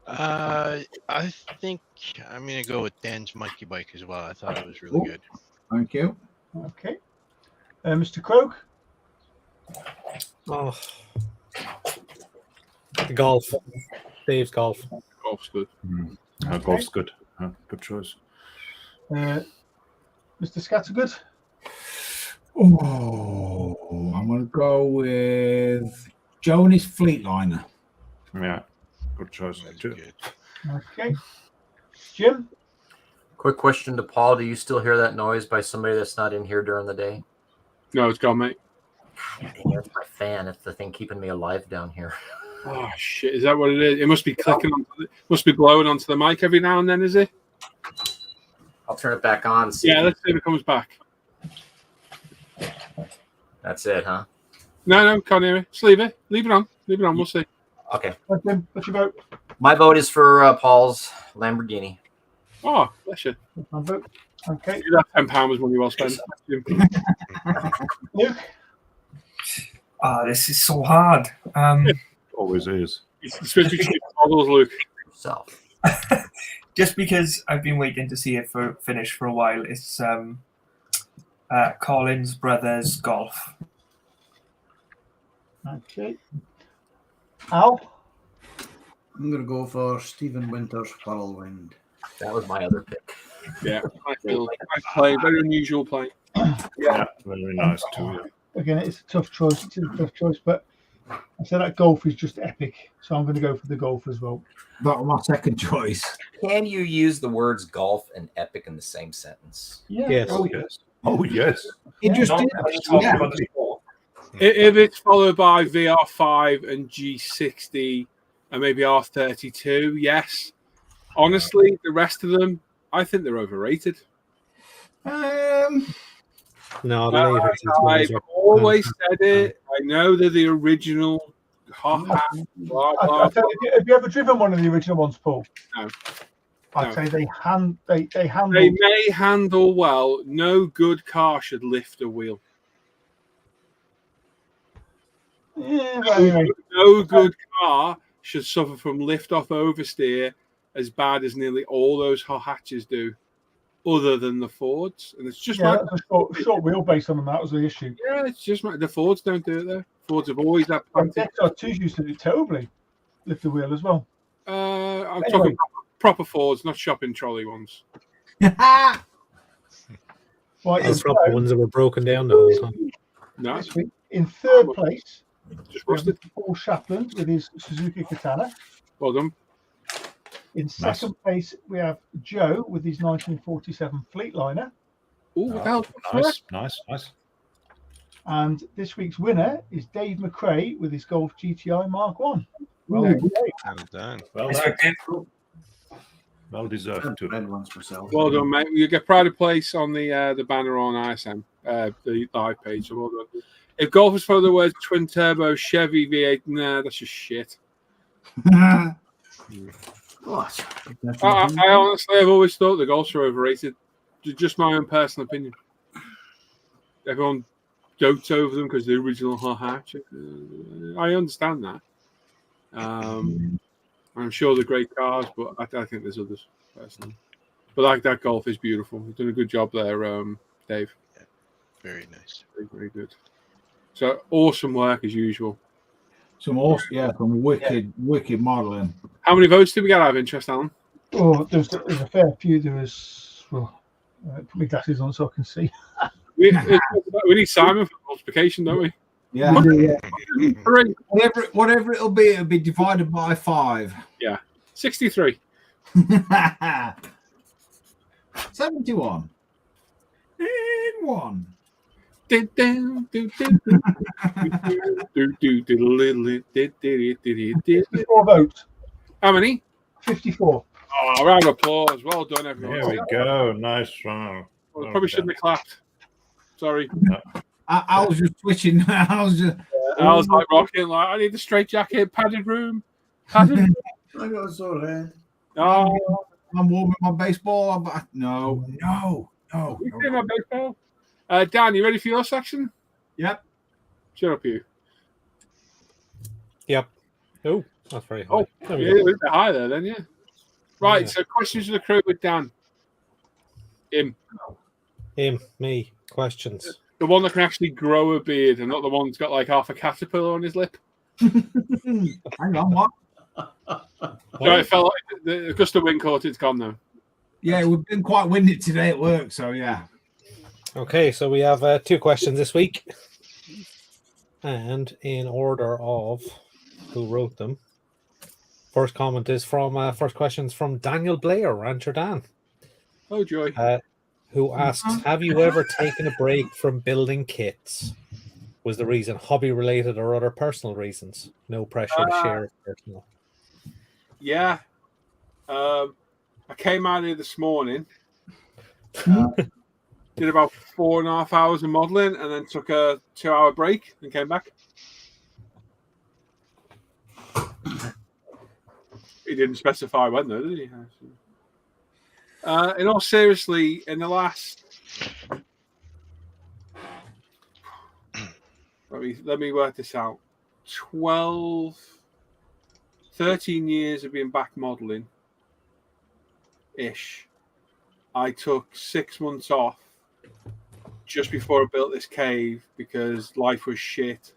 I think I'm going to go with Dan's monkey bike as well. I thought it was really good. Thank you. Okay. Mr. Croak? Oh, the golf. Dave's golf. Golf's good. Golf's good. Good choice. Mr. Scattergood? Oh, I'm going to go with Joni's Fleetliner. Yeah, good choice. Good. Okay. Jim? Quick question to Paul. Do you still hear that noise by somebody that's not in here during the day? No, it's gone, mate. It's my fan. It's the thing keeping me alive down here. Oh, shit. Is that what it is? It must be clicking must be blowing onto the mic every now and then, is it? I'll turn it back on. See. Yeah, let's see if it comes back. That's it, huh? No, can't hear it. Just leave it. Leave it on. Leave it on. We'll see. Okay. Jim, what's your vote? My vote is for Paul's Lamborghini. Oh, bless you. My vote. Okay. That £10 was money well spent. Luke? This is so hard. Always is. It's supposed to be goggles, Luke. Self. Just because I've been waiting to see it finish for a while, it's Collins Brothers Golf. Okay. Al? I'm going to go for Stephen Winter's Whirlwind. That was my other pick. Yeah, nice play. Very unusual play. Yeah, very nice too. Again, it's a tough choice. It's a tough choice, but I said that golf is just epic, so I'm going to go for the golf as well. That was my second choice. Can you use the words golf and epic in the same sentence? Yeah. Yes. Oh yes. Oh yes. It just did. Yeah. If it's followed by VR5 and G60 and maybe R32, yes. Honestly, the rest of them, I think they're overrated. No, I've always said it. I know they're the original hot hat. Blah, blah, Have you ever driven one of the original ones, Paul? No. I'd say they handle. They may handle well. No good car should lift a wheel. Yeah, but anyway. No good car should suffer from lift off oversteer as bad as nearly all those hot hatches do, other than the Fords. And it's just that's a short wheelbase on them. That was the issue. Yeah, it's just the Fords don't do it though. Fords have always had plenty. XR2s used to do terribly, lift the wheel as well. I'm talking proper Fords, not shopping trolley ones. Right, Those proper ones that were broken down the whole time. No, this week, in third place, just we have rusted. Paul Shapland with his Suzuki Katana. Well done. In second place, we have Joe with his 1947 Fleetliner. Ooh, what the hell? Nice. And this week's winner is Dave McRae with his Golf GTI Mark 1. Well done, Dave. Well done. Well deserved too. Red ones myself. Well done, mate. You get pride of place on the banner on ISM, the live page. So well done. If golf is for the words twin turbo Chevy V8, nah, that's just shit. What? I honestly, I've always thought the Golfs are overrated. Just my own personal opinion. Everyone dotes over them because the original hatch. I understand that. I'm sure they're great cars, but I think there's others personally. But like that Golf is beautiful. You've done a good job there, Dave. Yeah, very nice. Very, very good. So awesome work as usual. Some wicked modelling. How many votes did we get out of interest, Alan? Oh, there's a fair few. There was, well, put my glasses on so I can see. We need Simon for multiplication, don't we? Yeah. Three. Whatever it'll be divided by 5. Yeah. 63. 71. And 1. Four votes. How many? 54. Oh, a round of applause. Well done, everyone. There we go. Nice round. Well, probably shouldn't have clapped. Sorry. I was just twitching. I was like rocking, like, I need a straight jacket, padded room. Padded room. I got a sore head. Oh, I'm warming my baseball. No. You see my baseball? Dan, you ready for your section? Yep. Shut up, you. Yep. Oh, that's very high. Oh, There yeah, we a go. bit higher there, then, yeah. Right, Yeah. so questions for the crew with Dan. Me. Questions. The one that can actually grow a beard and not the one that's got like half a caterpillar on his lip. Hang on, what? So it felt like the gust of wind caught it's gone now. Yeah, we've been quite windy today at work, so yeah. Okay, so we have 2 questions this week. And in order of who wrote them, first question's from Daniel Blair, Rancher Dan. Oh, joy. Who asks, have you ever taken a break from building kits? Was the reason hobby related or other personal reasons? No pressure to share if personal. Yeah. I came out here this morning, did about 4.5 hours of modelling, and then took a 2-hour break and came back. He didn't specify when, though, did he? In all seriously, in the last... Let me work this out. 13 years of being back modelling-ish. I took 6 months off just before I built this cave because life was shit.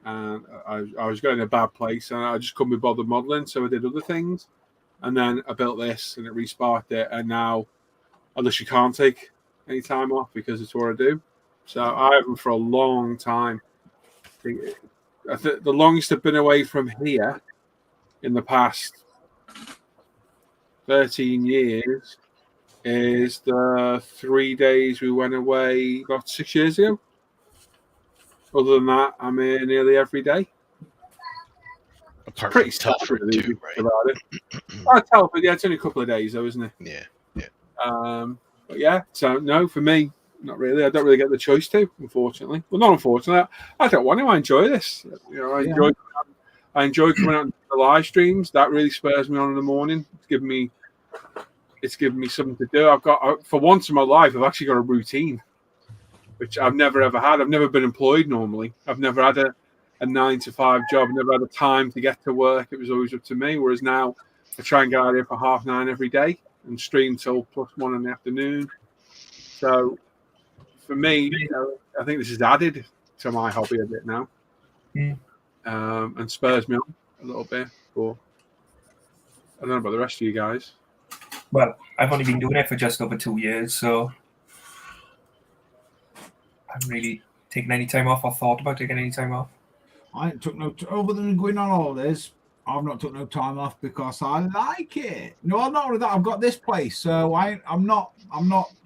And I was going to a bad place and I just couldn't be bothered modelling, so I did other things. And then I built this and it resparked it. And now I literally can't take any time off because it's what I do. So I haven't for a long time. I think the longest I've been away from here in the past 13 years is the 3 days we went away about 6 years ago. Other than that, I'm here nearly every day. Apart Pretty from Telford really, too, right? about it. Telford, yeah, it's only a couple of days though, isn't it? Yeah. But yeah, so no, for me, not really. I don't really get the choice to, unfortunately. Well, not unfortunately. I don't want to. I enjoy this. You know, I enjoy coming out to the live streams. That really spurs me on in the morning. It's giving me something to do. For once in my life, I've actually got a routine, which I've never ever had. I've never been employed normally. I've never had a 9-to-5 job. Never had the time to get to work. It was always up to me. Whereas now, I try and get out here for 9:30 every day and stream till +1 in the afternoon. So, for me, I think this is added to my hobby a bit now, and spurs me on a little bit. But don't know about the rest of you guys. Well, I've only been doing it for just over 2 years, so I haven't really taken any time off or thought about taking any time off. I ain't took no other than going on holidays. I've not took no time off because I like it. No, not only that, I've got this place, so I'm not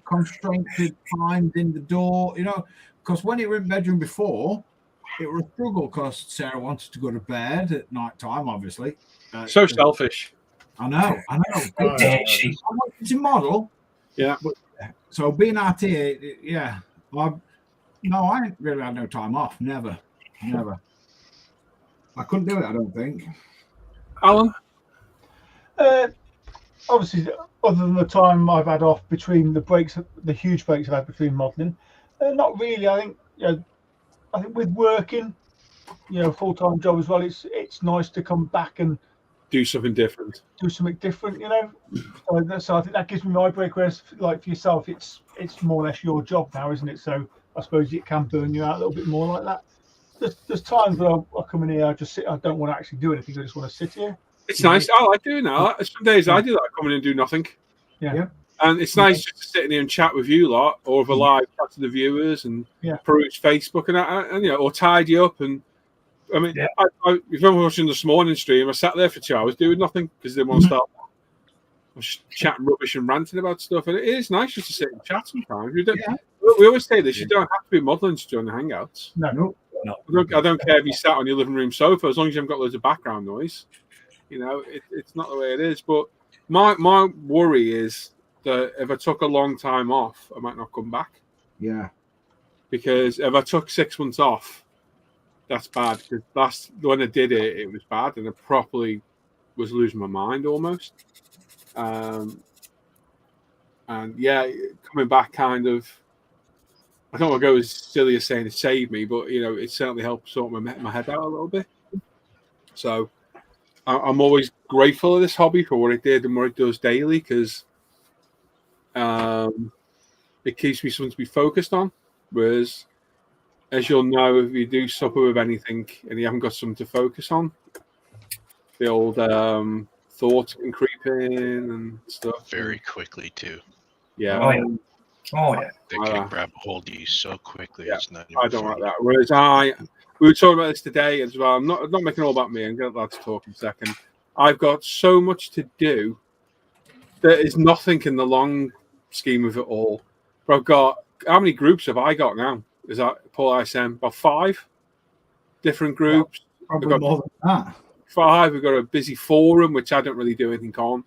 constrained to finding the door. You know, because when it were in bedroom before, it was a struggle because Sarah wanted to go to bed at night time. Obviously, So selfish. I know. She. I wanted to model. Yeah. But, so being out here, yeah. I ain't really had no time off. Never. I couldn't do it, I don't think. Alan? Obviously, other than the time I've had off between the breaks, the huge breaks I've had between modelling, not really. I think with working, full-time job as well, it's nice to come back and do something different. So I think that gives me my break. Whereas, like for yourself, it's more or less your job now, isn't it? So I suppose it can burn you out a little bit more like that. There's times where I come in here, I just sit. I don't want to actually do anything. I just want to sit here. It's nice. I like doing that. Some days I do that. I come in and do nothing. Yeah. And it's nice just to sit in here and chat with you lot, or have a live chat to the viewers and peruse Facebook and or tidy up. And I mean, if I'm watching this morning stream, I sat there for 2 hours doing nothing because they didn't want to start. I was chatting rubbish and ranting about stuff, and it is nice just to sit and chat sometimes. We always say this: you don't have to be modelling to join the Hangouts. No. I don't care if you sat on your living room sofa, as long as you haven't got loads of background noise. It's not the way it is. But my worry is that if I took a long time off, I might not come back. Yeah. Because if I took 6 months off, that's bad. Because when I did it, it was bad, and I properly was losing my mind almost. And coming back kind of. I don't want to go as silly as saying it saved me, but it certainly helped sort my head out a little bit. So I'm always grateful of this hobby for what it did and what it does daily, because it keeps me something to be focused on. Whereas, as you'll know, if you do suffer with anything and you haven't got something to focus on, the old thoughts can creep in and stuff. Very quickly too. Yeah. Oh yeah. They can grab a hold of you so quickly. Yeah, it's not I don't like that. Whereas we were talking about this today as well. I'm not making it all about me. I'm going to let to talk in a second. I've got so much to do. There is nothing in the long scheme of it all. But I've got, how many groups have I got now? Is that Paul-ISM? About 5 different groups. Probably more than that. 5. We've got a busy forum, which I don't really do anything on.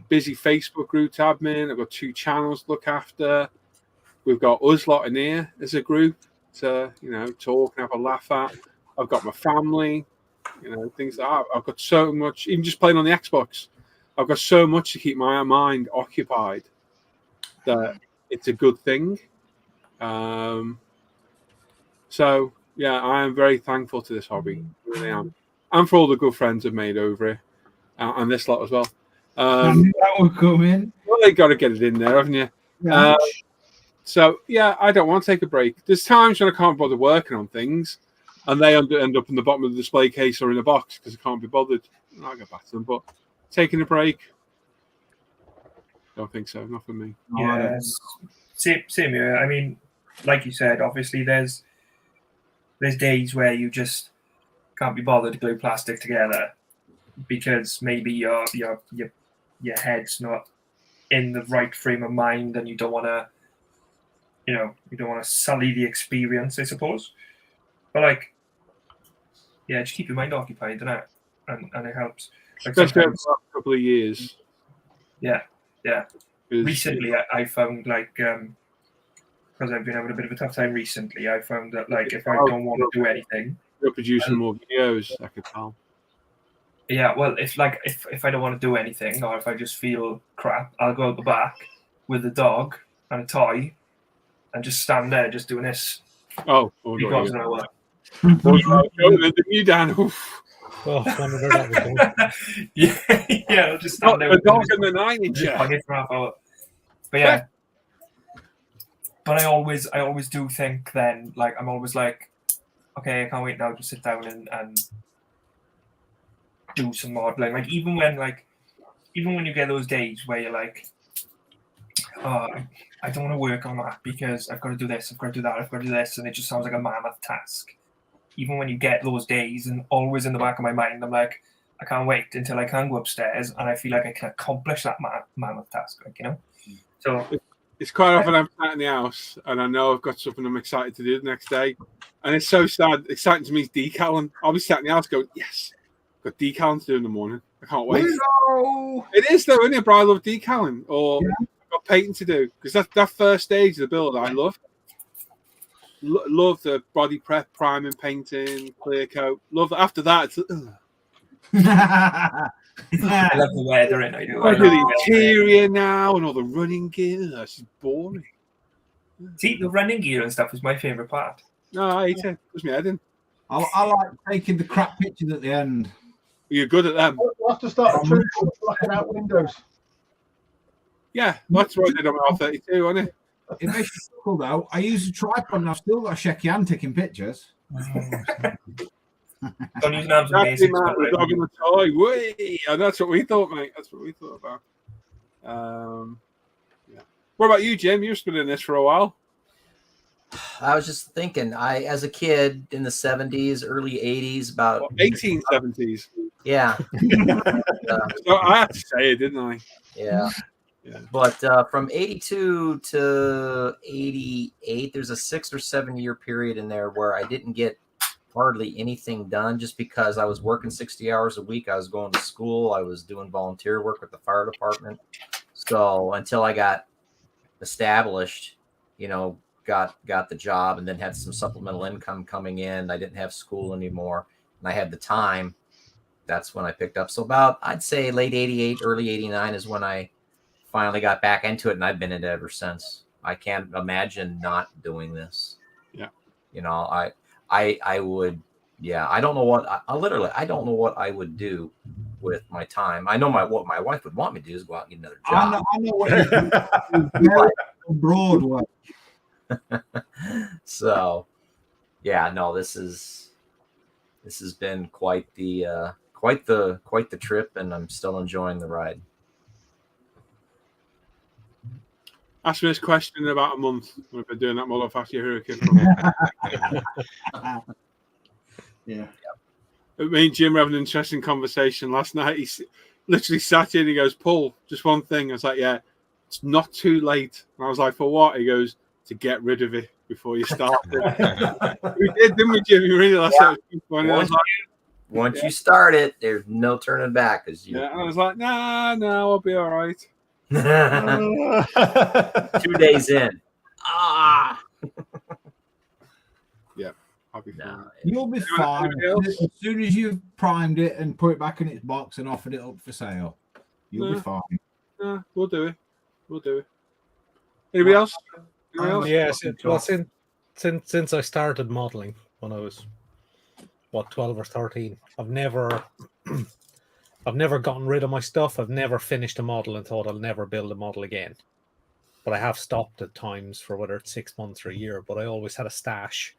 Busy Facebook group admin. I've got 2 channels to look after. We've got us lot in here as a group to talk and have a laugh at. I've got my family, things like that. I've got so much, even just playing on the Xbox. I've got so much to keep my mind occupied that it's a good thing. So yeah, I am very thankful to this hobby. I really am, and for all the good friends I've made over it, and this lot as well. That will come in. Well, they got to get it in there, haven't you? Yeah. So yeah, I don't want to take a break. There's times when I can't bother working on things, and they end up in the bottom of the display case or in a box because I can't be bothered. I'll get back to them, but taking a break, don't think so. Not for me. Yeah, same here. I mean, like you said, obviously there's days where you just can't be bothered to glue plastic together because maybe your head's not in the right frame of mind, and you don't want to. You don't want to sully the experience, I suppose. But just keep your mind occupied, doesn't it? And it helps. Especially over the last couple of years. Yeah. Recently, I found because I've been having a bit of a tough time recently. I found that if I don't want to do anything, you're producing more videos. I could tell. Yeah, well, if I don't want to do anything, or if I just feel crap, I'll go out the back with the dog and a toy. And just stand there, just doing this. Oh, because an hour. The new Dan. Yeah, I'll just stand there. The dog and the 9-incher. For half hour. But yeah, but I always do think then, I'm always like, okay, I can't wait now to sit down and do some modeling. Even when even when you get those days where you're like, oh, I don't want to work on that because I've got to do this, I've got to do that, I've got to do this, and it just sounds like a mammoth task. Even when you get those days, and always in the back of my mind, I'm like, I can't wait until I can go upstairs and I feel like I can accomplish that mammoth task, like, you know? So it's quite often I'm sat in the house and I know I've got something I'm excited to do the next day. And it's so sad. Exciting to me is decaling. I'll be sat in the house going, yes, I've got decaling to do in the morning. I can't wait. No! It is though, isn't it? But I love decaling. Or I've got painting to do. Because that first stage of the build I love. Love the body prep, priming, painting, clear coat. Love that. After that, it's I love the weathering. I do. I do the interior now and all the running gear. That's just boring. See, the running gear and stuff is my favourite part. No, I hate it. Puts me head in. I like taking the crap pictures at the end. You're good at them. We'll have to start a trend for blacking out windows. Yeah, that's what I did on my R32, wasn't it? It makes me chuckle though. I use a tripod and I've still got a shaky hand taking pictures. Don't use an That's the dog in the toy. Whee! And that's what we thought, mate. That's what we thought about. Yeah. What about you, Jim? You've been in this for a while. I was just thinking, as a kid in the 70s, early 80s, about 1870s. Yeah. So I had to say it, didn't I? Yeah. But from 82 to 88, there's a 6 or 7 year period in there where I didn't get hardly anything done just because I was working 60 hours a week. I was going to school. I was doing volunteer work with the fire department. So until I got established, got the job and then had some supplemental income coming in. I didn't have school anymore and I had the time. That's when I picked up. So about, I'd say late 88, early 89 is when I finally got back into it, and I've been in it ever since. I can't imagine not doing this. Yeah. I would, I don't know what, I don't know what I would do with my time. I know what my wife would want me to do is go out and get another job. I know what you do. Broadway. So, this has been quite the trip, and I'm still enjoying the ride. Ask me this question in about a month when I've been doing that model fast hurricane. Yeah. Me and Jim were having an interesting conversation last night. He literally sat here and he goes, Paul, just one thing. I was like, yeah, it's not too late. And I was like, for what? He goes, to get rid of it before you start it. We did, didn't we, Jim? You really that's what was funny. Once you start it, there's no turning back. And I was like, no, I'll be all right. 2 days in. Yeah, I'll be fine. You'll be fine. As soon as you've primed it and put it back in its box and offered it up for sale, you'll be fine. We'll do it. Anybody else? Yes. Well, since I started modeling when I was 12 or 13, I've never gotten rid of my stuff. I've never finished a model and thought I'll never build a model again. But I have stopped at times for whether it's 6 months or a year. But I always had a stash,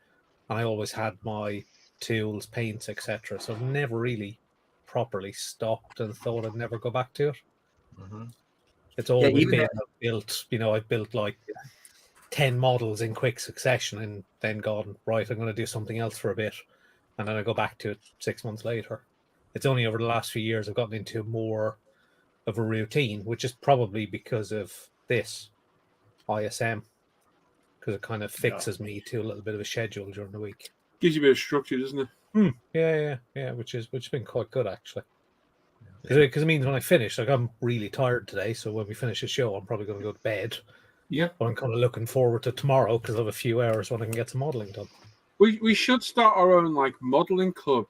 and I always had my tools, paints, etc. So I've never really properly stopped and thought I'd never go back to it. Mm-hmm. It's always been I've built like 10 models in quick succession and then gone, right, I'm going to do something else for a bit. And then I go back to it 6 months later. It's only over the last few years I've gotten into more of a routine, which is probably because of this ISM, because it kind of fixes me to a little bit of a schedule during the week. Gives you a bit of structure, doesn't it? Yeah, which has been quite good actually. Because it means when I finish, like I'm really tired today, so when we finish the show, I'm probably going to go to bed. Yeah, but I'm kind of looking forward to tomorrow because I have a few hours when I can get some modeling done. We should start our own like modeling club.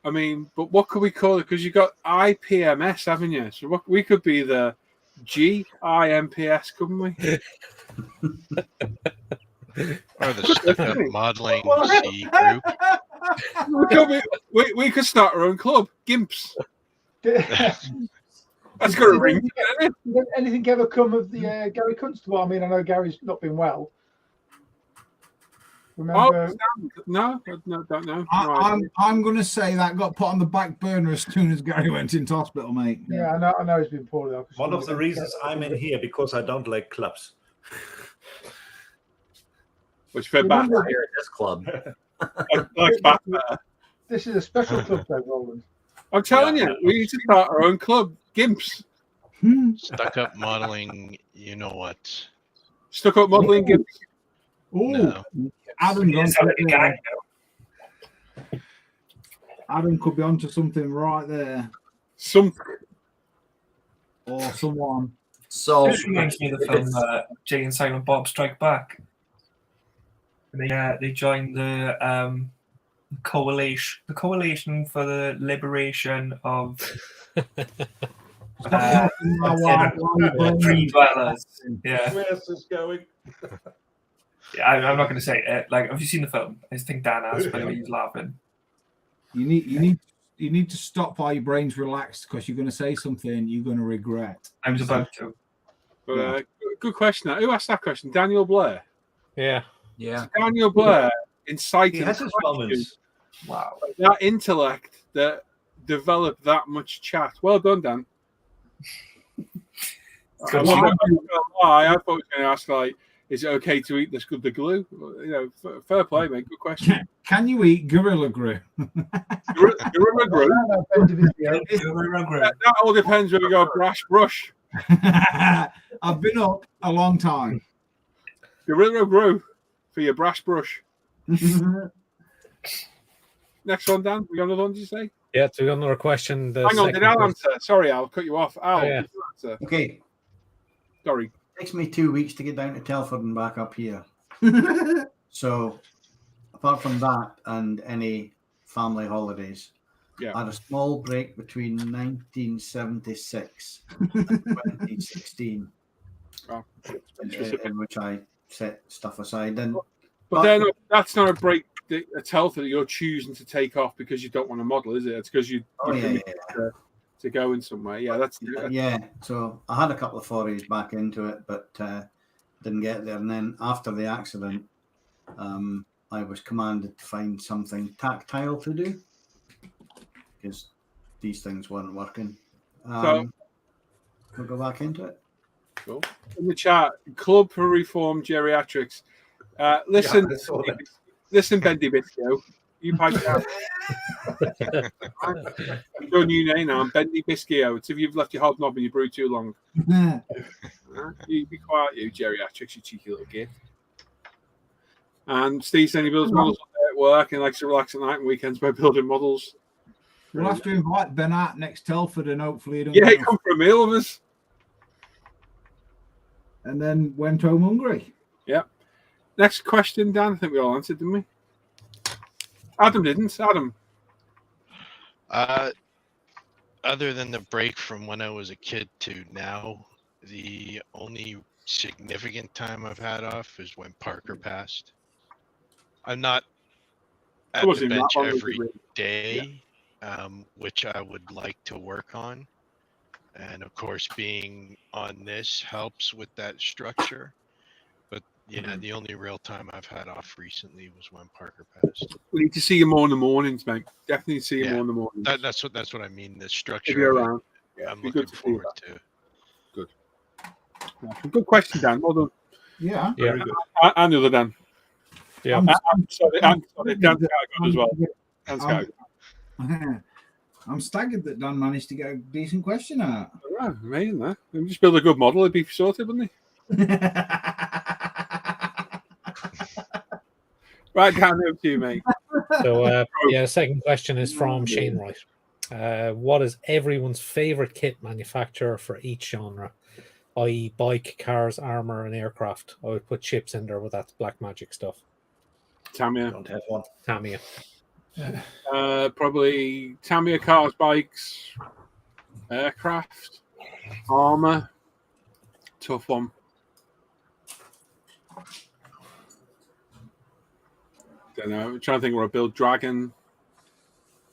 I mean, but what could we call it? Because you got IPMS, haven't you? So we could be the GIMPS, couldn't we? Or the modeling C group. We could start our own club, GIMPs. That's got a ring. Did anything ever come of the Gary Kunstler? I mean, I know Gary's not been well. Remember? No, don't know. I'm going to say that got put on the back burner as soon as Gary went into hospital, mate. Yeah, I know he's been poorly. One of the reasons I'm in here because I don't like clubs. Which fed back here at this club. This is a special club, though, Roland. I'm telling you, we need to start our own club, Gimps. Stuck up modeling, you know what? Stuck up modeling, Gimps. Oh, No. Adam could be onto something right there. Something. Or someone. So this reminds me of the film Jay and Silent Bob Strike Back. They joined the coalition for the liberation of free dwellers. Yeah. Where's this going? Yeah, I'm not going to say it. Like, have you seen the film? I think Dan has, but he's laughing. You need to stop while your brain's relaxed because you're going to say something you're going to regret. I was about to. But, good question. Who asked that question? Daniel Blair. Yeah. Daniel Blair incited. He has his moments. Wow. That intellect that developed that much chat. Well done, Dan. I thought he was going to ask, like, is it okay to eat the glue? You know, fair play, mate. Good question. Can you eat gorilla glue? Gorilla glue? That all depends whether you go brash brush. I've been up a long time. Gorilla glue for your brash brush. Next one, Dan. We got another one, did you say? Yeah, so we got another question. Hang on, did Al answer? Sorry, Al, cut you off. Al, did you answer? Okay. Sorry. Takes me 2 weeks to get down to Telford and back up here. So, apart from that and any family holidays, I had a small break between 1976 and 2016, in which I set stuff aside. But then that's not a break, a Telford that you're choosing to take off because you don't want to model, is it? It's because you to go in somewhere. Yeah, so I had a couple of forays back into it, but didn't get there. And then after the accident, I was commanded to find something tactile to do because these things weren't working. So we'll go back into it. Cool. In the chat, Club for Reformed Geriatrics. Listen, Bendy Bisco. You pipe it out. Your new name now, Bendy Biscio. It's if you've left your hobnob and you brew too long. You be quiet, you geriatrics, you cheeky little git. And Steve said he builds models at work and likes to relax at night and weekends by building models. We'll have to invite Ben out next Telford and hopefully he don't he come for a meal with us. And then went home hungry. Yeah. Next question, Dan. I think we all answered, didn't we? Adam didn't. Adam. Other than the break from when I was a kid to now, the only significant time I've had off is when Parker passed. I'm not at the bench every day, which I would like to work on. And of course, being on this helps with that structure. But yeah, the only real time I've had off recently was when Parker passed. We need to see you more in the mornings, mate. Definitely see you more in the mornings. That's what I mean. The structure. If you're around. I'm looking forward to. Good. Yeah, good question, Dan. Well done. Yeah. Very good. And the other Dan. Yeah. I'm sorry. Dan's got as well. I'm staggered that Dan managed to get a decent question out. Yeah, amazing, that. If we just build a good model, it'd be sorted, wouldn't he? Right, Dan, over to you, mate. So, second question is from Shane Wright. What is everyone's favorite kit manufacturer for each genre, i.e., bike, cars, armor, and aircraft? I would put chips in there, but that's black magic stuff. Tamiya. Don't have one. Tamiya. Probably Tamiya cars, bikes, aircraft, armor. Tough one. Don't know. I'm trying to think where I build Dragon.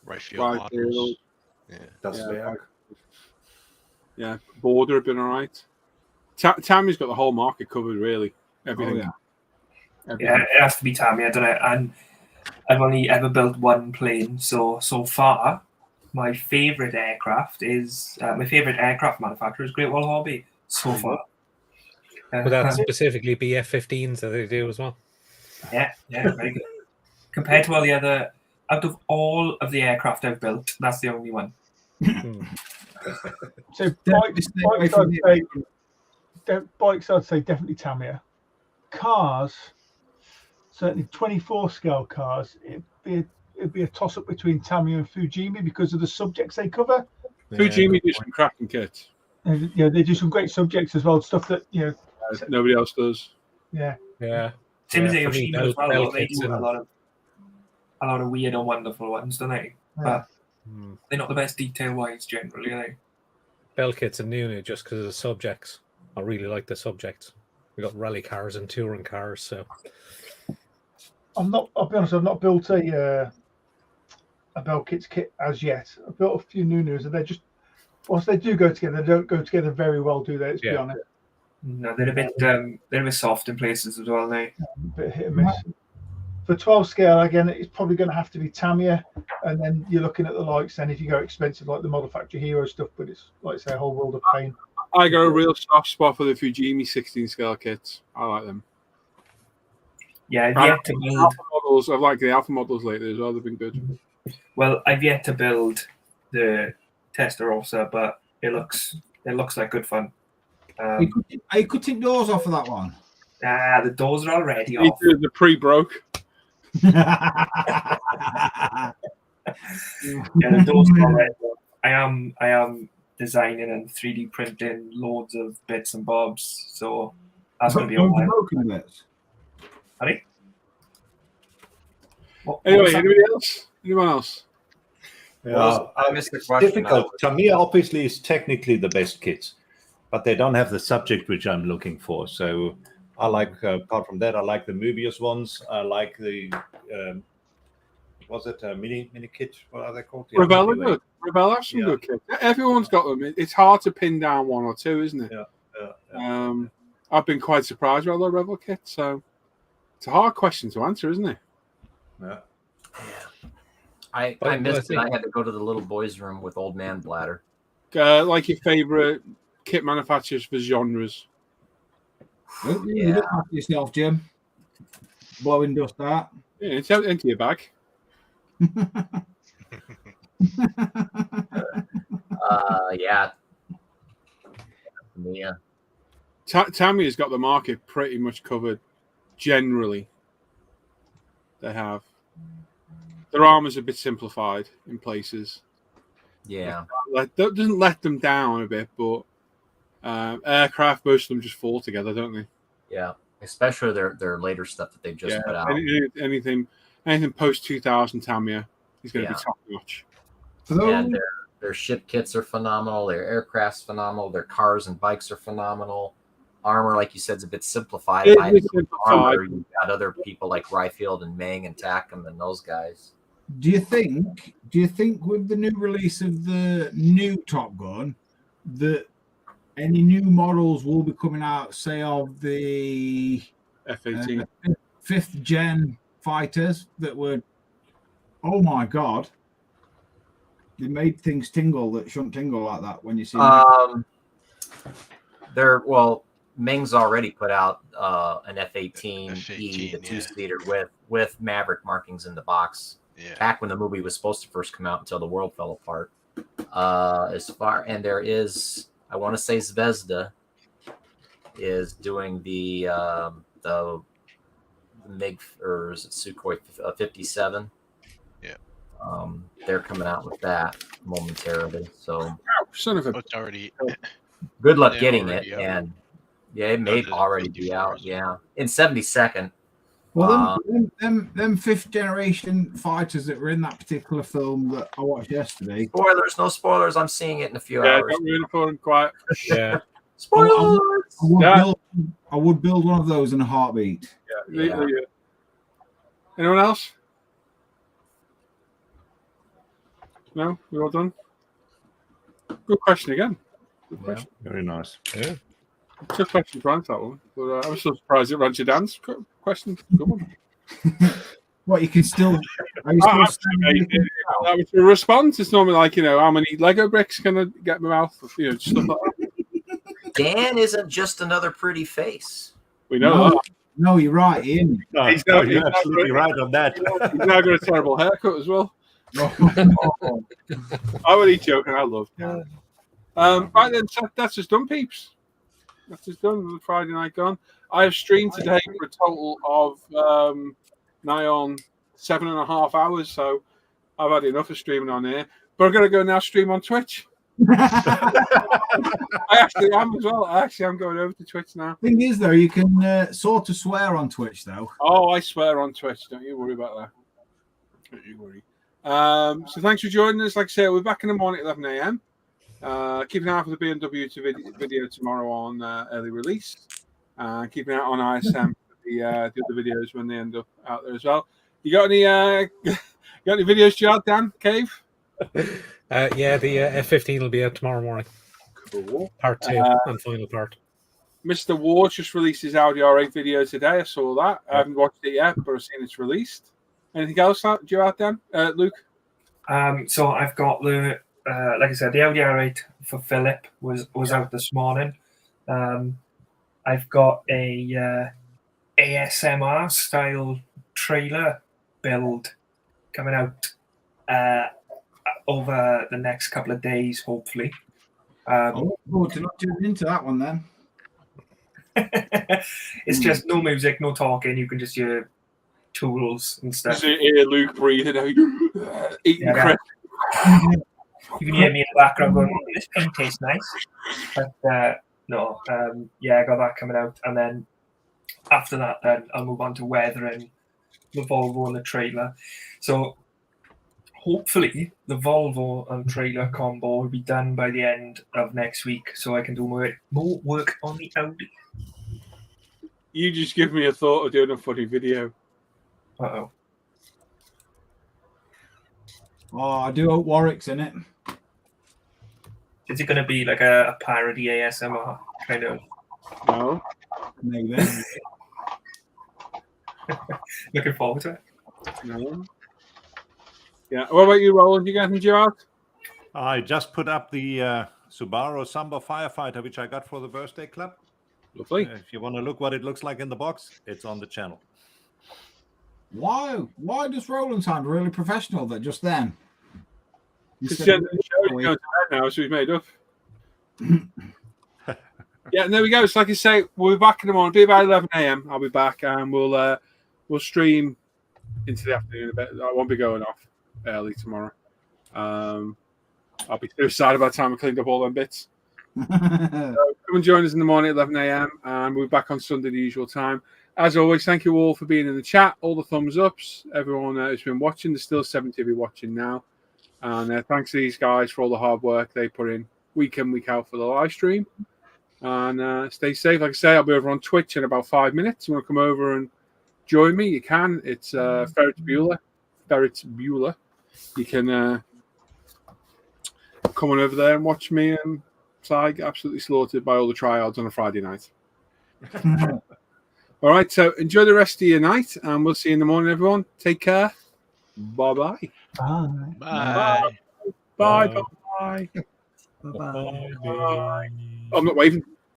Right field models. Yeah, Border have been all right. Tammy's got the whole market covered, really. Everything. Yeah, it has to be Tamiya, doesn't it? And I've only ever built one plane, so far, my favourite aircraft manufacturer is Great Wall Hobby. So far. Would that specifically be F-15s that they do as well? Yeah, very good. Compared to all the other, out of all of the aircraft I've built, that's the only one. So bikes, I'd say definitely Tamiya. Cars, certainly 24 scale cars, it'd be a toss up between Tamiya and Fujimi because of the subjects they cover. Fujimi do some cracking kits. And, they do some great subjects as well, stuff that nobody else does. Yeah. Same as Yoshino as well. They do a lot of weird and wonderful ones, don't they? But they're not the best detail wise generally, are they? Bell kits and Nunu just because of the subjects. I really like the subjects. We got rally cars and touring cars, so I'll be honest, I've not built a Bell Kits kit as yet. I've built a few Nunus, and they're just, whilst they do go together, they don't go together very well, do they? Let's be honest. No, they're a bit soft in places as well, now. A bit hit and miss. For 12 scale, again, it's probably going to have to be Tamiya, and then you're looking at the likes. Then if you go expensive, like the Model Factory Hero stuff, but it's like say a whole world of pain. I got a real soft spot for the Fujimi 16 scale kits. I like them. Yeah, I've yet to build Alpha models. I've liked the Alpha models lately as well. They've been good. Well, I've yet to build the Testarossa, but it looks like good fun. You could take doors off of that one. The doors are already off. The pre-broke. Yeah, the doors are already off. I am designing and 3D printing loads of bits and bobs, so that's going to be all right. Broken bits. Sorry? Anyway, anyone else? It's difficult. Tamiya obviously is technically the best kits, but they don't have the subject which I'm looking for. So I like, apart from that, I like the Mobius ones. I like the, was it a mini kit? What are they called? Revell good. Revell have some good kits. Everyone's got them. It's hard to pin down one or two, isn't it? Yeah. I've been quite surprised by the Revell kit, so it's a hard question to answer, isn't it? Yeah. I missed it. I had to go to the little boys' room with old man bladder. Like your favorite kit manufacturers for genres. You look after yourself, Jim. Blowing dust out. Yeah, it's out into your bag. Yeah. Tamiya's got the market pretty much covered. Generally, they have. Their armor's a bit simplified in places. Yeah. That doesn't let them down a bit, but aircraft, most of them just fall together, don't they? Yeah, especially their later stuff that they've just put out. Anything post 2000 Tamiya is going to be top notch. And their ship kits are phenomenal. Their aircraft's phenomenal. Their cars and bikes are phenomenal. Armor, like you said, is a bit simplified. Armor, you've got other people like Ryfield and Meng and Tackham and those guys. Do you think with the new release of the new Top Gun that any new models will be coming out, say, of the F-18 5th gen fighters that were, oh my god, they made things tingle that shouldn't tingle like that when you see them. Meng's already put out an F-18E, the two-seater with Maverick markings in the box. Yeah. Back when the movie was supposed to first come out until the world fell apart. And there is, I want to say Zvezda is doing the MiG, or is it Sukhoi 57? Yeah. They're coming out with that momentarily. So son of a it's already good luck getting it. And it may already be out. Yeah. In 72nd. Well, them 5th generation fighters that were in that particular film that I watched yesterday. Spoilers, no spoilers. I'm seeing it in a few hours. Got really fun and quiet. Yeah. Spoilers. I would build one of those in a heartbeat. Yeah. Anyone else? No, we're all done. Good question again. Good question. Very nice. Yeah. Tough question to answer that one, but I was so surprised it ran to Dan's question. Good one. What, you can still... Are you Oh, still that was a response. It's normally like, how many Lego bricks can I get in my mouth? Stuff like that. Dan isn't just another pretty face. We know that. No, you're right, Ian. He's You're absolutely right on that. He's now got a terrible haircut as well. I would eat joking. I love Dan. Right then, that's just done, peeps. That's just done. Friday night gone. I have streamed today for a total of nigh on 7.5 hours, so I've had enough of streaming on here. But I'm going to go now stream on Twitch. I actually am as well. I'm going over to Twitch now. Thing is, though, you can sort of swear on Twitch, though. Oh, I swear on Twitch. Don't you worry about that. Don't you worry. So thanks for joining us. Like I say, we're back in the morning at 11 a.m. Keep an eye out for the BMW video tomorrow on early release. Keep an eye out on ISM for the other videos when they end up out there as well. You got any videos, Gerard, Dan, Cave? Yeah, the F15 will be out tomorrow morning. Cool. Part 2 and final part. Mr. Ward just released his Audi R8 video today. I saw that. I haven't watched it yet, but I've seen it's released. Anything else, Gerard, Dan? Luke? So I've got the, like I said, the Audi R8 for Philip was out this morning. I've got a ASMR style trailer build coming out over the next couple of days, hopefully. To not tune into that one then. It's just no music, no talking. You can just hear tools and stuff. Just hear Luke breathing out, eating crisps. You can hear me in the background going, "This paint tastes nice." But no, I got that coming out, and then after that, then I'll move on to weathering the Volvo and the trailer. So hopefully the Volvo and trailer combo will be done by the end of next week, so I can do more work on the Audi. You just give me a thought of doing a funny video. Uh-oh. Oh, I do hope Warwick's in it. Is it going to be like a parody ASMR kind of? No. Maybe. Looking forward to it. No. Yeah. What about you, Roland? You got anything, Gerard? I just put up the Subaru Samba Firefighter, which I got for the birthday club. Lovely. If you want to look what it looks like in the box, it's on the channel. Why does Roland sound really professional that just then? Because the show is going to bed now, so we've made up. Yeah, and there we go. It's like I say, we'll be back in the morning. It'll be about 11 a.m. I'll be back, and we'll stream into the afternoon a bit. I won't be going off early tomorrow. I'll be too excited by the time I cleaned up all them bits. So come and join us in the morning at 11 a.m. and we'll be back on Sunday the usual time. As always, thank you all for being in the chat, all the thumbs ups, everyone who's been watching. There's still 70 of you watching now. And thanks to these guys for all the hard work they put in week in, week out for the live stream. And stay safe. Like I say, I'll be over on Twitch in about 5 minutes. You want to come over and join me? You can. It's Ferret Bueller. You can come on over there and watch me and Sai get absolutely slaughtered by all the tryouts on a Friday night. All right, so enjoy the rest of your night, and we'll see you in the morning, everyone. Take care. Bye-bye. Bye. Bye. Bye. Bye. Bye. Bye-bye. Bye. I'm not waving.